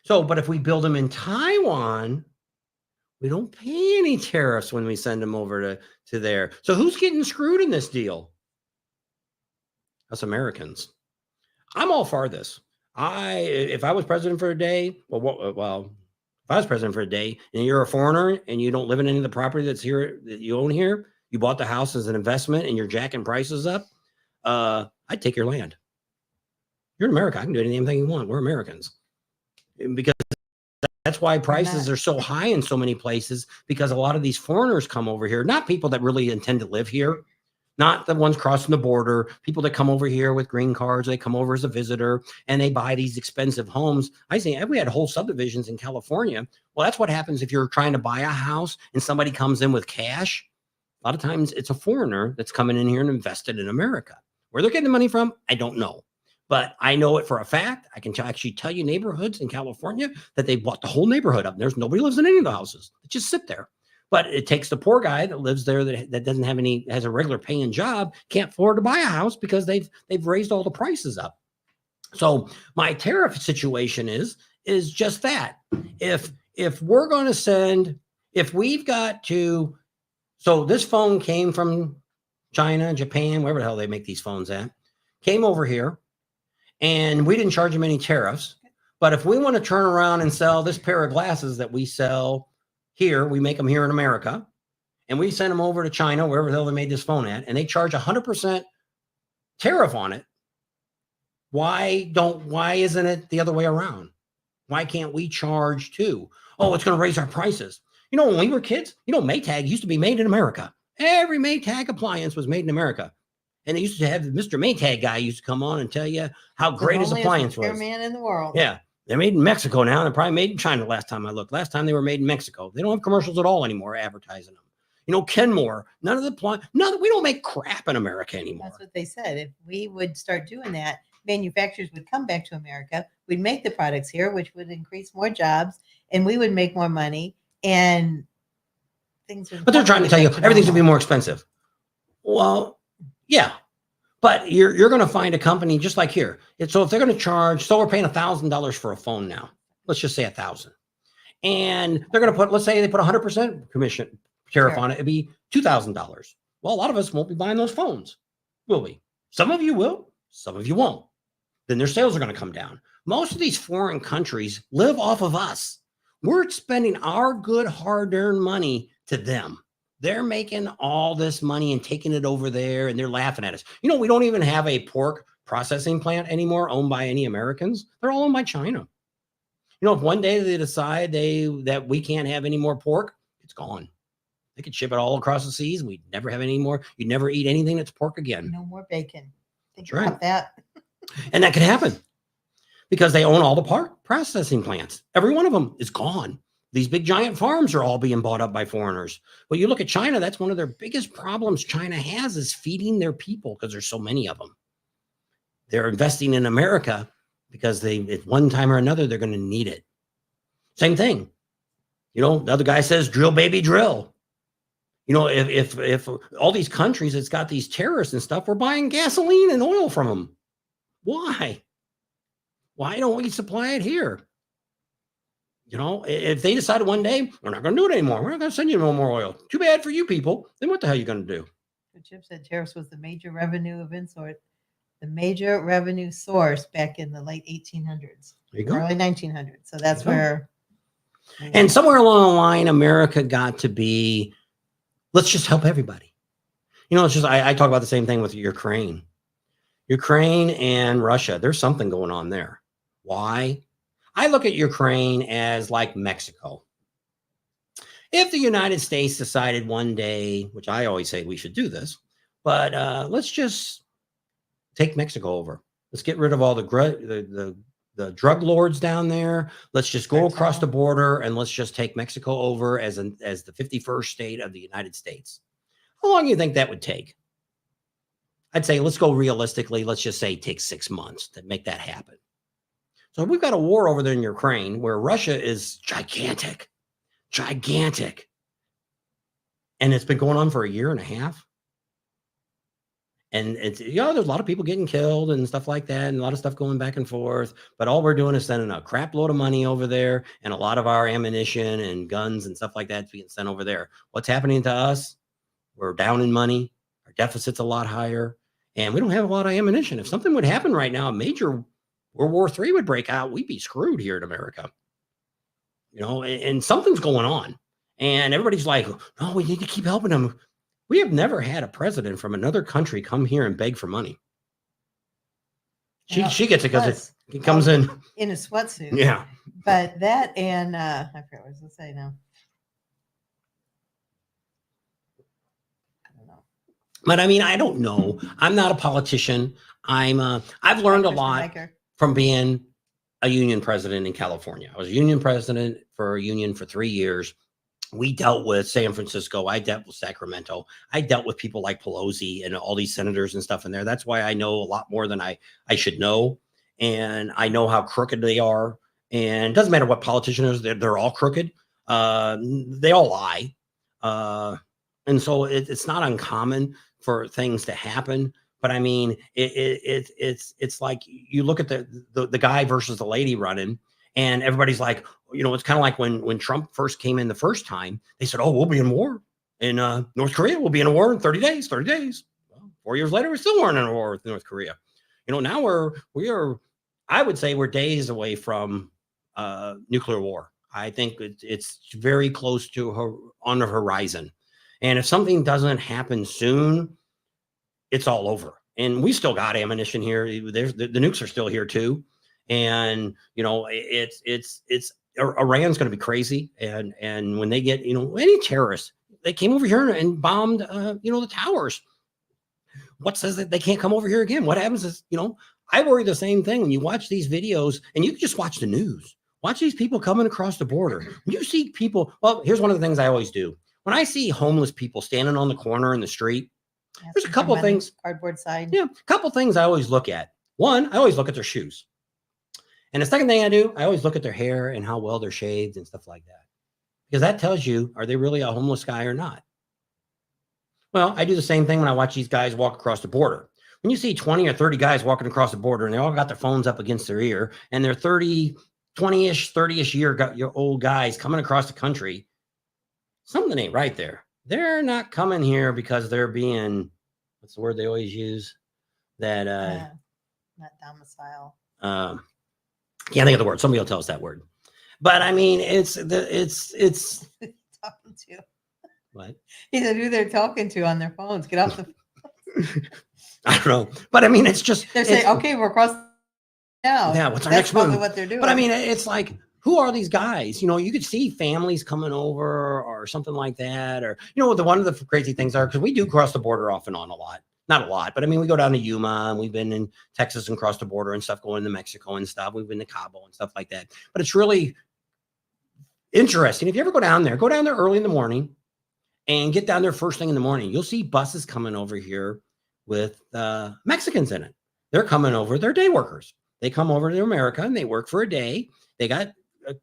[SPEAKER 1] So, but if we build them in Taiwan, we don't pay any tariffs when we send them over to there. So who's getting screwed in this deal? Us Americans. I'm all for this. If I was president for a day, if I was president for a day and you're a foreigner and you don't live in any of the property that's here that you own here, you bought the house as an investment and you're jacking prices up, I'd take your land. You're in America. I can do anything you want. We're Americans. Because that's why prices are so high in so many places, because a lot of these foreigners come over here, not people that really intend to live here, not the ones crossing the border, people that come over here with green cards, they come over as a visitor and they buy these expensive homes. I think we had whole subdivisions in California. Well, that's what happens if you're trying to buy a house and somebody comes in with cash. A lot of times it's a foreigner that's coming in here and invested in America. Where they're getting the money from, I don't know. But I know it for a fact. I can actually tell you neighborhoods in California that they bought the whole neighborhood up. There's nobody lives in any of the houses. They just sit there. But it takes the poor guy that lives there that doesn't have has a regular paying job, can't afford to buy a house because they've raised all the prices up. So my tariff situation is just that. If we're going to send, if we've got to, so this phone came from China, Japan, wherever the hell they make these phones at, came over here, and we didn't charge them any tariffs. But if we want to turn around and sell this pair of glasses that we sell here, we make them here in America, and we send them over to China, wherever the hell they made this phone at, and they charge 100% tariff on it. Why isn't it the other way around? Why can't we charge too? Oh, it's going to raise our prices. When we were kids, Maytag used to be made in America. Every Maytag appliance was made in America. And they used to have Mr. Maytag guy used to come on and tell you how great his appliance was.
[SPEAKER 2] Man in the world.
[SPEAKER 1] Yeah. They're made in Mexico now. They're probably made in China last time I looked. Last time they were made in Mexico. They don't have commercials at all anymore advertising them. Kenmore, we don't make crap in America anymore.
[SPEAKER 2] That's what they said. If we would start doing that, manufacturers would come back to America. We'd make the products here, which would increase more jobs, and we would make more money. And things would. But
[SPEAKER 1] they're trying to tell you everything's going to be more expensive. Well, yeah. But you're going to find a company just like here. So if they're going to charge, so we're paying $1,000 for a phone now. Let's just say $1,000. And they're going to put, let's say they put 100% commission tariff
[SPEAKER 2] Sure.
[SPEAKER 1] on it. It'd be $2,000. Well, a lot of us won't be buying those phones, will we? Some of you will, some of you won't. Then their sales are going to come down. Most of these foreign countries live off of us. We're spending our good hard-earned money to them. They're making all this money and taking it over there, and they're laughing at us. You know, we don't even have a pork processing plant anymore owned by any Americans. They're all owned by China. You know, if one day they decide that we can't have any more pork, it's gone. They could ship it all across the seas. We'd never have any more. You'd never eat anything that's pork again.
[SPEAKER 2] No more bacon. Think
[SPEAKER 1] That's right.
[SPEAKER 2] about that.
[SPEAKER 1] And that could happen because they own all the pork processing plants. Every one of them is gone. These big giant farms are all being bought up by foreigners. Well, you look at China, that's one of their biggest problems China has is feeding their people because there's so many of them. They're investing in America because at one time or another, they're going to need it. Same thing. You know, the other guy says, drill, baby, drill. You know, if all these countries, it's got these terrorists and stuff, we're buying gasoline and oil from them. Why? Why don't we supply it here? You know, if they decided one day, we're not going to do it anymore. We're not going to send you no more oil. Too bad for you people. Then what the hell are you going to do?
[SPEAKER 2] Chip said tariffs was the major revenue source back in the late 1800s,
[SPEAKER 1] There you go.
[SPEAKER 2] early 1900s. So that's
[SPEAKER 1] There you go.
[SPEAKER 2] where.
[SPEAKER 1] And somewhere along the line, America got to be, let's just help everybody. You know, it's just, I talk about the same thing with Ukraine and Russia. There's something going on there. Why? I look at Ukraine as like Mexico. If the United States decided one day, which I always say we should do this, but let's just take Mexico over. Let's get rid of all the drug lords down there. Let's just go across the border and let's just take Mexico over as the 51st state of the United States. How long do you think that would take? I'd say let's go realistically. Let's just say it takes 6 months to make that happen. So we've got a war over there in Ukraine where Russia is gigantic. And it's been going on for a year and a half. And it's, you know, there's a lot of people getting killed and stuff like that, and a lot of stuff going back and forth. But all we're doing is sending a crap load of money over there, and a lot of our ammunition and guns and stuff like that is being sent over there. What's happening to us? We're down in money. Our deficit's a lot higher, and we don't have a lot of ammunition. If something would happen right now, a major World War III would break out, we'd be screwed here in America. You know, and something's going on. And everybody's like, no, we need to keep helping them. We have never had a president from another country come here and beg for money. She gets it because it comes in
[SPEAKER 2] a sweatsuit.
[SPEAKER 1] Yeah.
[SPEAKER 2] But that and I forget what I was going to say now. I don't know.
[SPEAKER 1] But I mean, I don't know. I'm not a politician. I've learned a lot from being a union president in California. I was a union president for a union for 3 years. We dealt with San Francisco. I dealt with Sacramento. I dealt with people like Pelosi and all these senators and stuff in there. That's why I know a lot more than I should know. And I know how crooked they are. And it doesn't matter what politician is, they're all crooked. They all lie. And so it's not uncommon for things to happen. But I mean, it's like you look at the guy versus the lady running, and everybody's like, you know, it's kind of like when Trump first came in the first time, they said, oh, we'll be in war in North Korea. We'll be in a war in 30 days. Well, 4 years later, we're still in a war with North Korea. You know, now we are, I would say we're days away from nuclear war. I think it's very close to on the horizon. And if something doesn't happen soon, it's all over. And we still got ammunition here. The nukes are still here too. And, you know, Iran's going to be crazy. And when they get, you know, any terrorists, they came over here and bombed, you know, the towers. What says that they can't come over here again? What happens is, you know, I worry the same thing when you watch these videos, and you can just watch the news. Watch these people coming across the border. When you see people, well, here's one of the things I always do. When I see homeless people standing on the corner in the street, there's a couple of things.
[SPEAKER 2] Cardboard sign.
[SPEAKER 1] Yeah, a couple of things I always look at. One, I always look at their shoes. And the second thing I do, I always look at their hair and how well they're shaved and stuff like that. Because that tells you, are they really a homeless guy or not? Well, I do the same thing when I watch these guys walk across the border. When you see 20 or 30 guys walking across the border and they all got their phones up against their ear and they're 30 20-ish, 30-ish your old guys coming across the country, something ain't right there. They're not coming here because they're being, what's the word they always use? That
[SPEAKER 2] not domicile.
[SPEAKER 1] can't think of the word. Somebody will tell us that word. But I mean, it's
[SPEAKER 2] talking to.
[SPEAKER 1] What?
[SPEAKER 2] He said who they're talking to on their phones. Get off the
[SPEAKER 1] I don't know. But I mean, it's just
[SPEAKER 2] they're saying, okay, we're across now.
[SPEAKER 1] Yeah, what's our
[SPEAKER 2] That's
[SPEAKER 1] next
[SPEAKER 2] probably
[SPEAKER 1] move?
[SPEAKER 2] what they're doing.
[SPEAKER 1] But I mean, it's like, who are these guys? You know, you could see families coming over or something like that. Or, you know, one of the crazy things are, because we do cross the border off and on a lot. Not a lot, but I mean, we go down to Yuma and we've been in Texas and crossed the border and stuff, going to Mexico and stuff. We've been to Cabo and stuff like that. But it's really interesting. If you ever go down there early in the morning and get down there first thing in the morning, you'll see buses coming over here with Mexicans in it. They're coming over, they're day workers. They come over to America and they work for a day. They got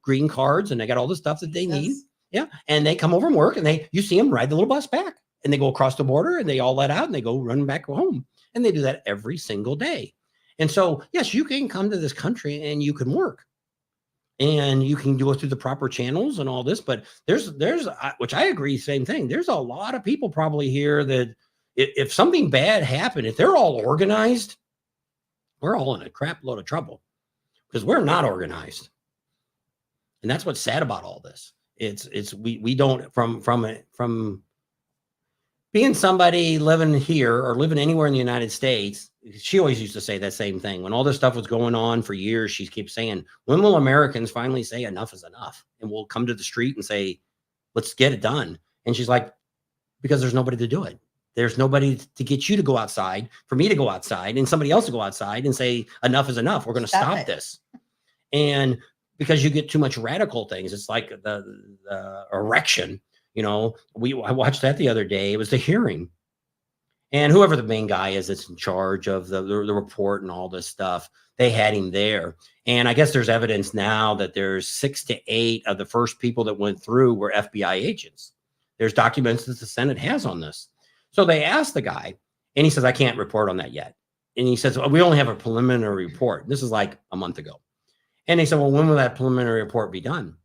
[SPEAKER 1] green cards and they got all the stuff that they need. Yeah. And they come over and work, and you see them ride the little bus back, and they go across the border and they all let out and they go run back home. And they do that every single day. And so, yes, you can come to this country and you can work, and you can do it through the proper channels and all this. But there's, which I agree, same thing. There's a lot of people probably here that if something bad happened, if they're all organized, we're all in a crap load of trouble, because we're not organized. And that's what's sad about all this. We don't, from being somebody living here or living anywhere in the United States. She always used to say that same thing. When all this stuff was going on for years, she keeps saying, when will Americans finally say enough is enough? And we'll come to the street and say, let's get it done. And she's like, because there's nobody to do it. There's nobody to get you to go outside, for me to go outside, and somebody else to go outside and say, enough is enough. We're going to stop this. And because you get too much radical things, it's like the erection. You know, I watched that the other day. It was the hearing. And whoever the main guy is that's in charge of the report and all this stuff, they had him there. And I guess there's evidence now that there's 6 to 8 of the first people that went through were FBI agents. There's documents that the Senate has on this. So they asked the guy, and he says, I can't report on that yet. And he says, well, we only have a preliminary report. This is like a month ago. And they said, well, when will that preliminary report be done?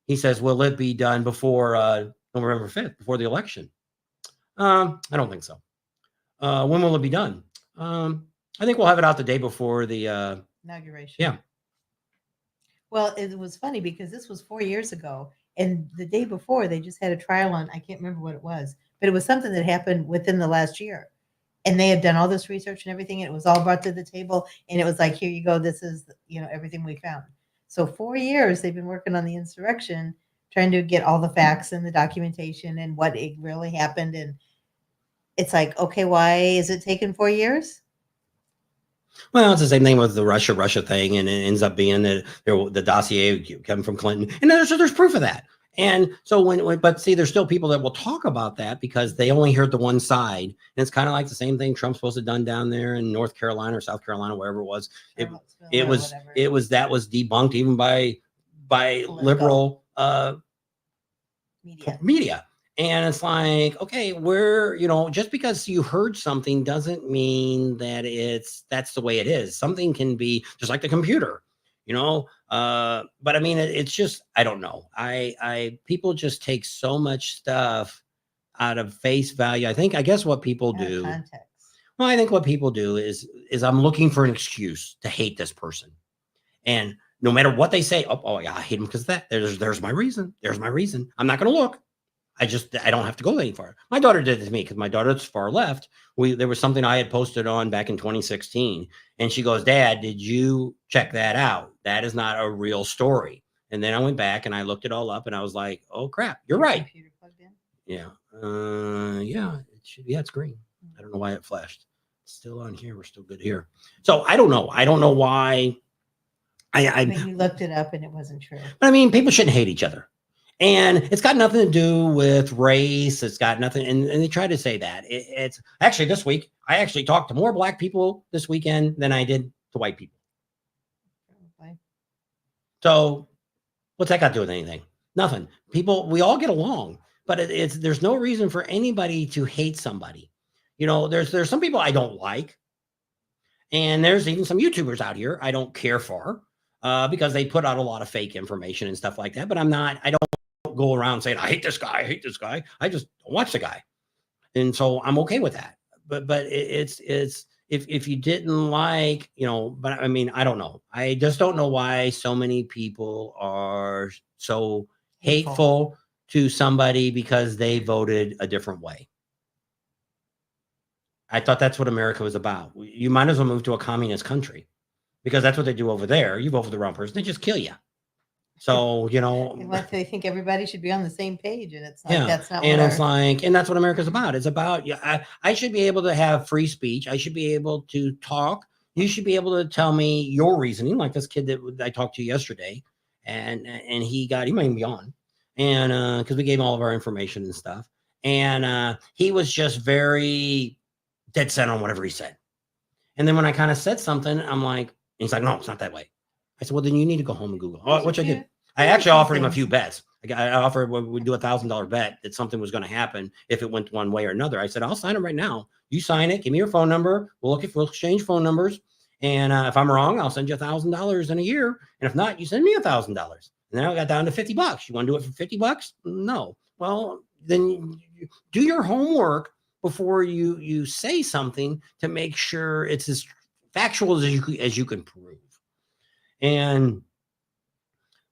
[SPEAKER 1] He says, will it be done before November 5th, before the election? I don't think so. When will it be done? I think we'll have it out the day before the
[SPEAKER 2] inauguration.
[SPEAKER 1] Yeah.
[SPEAKER 2] Well, it was funny because this was 4 years ago. And the day before, they just had a trial on, I can't remember what it was, but it was something that happened within the last year. And they had done all this research and everything, and it was all brought to the table. And it was like, here you go. This is, everything we found. So 4 years they've been working on the insurrection, trying to get all the facts and the documentation and what it really happened. And it's like, okay, why is it taking 4 years?
[SPEAKER 1] Well, it's the same thing with the Russia thing, and it ends up being that the dossier coming from Clinton, and there's proof of that. And so but see, there's still people that will talk about that because they only heard the one side. And it's kind of like the same thing Trump's supposed to have done down there in North Carolina or South Carolina, wherever it was. That was debunked even by liberal media. And it's like, okay, just because you heard something doesn't mean that that's the way it is. Something can be just like the computer, but I mean, it's just, I don't know. People just take so much stuff out of face value. I guess what people do. Well, I think what people do is I'm looking for an excuse to hate this person. And no matter what they say, oh yeah, I hate him because that. There's my reason. There's my reason. I'm not going to look. I don't have to go any far. My daughter did it to me because my daughter's far left. There was something I had posted on back in 2016, and she goes, Dad, did you check that out? That is not a real story. And then I went back and I looked it all up, and I was like, oh crap, you're right. Computer plugged in? Yeah. Yeah. It's green. I don't know why it flashed. It's still on here. We're still good here. So I don't know. I don't know why.
[SPEAKER 2] You looked it up and it wasn't true.
[SPEAKER 1] But I mean, people shouldn't hate each other. And it's got nothing to do with race. It's got nothing. And they try to say that. It's actually this week, I actually talked to more black people this weekend than I did to white people. Okay. So what's that got to do with anything? Nothing. We all get along, but there's no reason for anybody to hate somebody. There's some people I don't like. And there's even some YouTubers out here I don't care for. because they put out a lot of fake information and stuff like that. But I don't go around saying, I hate this guy. I hate this guy. I just don't watch the guy. And so I'm okay with that. But it's if you didn't like, but I mean, I don't know. I just don't know why so many people are so hateful to somebody because they voted a different way. I thought that's what America was about. You might as well move to a communist country because that's what they do over there. You vote for the wrong person, they just kill you. So,
[SPEAKER 2] they think everybody should be on the same page, and it's like that's not.
[SPEAKER 1] And it's like, and that's what America's about. It's about, I should be able to have free speech. I should be able to talk. You should be able to tell me your reasoning, like this kid that I talked to yesterday, and he might even be on, and because we gave him all of our information and stuff, and he was just very dead set on whatever he said. And then when I kind of said something, I'm like, he's like, no, it's not that way. I said, well, then you need to go home and Google. Which I did. I actually offered him a few bets. I offered we'd do $1,000 bet that something was going to happen if it went one way or another. I said, I'll sign it right now. You sign it. Give me your phone number. We'll exchange phone numbers. And if I'm wrong, I'll send you $1,000 in a year. And if not, you send me $1,000. And then I got down to $50. You want to do it for $50? No. Well, then do your homework before you say something to make sure it's as factual as you can prove. And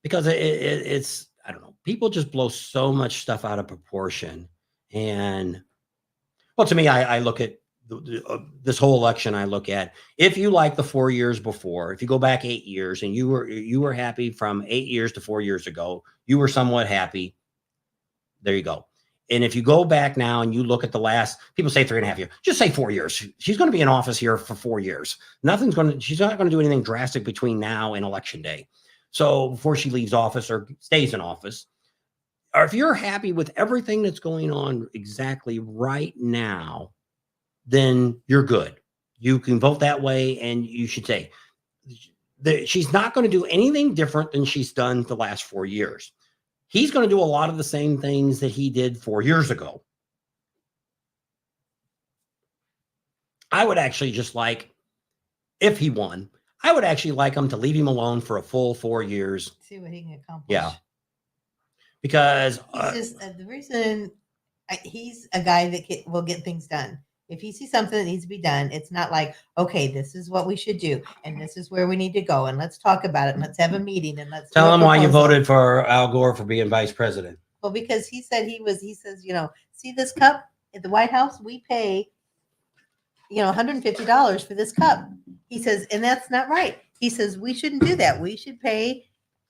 [SPEAKER 1] because it's, I don't know, people just blow so much stuff out of proportion. And well, to me, I look at this whole election. I look at, if you like the 4 years before, if you go back 8 years and you were happy from 8 years to 4 years ago, you were somewhat happy. There you go. And if you go back now and you look at the last, people say 3.5 years, just say 4 years. She's going to be in office here for 4 years. She's not going to do anything drastic between now and election day. So before she leaves office or stays in office, or if you're happy with everything that's going on exactly right now, then you're good. You can vote that way. And you should say she's not going to do anything different than she's done the last 4 years. He's going to do a lot of the same things that he did 4 years ago. I would actually just like, if he won, I would actually like him to leave him alone for a full 4 years.
[SPEAKER 2] See what he can accomplish.
[SPEAKER 1] Yeah. Because
[SPEAKER 2] the reason he's a guy that will get things done. If he sees something that needs to be done, it's not like, okay, this is what we should do, and this is where we need to go, and let's talk about it, and let's have a meeting, and let's
[SPEAKER 1] tell him why you voted for Al Gore for being vice president.
[SPEAKER 2] Well, because he says, see this cup at the White House, we pay, $150 for this cup. He says, and that's not right. He says, we shouldn't do that. We should pay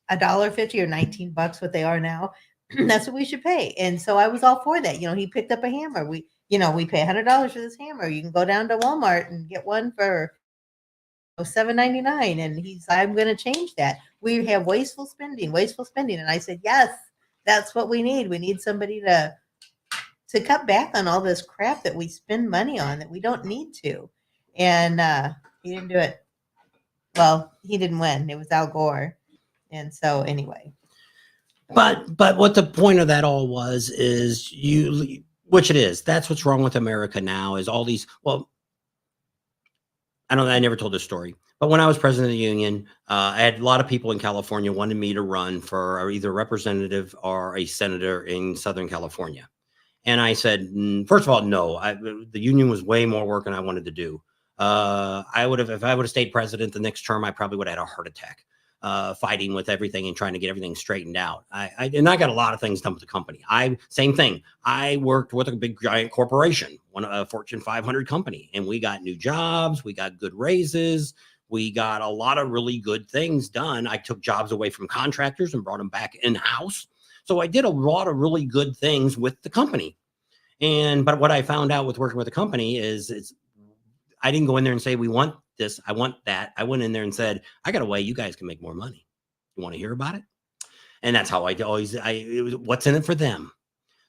[SPEAKER 2] $1.50 or $19, what they are now. That's what we should pay. And so I was all for that. He picked up a hammer. We pay $100 for this hammer. You can go down to Walmart and get one for $7.99. And I'm going to change that. We have wasteful spending. And I said, yes, that's what we need. We need somebody to cut back on all this crap that we spend money on that we don't need to. And he didn't do it. Well, he didn't win. It was Al Gore. And so anyway.
[SPEAKER 1] But what the point of that all was is which it is. That's what's wrong with America now is all these, well, I never told this story, but when I was president of the union, I had a lot of people in California wanted me to run for either a representative or a senator in Southern California. And I said, first of all, no, the union was way more work than I wanted to do. If I would have stayed president the next term, I probably would have had a heart attack. Fighting with everything and trying to get everything straightened out. I got a lot of things done with the company. Same thing. I worked with a big giant corporation, a Fortune 500 company, and we got new jobs. We got good raises. We got a lot of really good things done. I took jobs away from contractors and brought them back in-house. So I did a lot of really good things with the company. But what I found out with working with the company is I didn't go in there and say, we want this, I want that. I went in there and said, I got a way you guys can make more money. You want to hear about it? And that's how it was what's in it for them.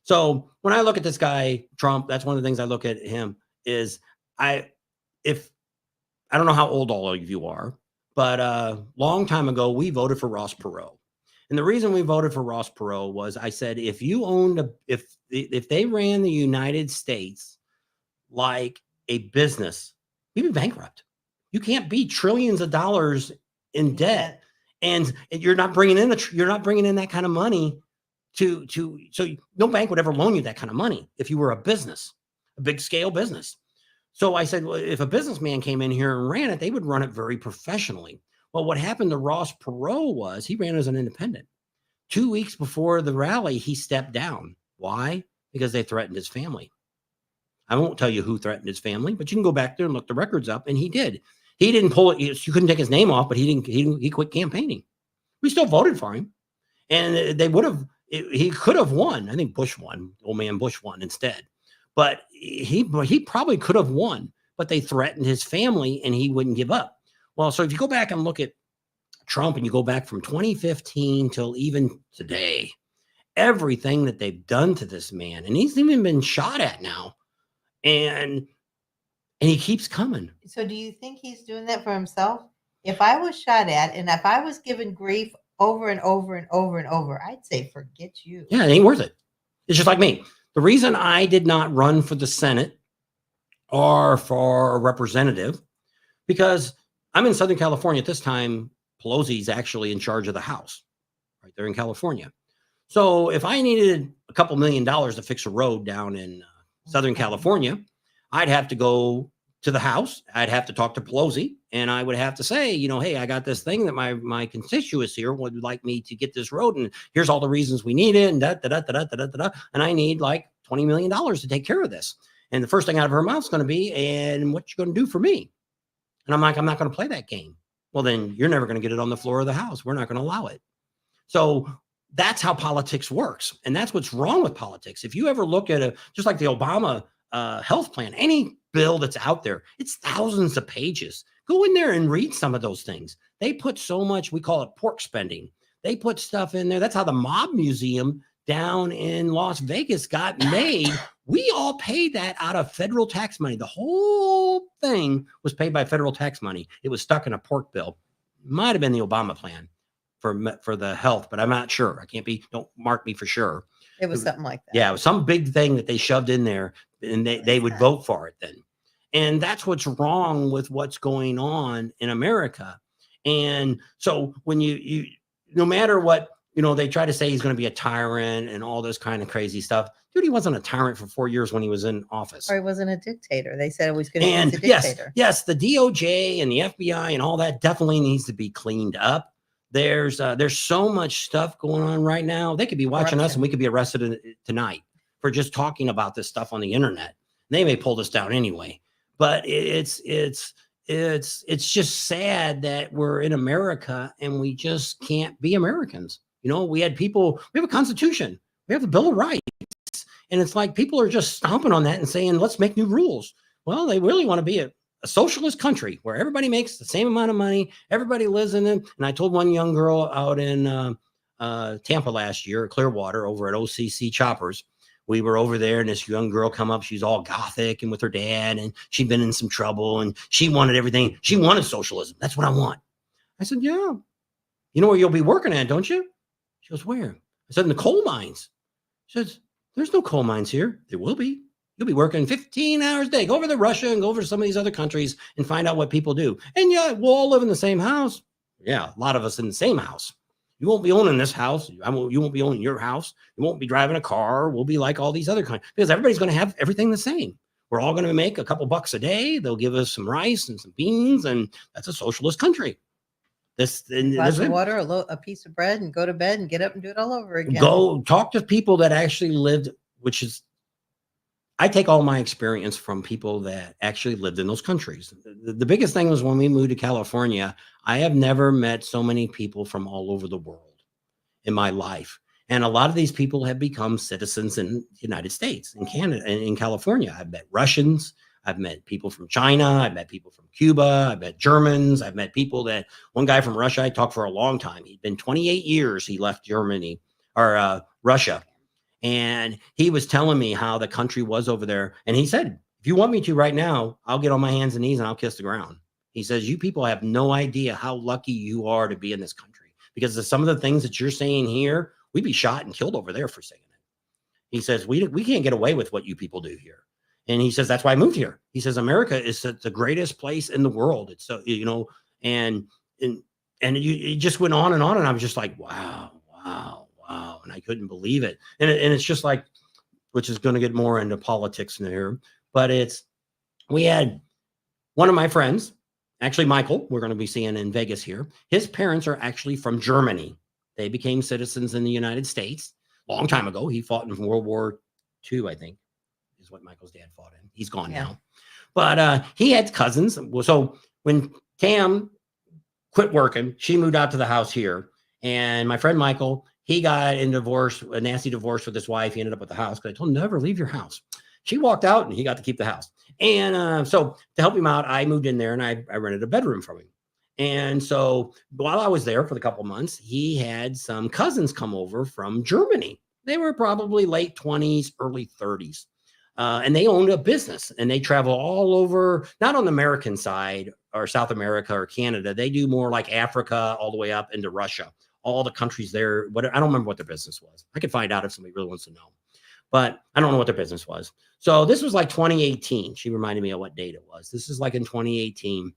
[SPEAKER 1] So when I look at this guy, Trump, that's one of the things I look at him is I don't know how old all of you are, but a long time ago, we voted for Ross Perot. And the reason we voted for Ross Perot was I said, if you owned if they ran the United States like a business, we'd be bankrupt. You can't be trillions of dollars in debt And you're not bringing in that kind of money no bank would ever loan you that kind of money if you were a business, a big scale business. So I said, well, if a businessman came in here and ran it, they would run it very professionally. Well, what happened to Ross Perot was he ran as an independent. 2 weeks before the rally, he stepped down. Why? Because they threatened his family. I won't tell you who threatened his family, but you can go back there and look the records up, and he did. He didn't pull it. You couldn't take his name off, but he quit campaigning. We still voted for him, and he could have won. I think Bush won. Old man Bush won instead, but he probably could have won, but they threatened his family and he wouldn't give up. Well, so if you go back and look at Trump and you go back from 2015 till even today, everything that they've done to this man, and he's even been shot at now, and he keeps coming.
[SPEAKER 2] So do you think he's doing that for himself? If I was shot at and if I was given grief over and over and over and over, I'd say, forget you.
[SPEAKER 1] Yeah, it ain't worth it. It's just like me. The reason I did not run for the Senate or for a representative, because I'm in Southern California at this time. Pelosi's actually in charge of the House right there in California. So if I needed a couple $1 million to fix a road down in Southern California, I'd have to go to the House. I'd have to talk to Pelosi, and I would have to say, hey, I got this thing that my constituents here would like me to get this road, and here's all the reasons we need it, and and I need like $20 million to take care of this. And the first thing out of her mouth is going to be, and what you going to do for me? And I'm like, I'm not going to play that game. Well, then you're never going to get it on the floor of the House. We're not going to allow it. So that's how politics works. And that's what's wrong with politics. If you ever look at just like the Obama health plan, any bill that's out there, it's thousands of pages. Go in there and read some of those things. They put so much, we call it pork spending. They put stuff in there. That's how the mob museum down in Las Vegas got made. We all paid that out of federal tax money. The whole thing was paid by federal tax money. It was stuck in a pork bill. Might have been the Obama plan for the health, but I'm not sure. Don't mark me for sure.
[SPEAKER 2] It was something like that.
[SPEAKER 1] Yeah, it was some big thing that they shoved in there, and they would vote for it then. And that's what's wrong with what's going on in America. And so when you no matter what, they try to say he's going to be a tyrant and all this kind of crazy stuff. Dude, he wasn't a tyrant for 4 years when he was in office.
[SPEAKER 2] Or he wasn't a dictator. They said it was going to be a dictator.
[SPEAKER 1] Yes, the DOJ and the FBI and all that definitely needs to be cleaned up. There's so much stuff going on right now. They could be watching us and we could be arrested tonight for just talking about this stuff on the internet. They may pull this down anyway, but it's just sad that we're in America and we just can't be Americans. We have a constitution, we have the Bill of Rights, and it's like people are just stomping on that and saying, let's make new rules. Well, they really want to be a socialist country where everybody makes the same amount of money. Everybody lives in it. And I told one young girl out in Tampa last year, Clearwater, over at OCC Choppers. We were over there and this young girl come up. She's all gothic and with her dad, and she'd been in some trouble and she wanted everything. She wanted socialism. That's what I want. I said, yeah. You know where you'll be working at, don't you? She goes, where? I said, in the coal mines. She says, there's no coal mines here. There will be. You'll be working 15 hours a day. Go over to Russia and go over to some of these other countries and find out what people do. And yeah, we'll all live in the same house. Yeah, a lot of us in the same house. You won't be owning this house. You won't be owning your house. You won't be driving a car. We'll be like all these other countries because everybody's going to have everything the same. We're all going to make a couple bucks a day. They'll give us some rice and some beans, and that's a socialist country.
[SPEAKER 2] Glass of water, a piece of bread, and go to bed and get up and do it all over again.
[SPEAKER 1] Go talk to people that actually lived, which is, I take all my experience from people that actually lived in those countries. The biggest thing was when we moved to California, I have never met so many people from all over the world in my life. And a lot of these people have become citizens in the United States, in Canada, and in California. I've met Russians. I've met people from China. I've met people from Cuba. I've met Germans. I've met people one guy from Russia I talked for a long time. He'd been 28 years. He left Germany or Russia. And he was telling me how the country was over there. And he said, if you want me to right now, I'll get on my hands and knees and I'll kiss the ground. He says, you people have no idea how lucky you are to be in this country, because of some of the things that you're saying here, we'd be shot and killed over there for saying it. He says, we can't get away with what you people do here. And he says, that's why I moved here. He says, America is the greatest place in the world. It's and and it just went on and on. And I was just like, wow, wow, wow. And I couldn't believe it. And it's just like, which is going to get more into politics in here, but we had one of my friends, actually Michael, we're going to be seeing in Vegas here. His parents are actually from Germany. They became citizens in the United States a long time ago. He fought in World War II, I think, is what Michael's dad fought in. He's gone now. But he had cousins. So when Tam quit working, she moved out to the house here. And my friend Michael, he got in divorce, a nasty divorce with his wife. He ended up with the house because I told him never leave your house. She walked out and he got to keep the house. And so to help him out, I moved in there and I rented a bedroom from him. And so while I was there for the couple months, he had some cousins come over from Germany. They were probably late 20s, early 30s. And they owned a business and they travel all over, not on the American side or South America or Canada. They do more like Africa all the way up into Russia, all the countries there. I don't remember what their business was. I could find out if somebody really wants to know, but I don't know what their business was. So this was like 2018. She reminded me of what date it was. This is like in 2018.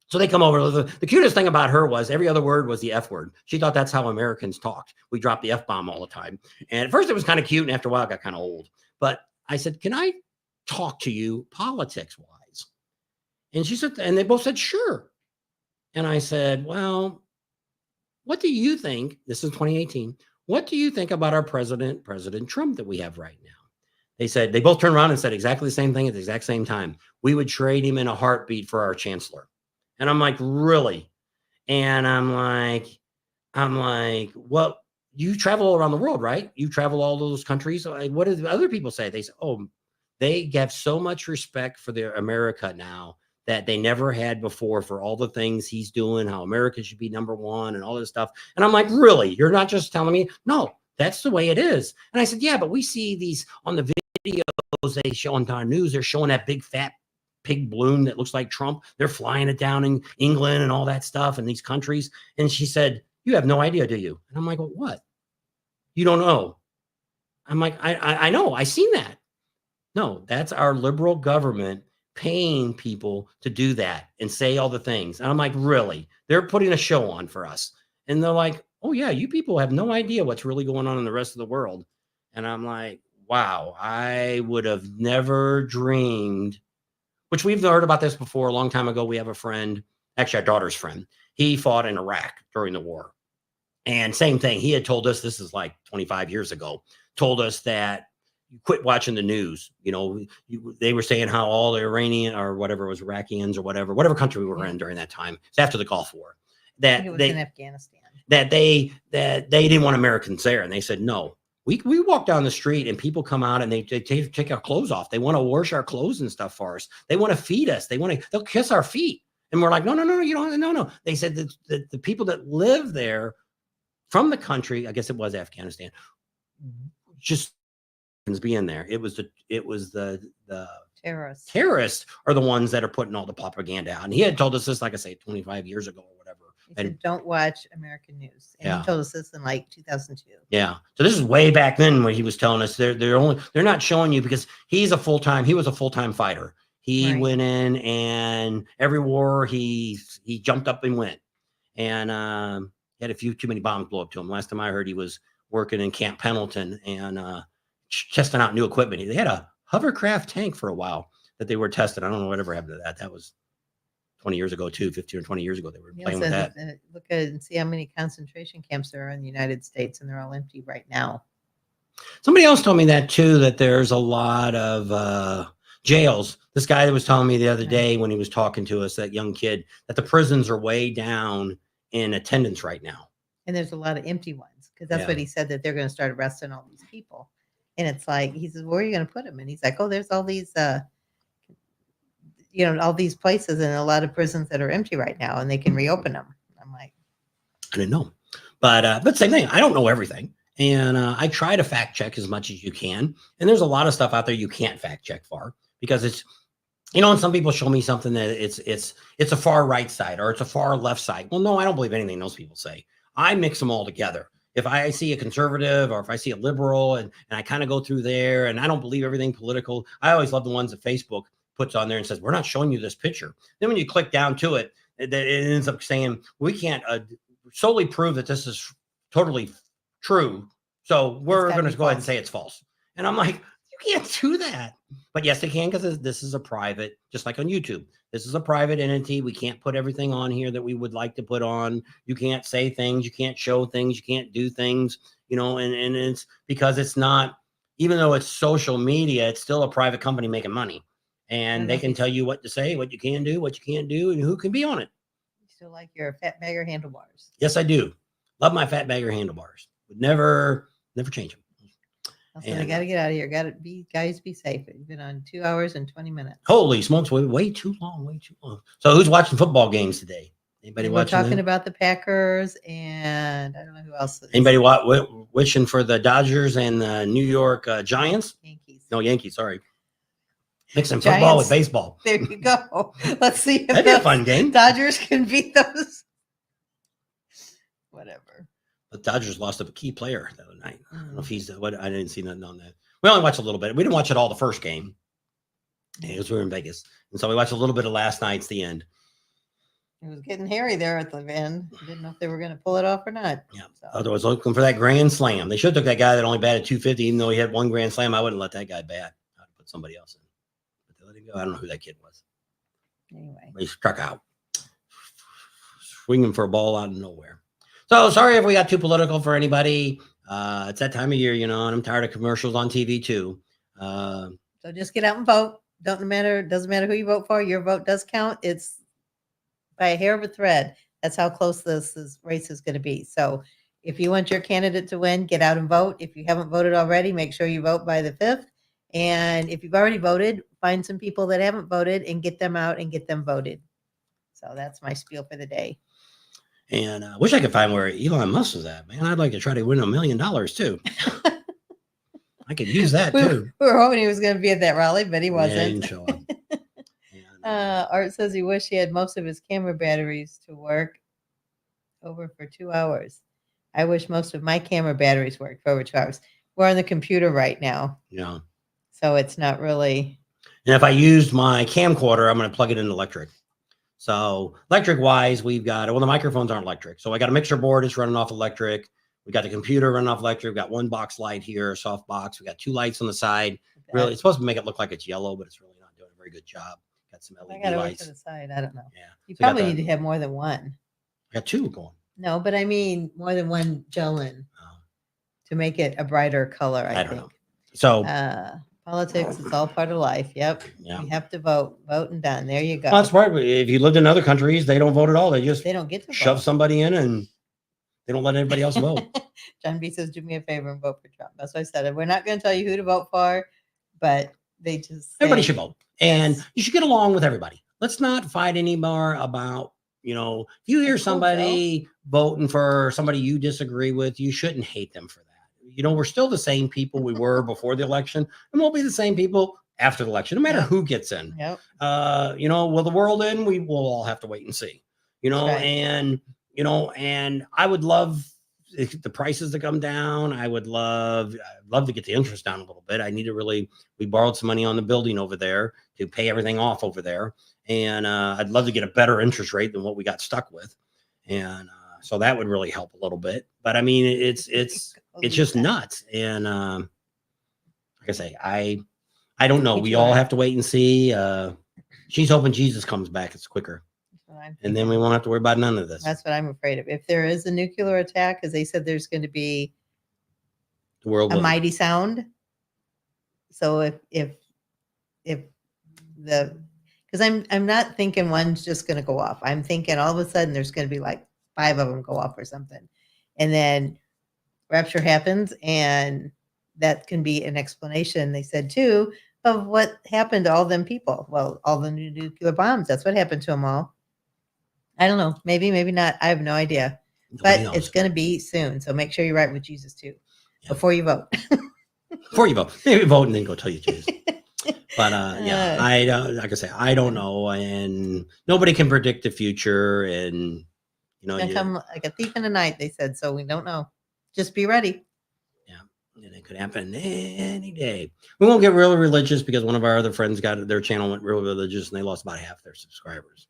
[SPEAKER 1] So they come over. The cutest thing about her was every other word was the F word. She thought that's how Americans talked. We dropped the F bomb all the time. And at first it was kind of cute. And after a while it got kind of old. But I said, can I talk to you politics wise? And she said, and they both said, sure. And I said, well, what do you think? This is 2018. What do you think about our President Trump that we have right now? They said, they both turned around and said exactly the same thing at the exact same time. We would trade him in a heartbeat for our chancellor. And I'm like, really? And I'm like, well, you travel around the world, right? You travel all those countries. What do other people say? They say, oh, they have so much respect for their America now that they never had before for all the things he's doing, how America should be number one and all this stuff. And I'm like, really? You're not just telling me? No, that's the way it is. And I said, yeah, but we see these on the videos they show on the news. They're showing that big fat pig balloon that looks like Trump. They're flying it down in England and all that stuff in these countries. And she said, you have no idea, do you? And I'm like, well, what? You don't know. I'm like, I know. I seen that. No, that's our liberal government paying people to do that and say all the things. And I'm like, really? They're putting a show on for us. And they're like, oh yeah, you people have no idea what's really going on in the rest of the world. And I'm like, wow, I would have never dreamed, which we've heard about this before a long time ago. We have a friend, actually our daughter's friend. He fought in Iraq during the war. And same thing. He had told us, this is like 25 years ago, told us that you quit watching the news. You know, they were saying how all the Iranian or whatever was Iraqians or whatever country we were in during that time. It's after the Gulf War. That
[SPEAKER 2] it was in Afghanistan.
[SPEAKER 1] That they didn't want Americans there. And they said, no, we walk down the street and people come out and they take our clothes off. They want to wash our clothes and stuff for us. They want to feed us. They'll kiss our feet. And we're like, no, you don't, no. They said that the people that live there from the country, I guess it was Afghanistan, just being there. It was the terrorists are the ones that are putting all the propaganda out. And he had told us this, like I say, 25 years ago or whatever.
[SPEAKER 2] He said, don't watch American news. And he told us this in like 2002. Yeah.
[SPEAKER 1] So this is way back then when he was telling us they're not showing you because he was a full-time fighter. He went in and every war he jumped up and went. And he had a few too many bombs blow up to him. Last time I heard, he was working in Camp Pendleton and testing out new equipment. They had a hovercraft tank for a while that they were testing. I don't know whatever happened to that. That was 20 years ago too, 15 or 20 years ago. They were playing with that.
[SPEAKER 2] Look at and see how many concentration camps there are in the United States, and they're all empty right now.
[SPEAKER 1] Somebody else told me that too, that there's a lot of jails. This guy that was telling me the other day when he was talking to us, that young kid, that the prisons are way down in attendance right now.
[SPEAKER 2] And there's a lot of empty ones because that's what he said, that they're going to start arresting all these people. And it's like, he says, where are you going to put them? And he's like, oh, there's all these, all these places and a lot of prisons that are empty right now and they can reopen them. I'm like,
[SPEAKER 1] I didn't know. But same thing. I don't know everything. And I try to fact check as much as you can. And there's a lot of stuff out there you can't fact check for because it's, and some people show me something that it's a far right side or it's a far left side. Well, no, I don't believe anything those people say. I mix them all together. If I see a conservative or if I see a liberal and I kind of go through there and I don't believe everything political, I always love the ones that Facebook puts on there and says, we're not showing you this picture. Then when you click down to it, it ends up saying we can't solely prove that this is totally true. So we're going to go ahead and say it's false. And I'm like, you can't do that. But yes, they can, because this is a private, just like on YouTube. This is a private entity. We can't put everything on here that we would like to put on. You can't say things. You can't show things. You can't do things, and it's because it's not, even though it's social media, it's still a private company making money. And they can tell you what to say, what you can do, what you can't do, and who can be on it.
[SPEAKER 2] You still like your fat bagger handlebars?
[SPEAKER 1] Yes, I do. Love my fat bagger handlebars. Would never change them.
[SPEAKER 2] So I got to get out of here. Guys, be safe. It's been on 2 hours and 20 minutes.
[SPEAKER 1] Holy smokes, way too long. So who's watching football games today? Anybody watching?
[SPEAKER 2] We're talking about the Packers, and I don't know who else.
[SPEAKER 1] Anybody wishing for the Dodgers and the New York Giants?
[SPEAKER 2] Yankees.
[SPEAKER 1] No, Yankees, sorry. Mixing football with baseball.
[SPEAKER 2] There you go. Let's see if
[SPEAKER 1] that'd be a fun game.
[SPEAKER 2] Dodgers can beat those. Whatever.
[SPEAKER 1] The Dodgers lost a key player the other night. I don't know if he's I didn't see nothing on that. We only watched a little bit. We didn't watch it all the first game because we were in Vegas. And so we watched a little bit of last night's, the end.
[SPEAKER 2] It was getting hairy there at the end. Didn't know if they were going to pull it off or not.
[SPEAKER 1] Yeah. So. I was looking for that grand slam. They should have took that guy that only batted 250, even though he had one grand slam. I wouldn't let that guy bat. I'd put somebody else in. But they let him go. I don't know who that kid was.
[SPEAKER 2] Anyway.
[SPEAKER 1] He struck out. Swinging for a ball out of nowhere. So sorry if we got too political for anybody. It's that time of year, and I'm tired of commercials on TV too.
[SPEAKER 2] So just get out and vote. Doesn't matter who you vote for. Your vote does count. It's by a hair of a thread. That's how close this race is going to be. So if you want your candidate to win, get out and vote. If you haven't voted already, make sure you vote by the 5th. And if you've already voted, find some people that haven't voted and get them out and get them voted. So that's my spiel for the day.
[SPEAKER 1] And I wish I could find where Elon Musk was at, man. I'd like to try to win $1 million too. I could use that too.
[SPEAKER 2] We were hoping he was going to be at that rally, but he wasn't.
[SPEAKER 1] Yeah, he didn't show up.
[SPEAKER 2] Art says he wished he had most of his camera batteries to work over for 2 hours. I wish most of my camera batteries worked for over 2 hours. We're on the computer right now.
[SPEAKER 1] Yeah.
[SPEAKER 2] So it's not really.
[SPEAKER 1] And if I used my camcorder, I'm going to plug it in electric. So electric wise, we've got, the microphones aren't electric. So I got a mixer board. It's running off electric. We got the computer running off electric. We've got one box light here, soft box. We got 2 lights on the side. Okay. Really, it's supposed to make it look like it's yellow, but it's really not doing a very good job. Got some LED
[SPEAKER 2] I got
[SPEAKER 1] lights.
[SPEAKER 2] To the side. I don't know.
[SPEAKER 1] Yeah.
[SPEAKER 2] You probably need to have more than one.
[SPEAKER 1] I got 2 going.
[SPEAKER 2] No, but I mean more than one gel in to make it a brighter color. I
[SPEAKER 1] don't know. So
[SPEAKER 2] politics is all part of life. Yep. Yeah. You have to vote and done. There you go.
[SPEAKER 1] Well, that's right. If you lived in other countries, they don't vote at all. They
[SPEAKER 2] don't get to
[SPEAKER 1] shove
[SPEAKER 2] vote.
[SPEAKER 1] Somebody in and they don't let anybody else vote.
[SPEAKER 2] John B says, do me a favor and vote for Trump. That's what I said. We're not going to tell you who to vote for, but they just
[SPEAKER 1] everybody should vote. And you should get along with everybody. Let's not fight anymore about, if you hear somebody voting for somebody you disagree with, you shouldn't hate them for that. We're still the same people we were before the election, and we'll be the same people after the election, no matter who gets in.
[SPEAKER 2] Yep.
[SPEAKER 1] Will the world end? We will all have to wait and see.
[SPEAKER 2] Right.
[SPEAKER 1] And I would love the prices to come down. I'd love to get the interest down a little bit. We borrowed some money on the building over there to pay everything off over there. And I'd love to get a better interest rate than what we got stuck with. And so that would really help a little bit. But I mean, it's just nuts. And like I say, I don't know. We all have to wait and see. She's hoping Jesus comes back. It's quicker. And then we won't have to worry about none of this.
[SPEAKER 2] That's what I'm afraid of. If there is a nuclear attack, as they said, there's going to be
[SPEAKER 1] a
[SPEAKER 2] mighty sound. So if because I'm not thinking one's just going to go off. I'm thinking all of a sudden there's going to be like 5 of them go off or something. And then rapture happens, and that can be an explanation, they said too, of what happened to all them people. Well, all the nuclear bombs, that's what happened to them all. I don't know. Maybe not. I have no idea. Nobody knows. It's going to be soon. So make sure you're right with Jesus too, before you vote.
[SPEAKER 1] Before you vote. Maybe vote and then go tell you Jesus. But I don't, like I say, I don't know. And nobody can predict the future. And,
[SPEAKER 2] come like a thief in the night, they said. So we don't know. Just be ready.
[SPEAKER 1] Yeah. And it could happen any day. We won't get really religious because one of our other friends their channel went real religious and they lost about half their subscribers.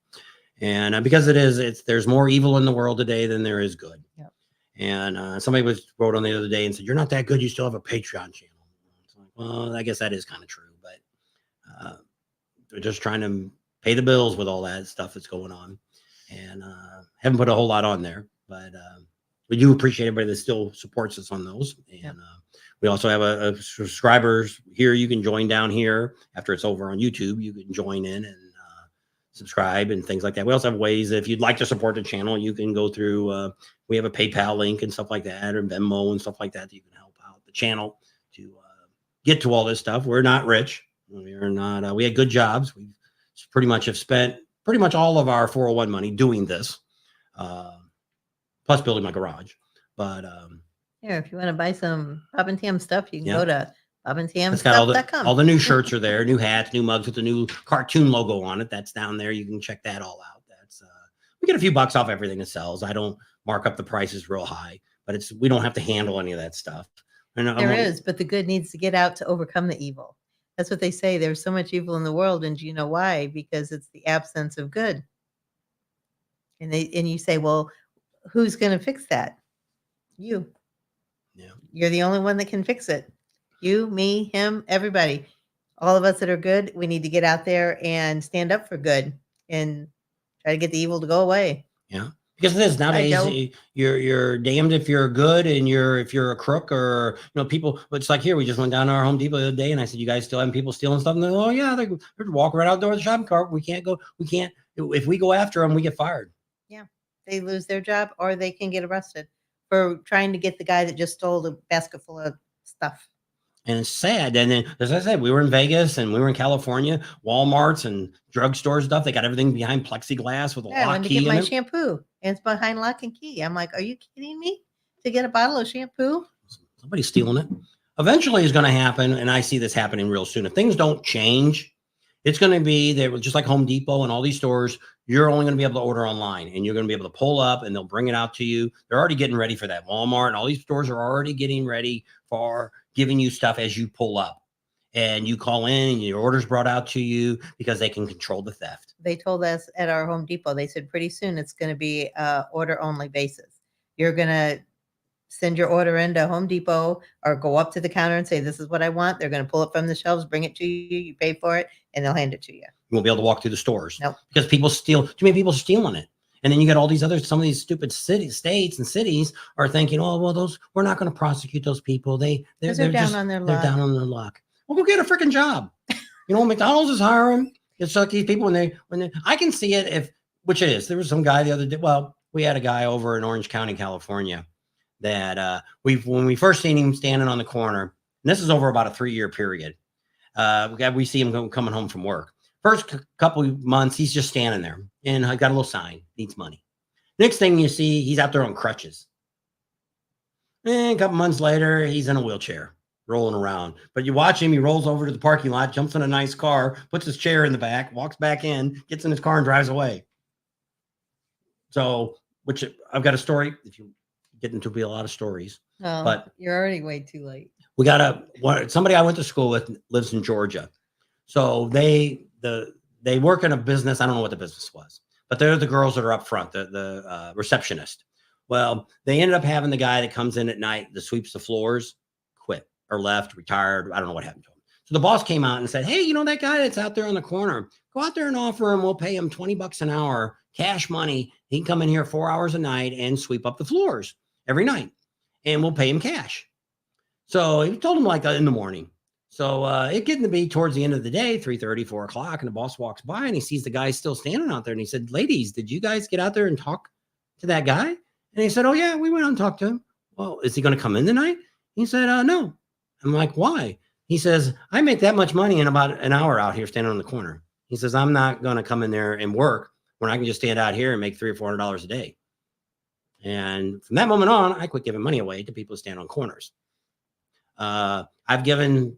[SPEAKER 1] And because there's more evil in the world today than there is good.
[SPEAKER 2] Yep.
[SPEAKER 1] And somebody wrote on the other day and said, "You're not that good. You still have a Patreon channel." It's like, well, I guess that is kind of true, but they're just trying to pay the bills with all that stuff that's going on, and haven't put a whole lot on there, but we do appreciate everybody that still supports us on those. And
[SPEAKER 2] Yep.
[SPEAKER 1] We also have a subscribers here. You can join down here after it's over on YouTube. You can join in and subscribe and things like that. We also have ways, if you'd like to support the channel, you can go through, we have a PayPal link and stuff like that, or Venmo and stuff like that. You can help out the channel to get to all this stuff. We're not rich. We're not, we had good jobs. We've pretty much have spent pretty much all of our 401 money doing this, plus building my garage. But
[SPEAKER 2] Here, if you want to buy some Bob and Tam stuff, you can
[SPEAKER 1] Yeah.
[SPEAKER 2] go to
[SPEAKER 1] it's got all
[SPEAKER 2] bobandtamstuff.com.
[SPEAKER 1] the new shirts are there, new hats, new mugs with the new cartoon logo on it. That's down there. You can check that all out. That's we get a few bucks off everything that sells. I don't mark up the prices real high, but we don't have to handle any of that stuff. And
[SPEAKER 2] There is, but the good needs to get out to overcome the evil. That's what they say. There's so much evil in the world, and do you know why? Because it's the absence of good. And you say, well, who's going to fix that? You.
[SPEAKER 1] Yeah.
[SPEAKER 2] You're the only one that can fix it. You, me, him, everybody. All of us that are good, we need to get out there and stand up for good and try to get the evil to go away.
[SPEAKER 1] Yeah. Because it is nowadays, you're damned if you're good and if you're a crook, or people. It's like here, we just went down to our Home Depot the other day, and I said, "You guys still having people stealing stuff?" And they're, "Oh yeah, they're walking right out the door of the shopping cart. We can't go. We can't. If we go after them, we get fired."
[SPEAKER 2] Yeah, they lose their job, or they can get arrested for trying to get the guy that just stole the basket full of stuff.
[SPEAKER 1] And it's sad. And then, as I said, we were in Vegas and we were in California, Walmarts and drugstore stuff. They got everything behind plexiglass with a
[SPEAKER 2] I
[SPEAKER 1] lock
[SPEAKER 2] went to
[SPEAKER 1] key
[SPEAKER 2] get
[SPEAKER 1] in
[SPEAKER 2] my
[SPEAKER 1] it.
[SPEAKER 2] shampoo, and it's behind lock and key. I'm like, are you kidding me? To get a bottle of shampoo?
[SPEAKER 1] Somebody's stealing it. Eventually, it's going to happen, and I see this happening real soon. If things don't change, it's going to be there, just like Home Depot and all these stores. You're only going to be able to order online, and you're going to be able to pull up, and they'll bring it out to you. They're already getting ready for that. Walmart and all these stores are already getting ready for giving you stuff as you pull up, and you call in, and your order's brought out to you because they can control the theft.
[SPEAKER 2] They told us at our Home Depot, they said pretty soon it's going to be order only basis. You're going to send your order into Home Depot or go up to the counter and say, "This is what I want." They're going to pull it from the shelves, bring it to you, you pay for it, and they'll hand it to you.
[SPEAKER 1] You won't be able to walk through the stores.
[SPEAKER 2] Nope.
[SPEAKER 1] Because people steal. Too many people stealing it. And then you got all these some of these stupid states and cities are thinking, "Oh, well, we're not going to prosecute those people. They're
[SPEAKER 2] down on their luck.
[SPEAKER 1] They're down on their luck." Well, go get a freaking job. McDonald's is hiring. It's like these people when they I can see it which it is. There was some guy the other day. Well, we had a guy over in Orange County, California, that when we first seen him standing on the corner, and this is over about a 3-year period. We see him coming home from work. First couple of months, he's just standing there, and I got a little sign, needs money. Next thing you see, he's out there on crutches. And a couple months later, he's in a wheelchair, rolling around. But you watch him, he rolls over to the parking lot, jumps in a nice car, puts his chair in the back, walks back in, gets in his car, and drives away. So, which I've got a story. If you get into a lot of stories, but
[SPEAKER 2] you're already way too late.
[SPEAKER 1] We got somebody I went to school with lives in Georgia. So they work in a business. I don't know what the business was, but they're the girls that are up front, the receptionist. Well, they ended up having the guy that comes in at night that sweeps the floors quit or left, retired. I don't know what happened to him. So the boss came out and said, "Hey, that guy that's out there on the corner, go out there and offer him. We'll pay him $20 an hour, cash money. He can come in here 4 hours a night and sweep up the floors every night, and we'll pay him cash." So he told him like in the morning. So it getting to be towards the end of the day, 3:30, 4 o'clock, and the boss walks by and he sees the guy still standing out there. And he said, "Ladies, did you guys get out there and talk to that guy?" And he said, "Oh yeah, we went out and talked to him." "Well, is he going to come in tonight?" He said, "No." I'm like, "Why?" He says, "I make that much money in about an hour out here standing on the corner." He says, "I'm not going to come in there and work when I can just stand out here and make $300 or $400 a day." And from that moment on, I quit giving money away to people who stand on corners. I've given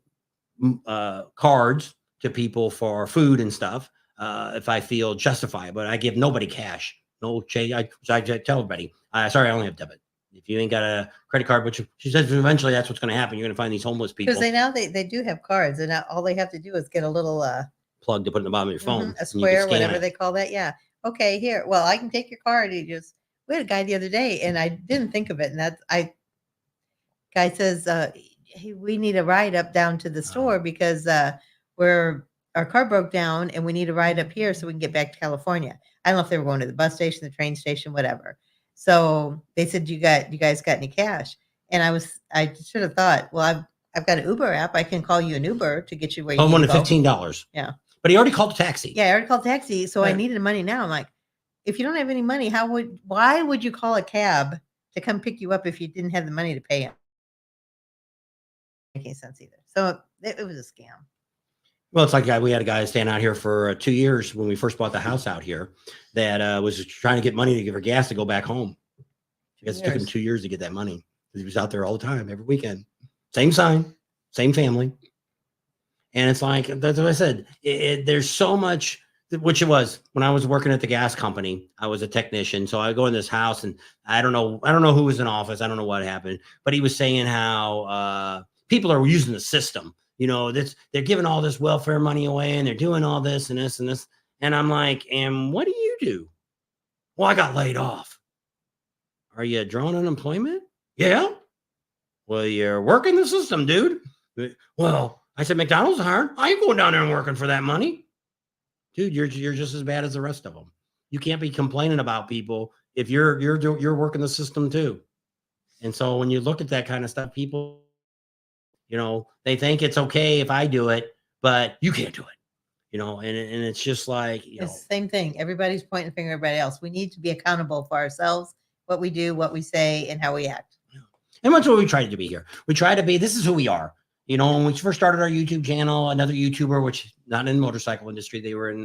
[SPEAKER 1] cards to people for food and stuff if I feel justified, but I give nobody cash. No change. I tell everybody, sorry, I only have debit. If you ain't got a credit card, which she says eventually that's what's going to happen. You're going to find these homeless people.
[SPEAKER 2] Because they do have cards, and now all they have to do is get a little
[SPEAKER 1] plug to put in the bottom of your phone.
[SPEAKER 2] A square, whatever they call that. Yeah. okay, here. Well, I can take your card. We had a guy the other day, and I didn't think of it. And guy says, hey, we need a ride up down to the store because our car broke down and we need a ride up here so we can get back to California. I don't know if they were going to the bus station, the train station, whatever. So they said, you guys got any cash? And I should have thought, well, I've got an Uber app. I can call you an Uber to get you where you need to go.
[SPEAKER 1] $15.
[SPEAKER 2] Yeah.
[SPEAKER 1] But he already called a taxi.
[SPEAKER 2] Yeah, I already called taxi. So I
[SPEAKER 1] Right.
[SPEAKER 2] needed money now. I'm like, if you don't have any money, why would you call a cab to come pick you up if you didn't have the money to pay him? Make any sense either. So it was a scam.
[SPEAKER 1] Well, it's like we had a guy staying out here for 2 years when we first bought the house out here that was trying to get money to give her gas to go back home. I guess it took him 2 years to get that money because he was out there all the time, every weekend. Same sign, same family. And it's like, that's what I said. There's so much, which it was when I was working at the gas company. I was a technician. So I go in this house and I don't know who was in office. I don't know what happened, but he was saying how people are using the system. You know, they're giving all this welfare money away and they're doing all this and this and this. And I'm like, and what do you do? Well, I got laid off. Are you drawing unemployment? Yeah. Well, you're working the system, dude. Well, I said, McDonald's hard. I ain't going down there and working for that money. Dude, you're just as bad as the rest of them. You can't be complaining about people if you're working the system too. And so when you look at that kind of stuff, people, you know, they think it's okay if I do it, but you can't do it. You know, and it's just like, you know,
[SPEAKER 2] it's the same thing. Everybody's pointing the finger at everybody else. We need to be accountable for ourselves, what we do, what we say, and how we act.
[SPEAKER 1] And that's what we try to be here. We try to be, this is who we are. You know, when we first started our YouTube channel, another YouTuber, which not in the motorcycle industry, they were in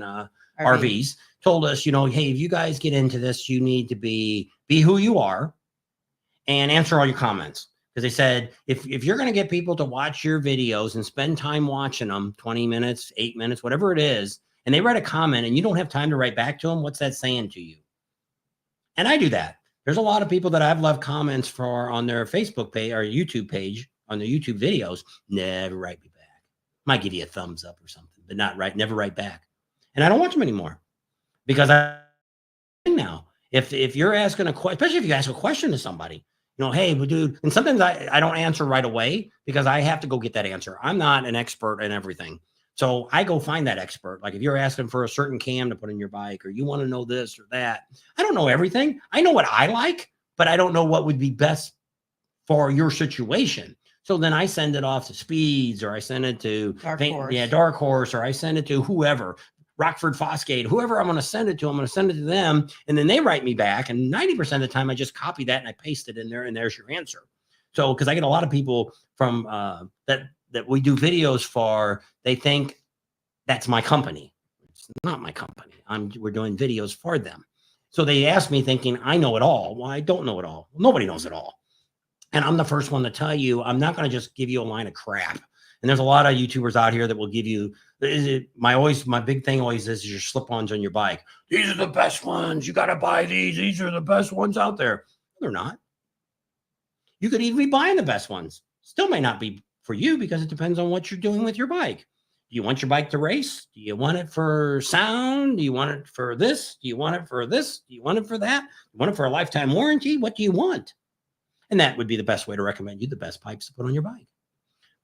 [SPEAKER 1] RVs, told us, you know, hey, if you guys get into this, you need to be who you are and answer all your comments. Because they said, if you're going to get people to watch your videos and spend time watching them, 20 minutes, 8 minutes, whatever it is, and they write a comment and you don't have time to write back to them, what's that saying to you? And I do that. There's a lot of people that I've left comments for on their Facebook page or YouTube page on their YouTube videos, never write me back. Might give you a thumbs up or something, but never write back. And I don't watch them anymore because now, if you're asking a question, especially if you ask a question to somebody, you know, hey, but dude, and sometimes I don't answer right away because I have to go get that answer. I'm not an expert in everything. So I go find that expert. Like if you're asking for a certain cam to put in your bike or you want to know this or that, I don't know everything. I know what I like, but I don't know what would be best for your situation. So then I send it off to Speeds or I send it to Dark Horse, or I send it to whoever, Rockford Fosgate, whoever I'm going to send it to, I'm going to send it to them. And then they write me back. And 90% of the time I just copy that and I paste it in there and there's your answer. So, because I get a lot of people from that we do videos for, they think that's my company. It's not my company. We're doing videos for them. So they ask me thinking I know it all. Well, I don't know it all. Nobody knows it all. And I'm the first one to tell you, I'm not going to just give you a line of crap. And there's a lot of YouTubers out here that will give you, my big thing always is your slip-ons on your bike. These are the best ones. You got to buy these. These are the best ones out there. They're not. You could even be buying the best ones. Still may not be for you because it depends on what you're doing with your bike. Do you want your bike to race? Do you want it for sound? Do you want it for this? Do you want it for this? Do you want it for that? Do you want it for a lifetime warranty? What do you want? And that would be the best way to recommend you the best pipes to put on your bike.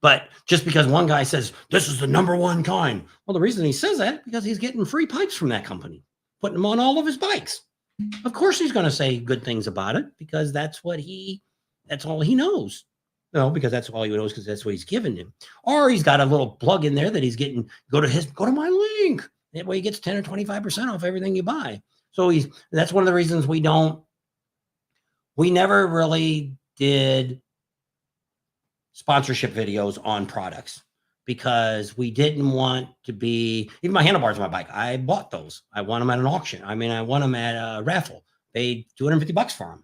[SPEAKER 1] But just because one guy says, this is the number one kind. Well, the reason he says that is because he's getting free pipes from that company, putting them on all of his bikes. Of course, he's going to say good things about it because that's all he knows. No, because that's all he knows because that's what he's given him. Or he's got a little plug in there that he's getting, go to my link. That way he gets 10 or 25% off everything you buy. So that's one of the reasons we never really did sponsorship videos on products because we didn't want to be, even my handlebars on my bike, I bought those. I won them at an auction. I won them at a raffle, paid $250 for them.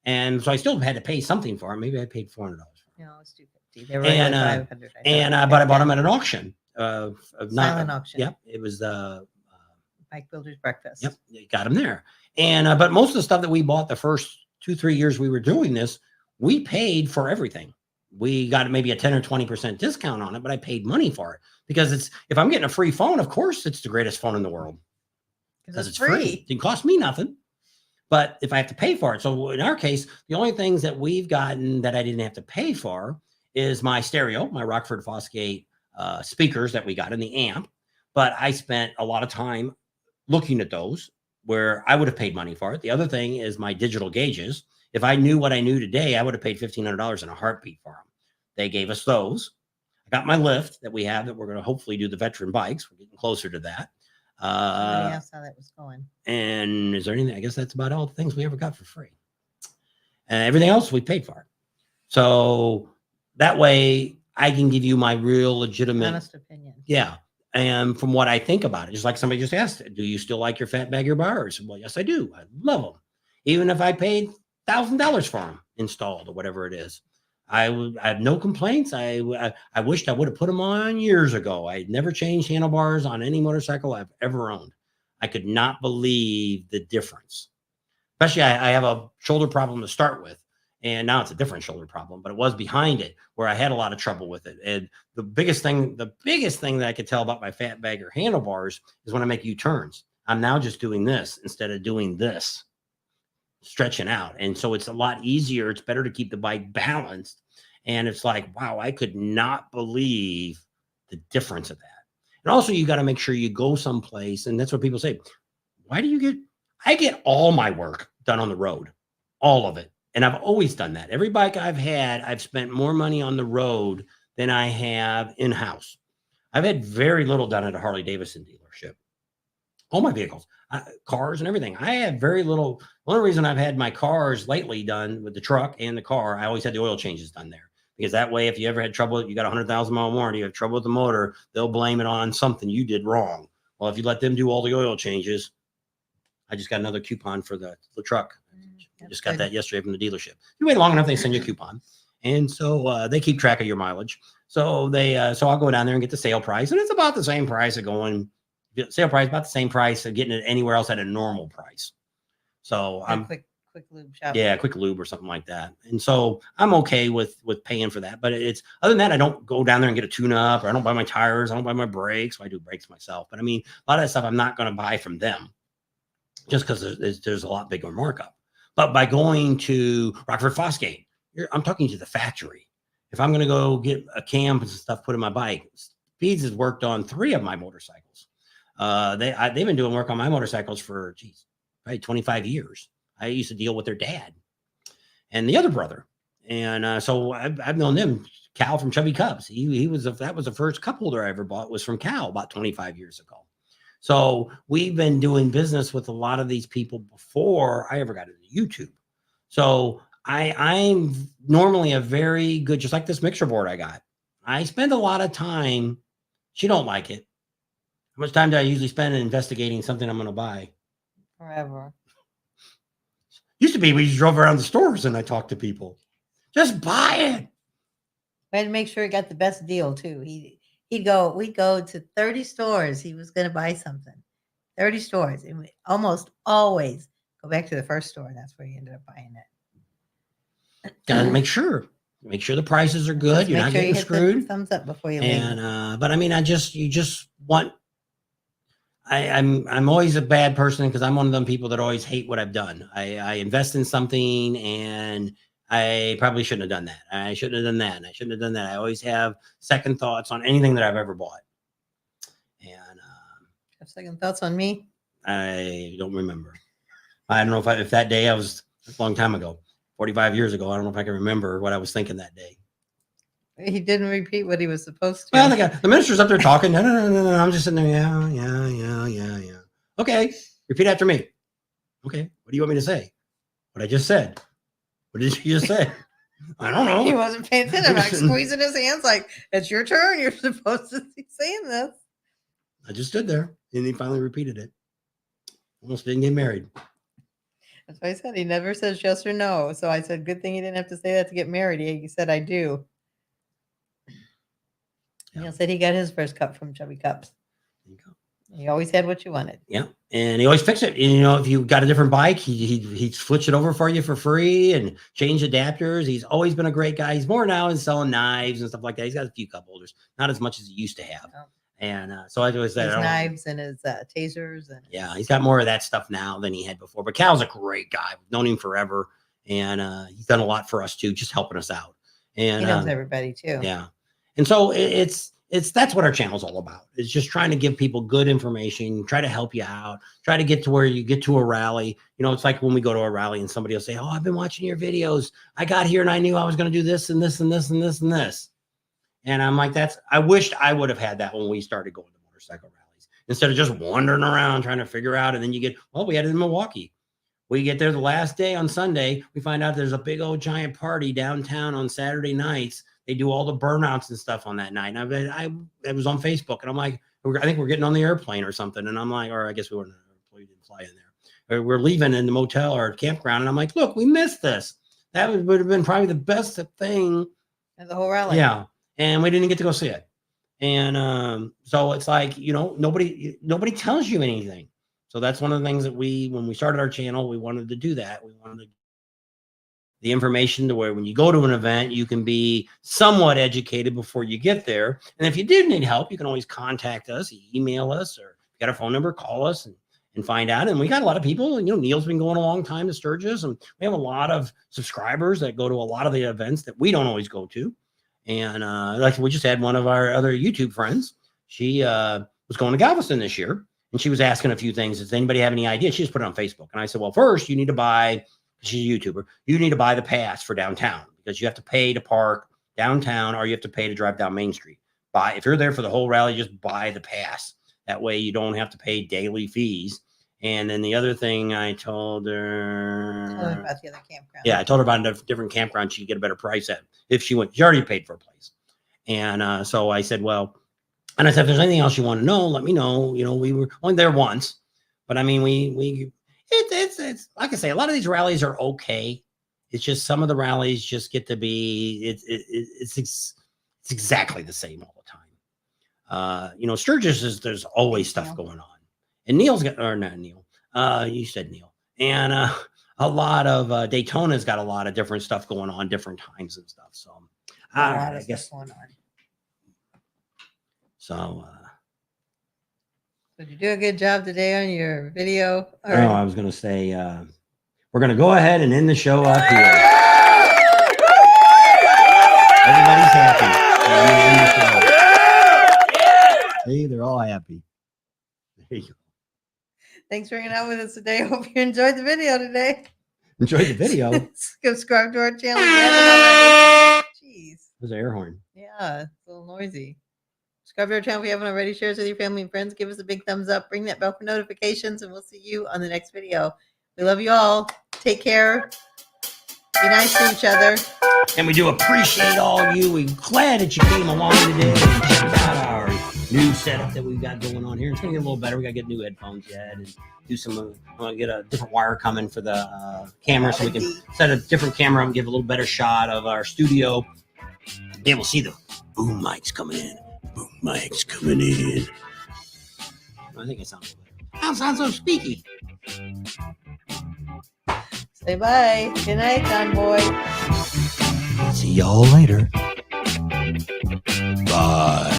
[SPEAKER 1] And so I still had to pay something for them. Maybe I paid $400.
[SPEAKER 2] No, it's $250. They were like $500.
[SPEAKER 1] But I bought them at an auction.
[SPEAKER 2] Silent auction.
[SPEAKER 1] Yep. It was the
[SPEAKER 2] Bike Builders Breakfast.
[SPEAKER 1] Yep. You got them there. And, but most of the stuff that we bought the first 2-3 years we were doing this, we paid for everything. We got maybe a 10 or 20% discount on it, but I paid money for it because if I'm getting a free phone, of course, it's the greatest phone in the world. because it's free. It didn't cost me nothing. But if I have to pay for it, so in our case, the only things that we've gotten that I didn't have to pay for is my stereo, my Rockford Fosgate speakers that we got in the amp. But I spent a lot of time looking at those where I would have paid money for it. The other thing is my digital gauges. If I knew what I knew today, I would have paid $1,500 in a heartbeat for them. They gave us those. I got my lift that we have that we're going to hopefully do the veteran bikes. We're getting closer to that.
[SPEAKER 2] Somebody asked how that was going.
[SPEAKER 1] And is there anything? I guess that's about all the things we ever got for free. Everything else we paid for. So that way I can give you my real legitimate,
[SPEAKER 2] honest opinion.
[SPEAKER 1] Yeah. And from what I think about it, just like somebody just asked, do you still like your fat bagger bars? Well, yes, I do. I love them. Even if I paid $1,000 for them installed or whatever it is, I have no complaints. I wished I would have put them on years ago. I never changed handlebars on any motorcycle I've ever owned. I could not believe the difference. Especially I have a shoulder problem to start with. And now it's a different shoulder problem, but it was behind it where I had a lot of trouble with it. And the biggest thing that I could tell about my fat bagger handlebars is when I make U-turns. I'm now just doing this instead of doing this, stretching out. And so it's a lot easier. It's better to keep the bike balanced. And it's like, wow, I could not believe the difference of that. And also you got to make sure you go someplace. And that's what people say. I get all my work done on the road, all of it. And I've always done that. Every bike I've had, I've spent more money on the road than I have in-house. I've had very little done at a Harley Davidson dealership. All my vehicles, cars and everything. I have very little. The only reason I've had my cars lately done with the truck and the car, I always had the oil changes done there. Because that way, if you ever had trouble, you got a 100,000-mile warranty, you have trouble with the motor, they'll blame it on something you did wrong. Well, if you let them do all the oil changes, I just got another coupon for the truck. I just got that yesterday from the dealership. You wait long enough, they send you a coupon. And so they keep track of your mileage. So so I'll go down there and get the sale price. And it's about the same price of going, sale price, about the same price of getting it anywhere else at a normal price. So I'm
[SPEAKER 2] quick lube shop.
[SPEAKER 1] Yeah, quick lube or something like that. And so I'm okay with paying for that. But it's other than that, I don't go down there and get a tune up, or I don't buy my tires. I don't buy my brakes. I do brakes myself. But I mean, a lot of that stuff I'm not going to buy from them just because there's a lot bigger markup. But by going to Rockford Fosgate, I'm talking to the factory. If I'm going to go get a cam and stuff put in my bike, Speeds has worked on 3 of my motorcycles. They've been doing work on my motorcycles for, probably 25 years. I used to deal with their dad and the other brother. And so I've known them. Cal from Chubby Cubs. That was the first cup holder I ever bought was from Cal about 25 years ago. So we've been doing business with a lot of these people before I ever got into YouTube. So I'm normally a very good, just like this mixer board I got. I spend a lot of time. She don't like it. How much time do I usually spend investigating something I'm going to buy?
[SPEAKER 2] Forever.
[SPEAKER 1] Used to be we just drove around the stores and I talked to people. Just buy it.
[SPEAKER 2] We had to make sure he got the best deal too. We'd go to 30 stores. He was going to buy something. 30 stores. And we almost always go back to the first store. And that's where he ended up buying it.
[SPEAKER 1] Gotta make sure the prices are good. You're not getting screwed.
[SPEAKER 2] Thumbs up before you leave.
[SPEAKER 1] And but I mean, you just want. I'm always a bad person because I'm one of them people that always hate what I've done. I invest in something and I probably shouldn't have done that. I shouldn't have done that. And I shouldn't have done that. I always have second thoughts on anything that I've ever bought. And
[SPEAKER 2] have second thoughts on me?
[SPEAKER 1] I don't remember. I don't know if that day a long time ago, 45 years ago. I don't know if I can remember what I was thinking that day.
[SPEAKER 2] He didn't repeat what he was supposed to.
[SPEAKER 1] Well, the minister's up there talking. No. I'm just sitting there. Yeah. Okay. Repeat after me. Okay. What do you want me to say? What I just said. What did you just say? I don't know.
[SPEAKER 2] He wasn't paying attention. Like squeezing his hands like, it's your turn. You're supposed to be saying this.
[SPEAKER 1] I just stood there and he finally repeated it. Almost didn't get married.
[SPEAKER 2] That's what I said. He never says yes or no. So I said, good thing he didn't have to say that to get married. He said, I do. Yeah. Neil said he got his first cup from Chubby Cups.
[SPEAKER 1] There you go.
[SPEAKER 2] He always had what you wanted.
[SPEAKER 1] Yeah. And he always fixed it. And, if you got a different bike, he'd switch it over for you for free and change adapters. He's always been a great guy. He's more now in selling knives and stuff like that. He's got a few cup holders, not as much as he used to have. And so I always said,
[SPEAKER 2] His
[SPEAKER 1] I don't-
[SPEAKER 2] knives and his tasers. And
[SPEAKER 1] yeah, he's got more of that stuff now than he had before. But Cal's a great guy. We've known him forever. And he's done a lot for us too, just helping us out. And
[SPEAKER 2] he knows everybody too.
[SPEAKER 1] yeah. And so it's that's what our channel's all about. It's just trying to give people good information, try to help you out, try to get to where you get to a rally. You know, it's like when we go to a rally and somebody will say, "Oh, I've been watching your videos. I got here and I knew I was going to do this and this and this and this and this." And I'm like, I wished I would have had that when we started going to motorcycle rallies instead of just wandering around trying to figure out. And then you get, well, we had it in Milwaukee. We get there the last day on Sunday. We find out there's a big old giant party downtown on Saturday nights. They do all the burnouts and stuff on that night. And it was on Facebook, and I'm like, I think we're getting on the airplane or something. And I'm like, or I guess we weren't, we didn't fly in there. We're leaving in the motel or campground, and I'm like, look, we missed this. That would have been probably the best thing
[SPEAKER 2] of the whole rally.
[SPEAKER 1] Yeah, and we didn't get to go see it. And so it's like, you know, nobody tells you anything. So that's one of the things that when we started our channel, we wanted to do that. We wanted the information to where when you go to an event, you can be somewhat educated before you get there. And if you did need help, you can always contact us, email us, or if you got a phone number, call us and find out. And we got a lot of people. You know, Neil's been going a long time to Sturgis, and we have a lot of subscribers that go to a lot of the events that we don't always go to. And like we just had one of our other YouTube friends. She was going to Galveston this year, and she was asking a few things. Does anybody have any idea? She just put it on Facebook. And I said, well, first you need to buy, she's a YouTuber, you need to buy the pass for downtown, because you have to pay to park downtown, or you have to pay to drive down Main Street. If you're there for the whole rally, just buy the pass. That way you don't have to pay daily fees. And then the other thing I told her,
[SPEAKER 2] about the other campground.
[SPEAKER 1] Yeah, I told her about a different campground she could get a better price at if she went. She already paid for a place. And so I said, well, and I said, if there's anything else you want to know, let me know. You know, we were only there once, but I mean, it's like I say, a lot of these rallies are okay. It's just some of the rallies just get to be, it's exactly the same all the time. You know, Sturgis there's always stuff going on. And Neil's got, or not Neil, you said Neil. And a lot of Daytona's got a lot of different stuff going on, different times and stuff. So I guess
[SPEAKER 2] going on.
[SPEAKER 1] So
[SPEAKER 2] did you do a good job today on your video?
[SPEAKER 1] No, I was going to say, we're going to go ahead and end the show up here. Everybody's happy. See, they're all happy. There you go.
[SPEAKER 2] Thanks for hanging out with us today. Hope you enjoyed the video today.
[SPEAKER 1] Enjoyed the video.
[SPEAKER 2] Subscribe to our channel. Jeez.
[SPEAKER 1] There's an air horn.
[SPEAKER 2] Yeah, it's a little noisy. Subscribe to our channel if you haven't already. Share us with your family and friends. Give us a big thumbs up. Ring that bell for notifications, and we'll see you on the next video. We love you all. Take care. Be nice to each other.
[SPEAKER 1] And we do appreciate all of you. We're glad that you came along today and checked out our new setup that we've got going on here. It's going to get a little better. We got to get new headphones yet and do some, I want to get a different wire coming for the camera so we can set a different camera and give a little better shot of our studio. Then we'll see the boom mics coming in. Boom mics coming in. I think it sounds better. That sounds so speaky.
[SPEAKER 2] Say bye. Good night, John Boy.
[SPEAKER 1] See y'all later. Bye.